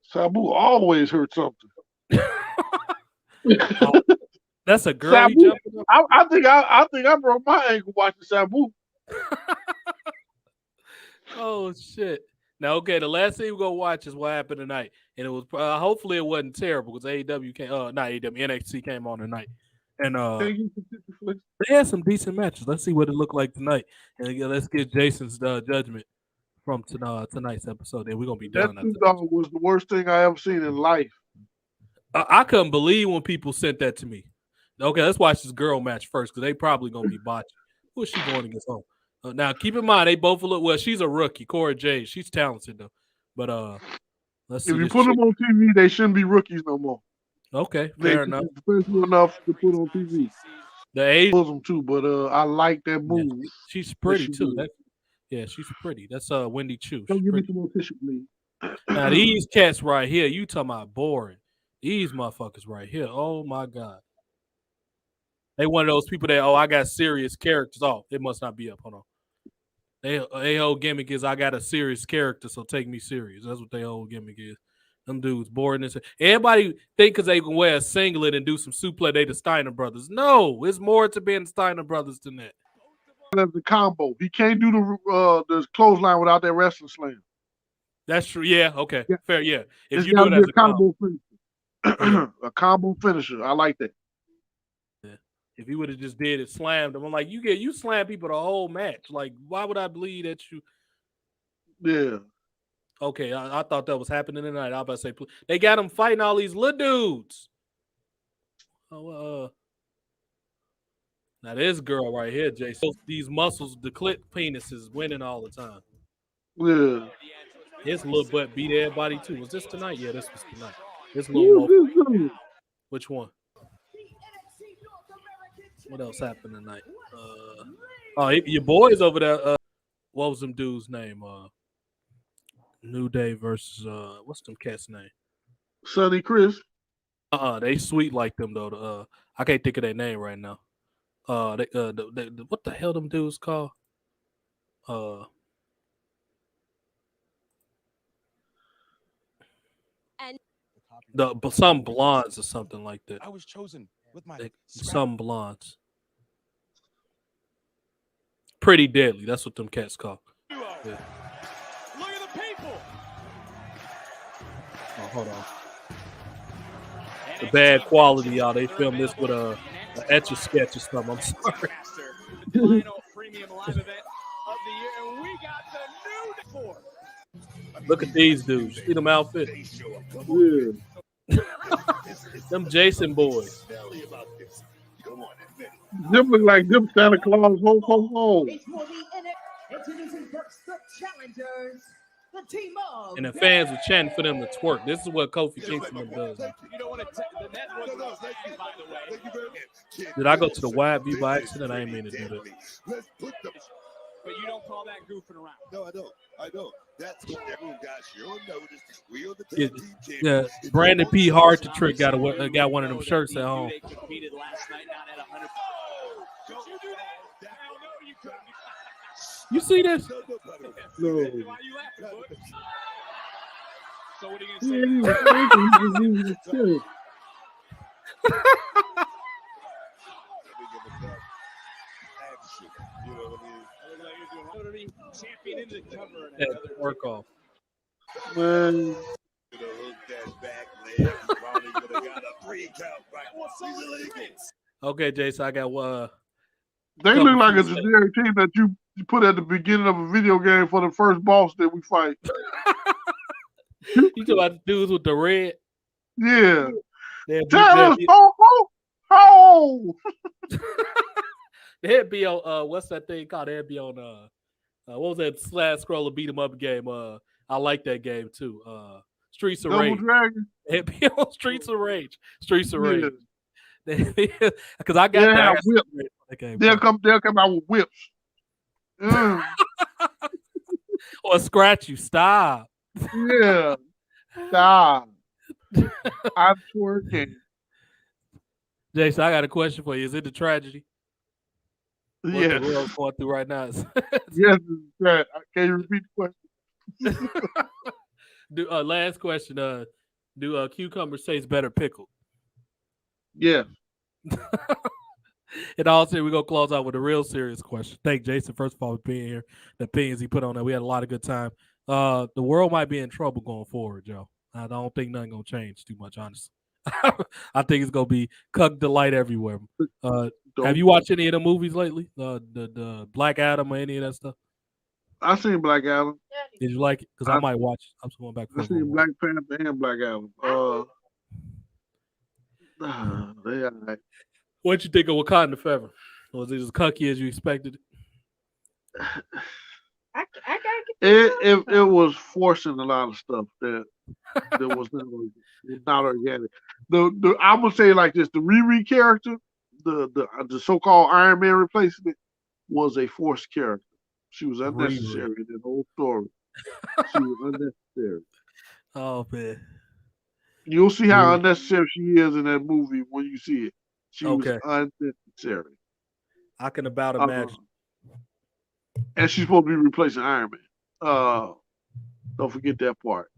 Sabu always hurt something. Oh, that's a girl. Sabu, I think I broke my ankle watching Sabu. Oh, shit. Now, okay, the last thing we're gonna watch is what happened tonight, and it was hopefully it wasn't terrible because AEW came, not AEW, NXT came on tonight, and Thank you for Tissue Flicks. they had some decent matches. Let's see what it looked like tonight, and again, let's get Jason's judgment from tonight's episode. Then we're gonna be That done. Two Dog was the worst thing I ever seen in life. I couldn't believe when people sent that to me. Okay, let's watch this girl match first because they probably gonna be botching. Who is she going against? Now keep in mind they both look well. She's a rookie, Cora Jade. She's talented though, but let's see. If you put them on TV, they shouldn't be rookies no more. Okay, fair enough. Professional enough to put on TV. The age them too, but I like that move. Yeah, she's pretty too. She's pretty. That's Wendy Chu. Don't give me some more tissue, please. Now these cats right here, you talking about boring? These motherfuckers right here. Oh my god. They one of those people that I got serious characters. Oh, it must not be up. Hold on. They whole gimmick is I got a serious character, so take me serious. That's what their whole gimmick is. Them dudes boring as everybody think because they can wear a singlet and do some suplex, they the Steiner brothers. No, it's more to being Steiner brothers than that. That's the combo. He can't do the clothesline without that wrestling slam. That's true. Yeah. Okay. Yeah. Fair. Yeah. If it's you do it as a combo finisher, a combo finisher. I like that. If he would have just did it, slammed him, I'm like, you slam people the whole match. Like, why would I believe that you? Yeah. Okay, I thought that was happening tonight. I was about to say they got him fighting all these little dudes. Now this girl right here, Jason, these muscles, the clit penis is winning all the time. Yeah. His little butt beat everybody too. Was this tonight? Yeah, this was tonight. This little which one? What else happened tonight? Your boys over there. What was them dude's name? New Day versus what's them cat's name? Sonny Chris. They sweet like them though. I can't think of their name right now. What the hell them dudes called? Some blondes or something like that. I was chosen with my some blondes. Pretty deadly. That's what them cats call. Yeah. Look at the people. Oh, hold on. The bad quality, y'all. They filmed this with a etch a sketch or something. I'm sorry. Final premium live event of the year, and we got the new Look at these dudes. See them outfits? Yeah. Them Jason boys. Them look like them Santa Claus. Ho, ho, ho. And the fans were chanting for them to twerk. This is what Kofi Kingston does. Did I go to the wide view by accident? I didn't mean to do that. But you don't call that goofing around. No, I don't. That's what everyone got your notice. Yeah, Brandon P. Hard to Trick got one of them shirts at home. You see this? No. So what are you gonna say? Work off. Man. Okay, Jason, I got They look like a generic team that you put at the beginning of a video game for the first boss that we fight. You talking about the dudes with the red? Yeah. Tell us, ho! They'd be on what's that thing called? They'd be on what was that slash scroller beat 'em up game? I like that game too. Streets of Rage. Dragon. They'd be on Streets of Rage. Streets of Rage. Because I got that whip. They'll come out with whips. Or scratch you. Stop. Yeah. Stop. I'm twerking. Jason, I got a question for you. Is it the tragedy? What yes. the world's going through right now? Yes, it's can you repeat the question? Last question. Do cucumbers taste better pickled? Yeah. And also, we're going to close out with a real serious question. Thank Jason, first of all, for being here. The opinions he put on there. We had a lot of good time. The world might be in trouble going forward, Joe. I don't think nothing gonna change too much, honestly. I think it's gonna be cuck delight everywhere. Have you watched any of the movies lately? The Black Adam or any of that stuff? I seen Black Adam. Did you like it? Because I might watch. I'm just going back. I seen Black Panther and Black Adam. They all right. What'd you think of Wakanda Forever? Was it as cucky as you expected it? It was forcing a lot of stuff that was not organic. I'm gonna say it like this: the Riri character, the so-called Iron Man replacement, was a forced character. She was unnecessary in the whole story. She was unnecessary. Oh man, you'll see how unnecessary she is in that movie when you see it. She was unnecessary. I can about imagine. And she's supposed to be replacing Iron Man. Don't forget that part.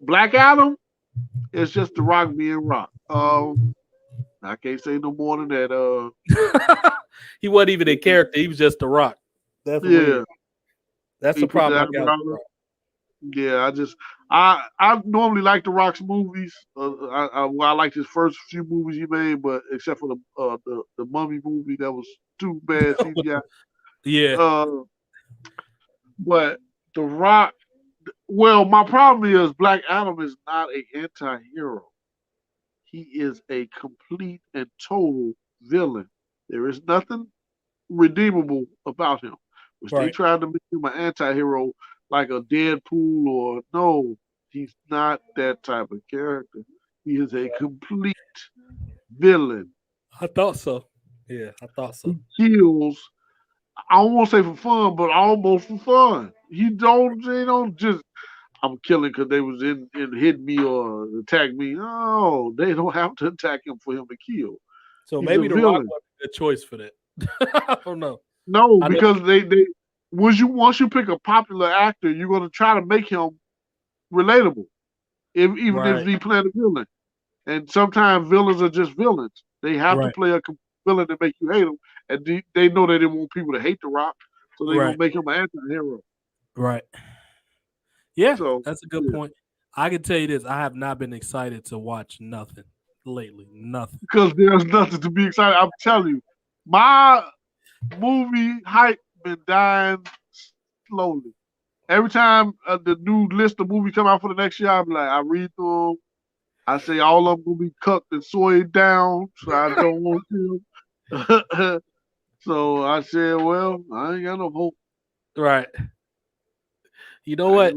Black Adam is just The Rock being Rock. I can't say no more than that. He wasn't even a character. He was just The Rock. That's the problem I got. Yeah, I normally like The Rock's movies. I like his first few movies he made, but except for the Mummy movie, that was too bad CGI. Yeah. But The Rock, well, my problem is Black Adam is not an anti-hero. He is a complete and total villain. There is nothing redeemable about him. Which they tried to make him an anti-hero like a Deadpool or no, he's not that type of character. He is a complete villain. I thought so. Yeah, I thought so. He kills, I don't want to say for fun, but almost for fun. They don't just, I'm killing because they was in hit me or attack me. No, they don't have to attack him for him to kill. So maybe The Rock was a good choice for that. I don't know. No, because they once you pick a popular actor, you're gonna try to make him relatable, even if he playing a villain. And sometimes villains are just villains. They have to play a villain to make you hate them, and they know they didn't want people to hate The Rock, so they're gonna make him an anti-hero. Right. Yeah, so, that's a good point. I can tell you this: I have not been excited to watch nothing lately. Nothing. Because there's nothing to be excited. I'm telling you, my movie hype been dying slowly. Every time the new list of movies come out for the next year, I'm like, I read through them. I say all of them will be cut and soyed down, so I don't want to. So I said, well, I ain't got no hope. Right. You know what?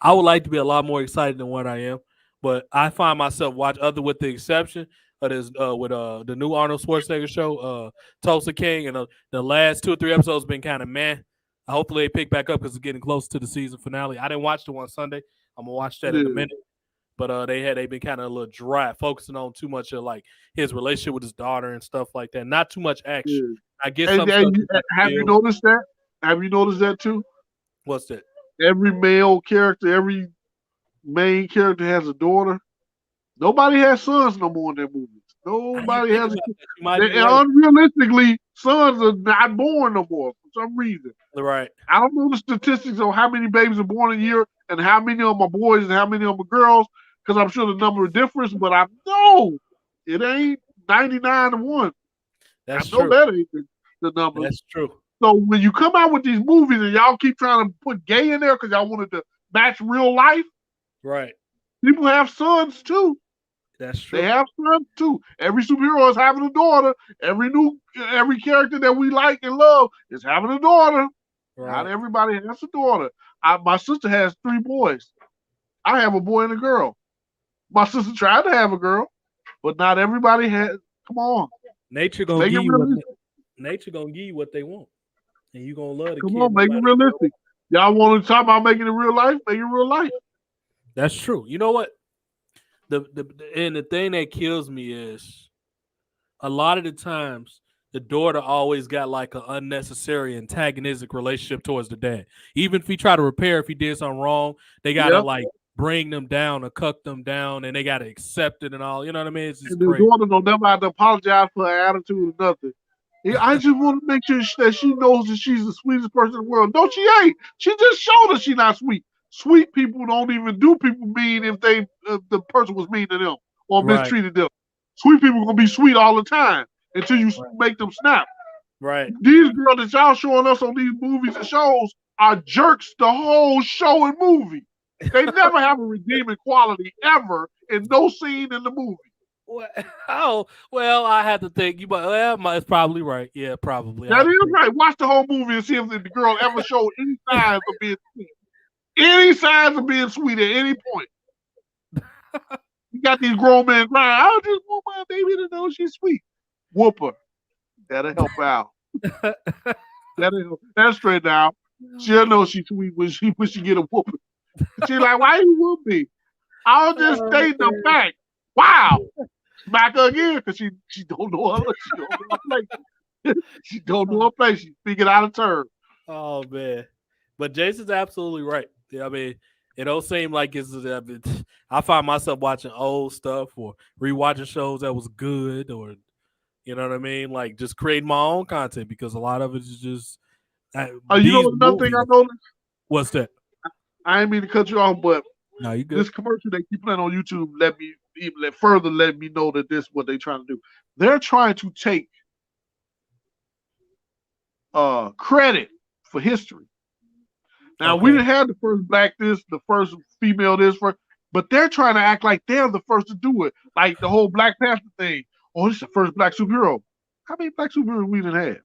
I would like to be a lot more excited than what I am, but I find myself with the exception of this with the new Arnold Schwarzenegger show, Tulsa King, and the last 2 or 3 episodes been kind of meh. Hopefully they pick back up because it's getting close to the season finale. I didn't watch the one Sunday. I'm gonna watch that in a minute. But they've been kind of a little dry, focusing on too much of like his relationship with his daughter and stuff like that. Not too much action. I guess. Have you noticed that? Have you noticed that too? What's that? Every male character, every main character has a daughter. Nobody has sons no more in their movies. Nobody has. Unrealistically, sons are not born no more for some reason. Right. I don't know the statistics of how many babies are born a year and how many of them are boys and how many of them are girls, because I'm sure the number differs, but I know it ain't 99 to 1. That's true. That ain't the number. That's true. So when you come out with these movies and y'all keep trying to put gay in there because y'all wanted to match real life, right? People have sons too. That's true. They have sons too. Every superhero is having a daughter. Every character that we like and love is having a daughter. Right. Not everybody has a daughter. My sister has 3 boys. I have a boy and a girl. My sister tried to have a girl, but not everybody has. Come on. Nature gonna give you what they want. And you're gonna love the Come on, make it realistic. Y'all want to talk about making it real life? Make it real life. That's true. You know what? The thing that kills me is a lot of the times the daughter always got like an unnecessary antagonistic relationship towards the dad. Even if he try to repair, if he did something wrong, they gotta like bring them down or cuck them down, and they gotta accept it and all. You know what I mean? It's just the daughter don't never have to apologize for her attitude or nothing. I just want to make sure that she knows that she's the sweetest person in the world. No, she ain't. She just showed us she's not sweet. Sweet people don't even do people mean if the person was mean to them or Right. mistreated them. Sweet people gonna be sweet all the time until you make them snap. Right. These girls that y'all showing us on these movies and shows are jerks the whole show and movie. They never have a redeeming quality ever in no scene in the movie. Well, I had to think. It's probably right. Yeah, probably. That is right. Watch the whole movie and see if the girl ever showed any signs of being sweet. Any signs of being sweet at any point. You got these grown men crying, I just want my baby to know she's sweet. Whoop her. That'll help out. That's straight now. She'll know she's sweet when she get a whooping. She's like, why you whoop me? I'll just state the fact. Wow. Smack her again because she don't know her place. She don't know her place. She's speaking out of turn. Oh man. But Jason's absolutely right. I mean, it don't seem like I find myself watching old stuff or rewatching shows that was good, or you know what I mean, like just creating my own content because a lot of it is just. You know another thing I noticed? What's that? I ain't mean to cut you off, but no, you good. This commercial they keep playing on YouTube let me know that this is what they're trying to do. They're trying to take credit for history. Now we didn't have the first black this, the first female this, but they're trying to act like they're the first to do it, like the whole Black Panther thing. Oh, this is the first black superhero. How many black superheroes we didn't have?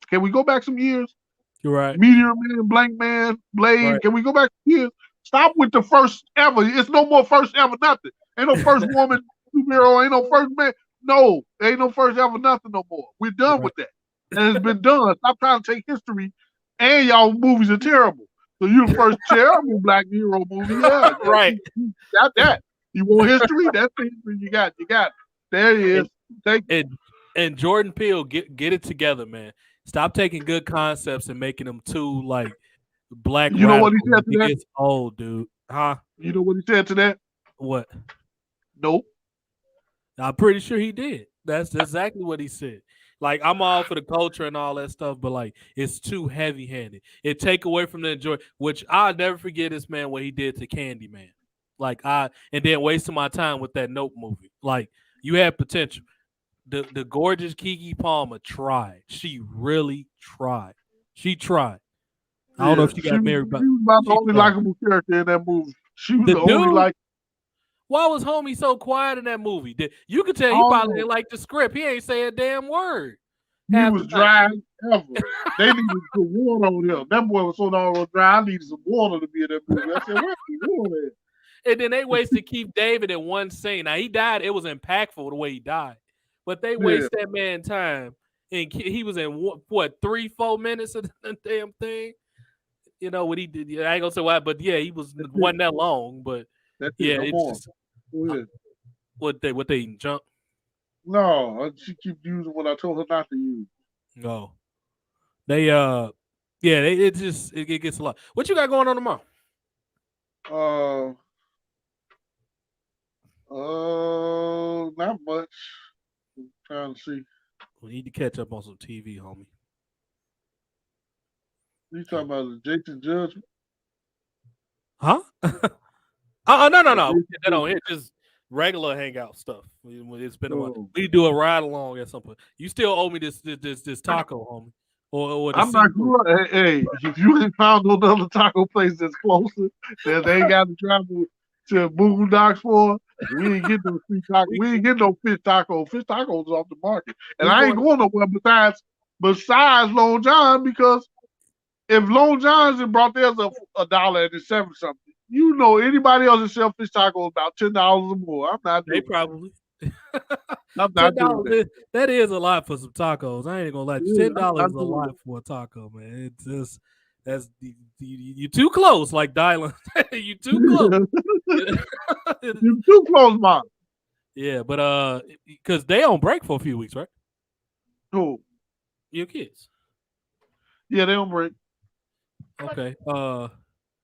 Can we go back some years? You're right. Meteor Man, Blank Man, Blade. Right. Can we go back some years? Stop with the first ever. It's no more first ever nothing. Ain't no first woman superhero. Ain't no first man. No, ain't no first ever nothing no more. We're done with that. And it's been done. Stop trying to take history. And y'all movies are terrible. So you the first terrible black hero movie. Yeah, right. You got that. You want history? That's the history you got. You got it. There it is. Thank you. And Jordan Peele, get it together, man. Stop taking good concepts and making them too like black. You know what he said to that? It's old, dude. Huh? You know what he said to that? What? Nope. I'm pretty sure he did. That's exactly what he said. Like, I'm all for the culture and all that stuff, but like it's too heavy-handed. It take away from the enjoy, which I'll never forget this man what he did to Candyman. Like and then wasting my time with that Nope movie. Like, you had potential. The gorgeous Keke Palmer tried. She really tried. She tried. I don't know if she got married. She was about the only likable character in that movie. She was the only like. Why was homie so quiet in that movie? You could tell he probably didn't like the script. He ain't say a damn word. He was dry ever. They needed some water on him. That boy was so doggone dry. I needed some water to be in that movie. I said, where's the water at? And then they wasted Keith David in one scene. Now, he died. It was impactful the way he died. But they waste that man time. And he was in, 3-4 minutes of the damn thing? You know what he did? I ain't going to say why, but yeah, he wasn't that long. But yeah, it's just. What they eating, junk? No, she keep using what I told her not to use. No, they it gets a lot. What you got going on tomorrow? Not much. I'm trying to see. We need to catch up on some TV, homie. You talking about the Jason Judgment? Huh? No. That on here, just regular hangout stuff. It's been a while. We do a ride along at some point. You still owe me this taco, homie. Or I'm not good. Hey, if you ain't found another taco place that's closer, that they ain't got to travel to Boondocks for, we ain't getting no free taco. We ain't getting no fish taco. Fish tacos off the market, and I ain't going nowhere besides Lone John, because if Lone John's had brought theirs $1.07 something. You know, anybody else that sell fish tacos about $10 or more. I'm not doing They probably. I'm not doing that. That is a lot for some tacos. I ain't gonna lie. $10 is a lot for a taco, man. It's just you too close, like Dylan. You too close. You too close, Mom. Yeah, but because they on break for a few weeks, right? Who? Your kids. Yeah, they on break. Okay.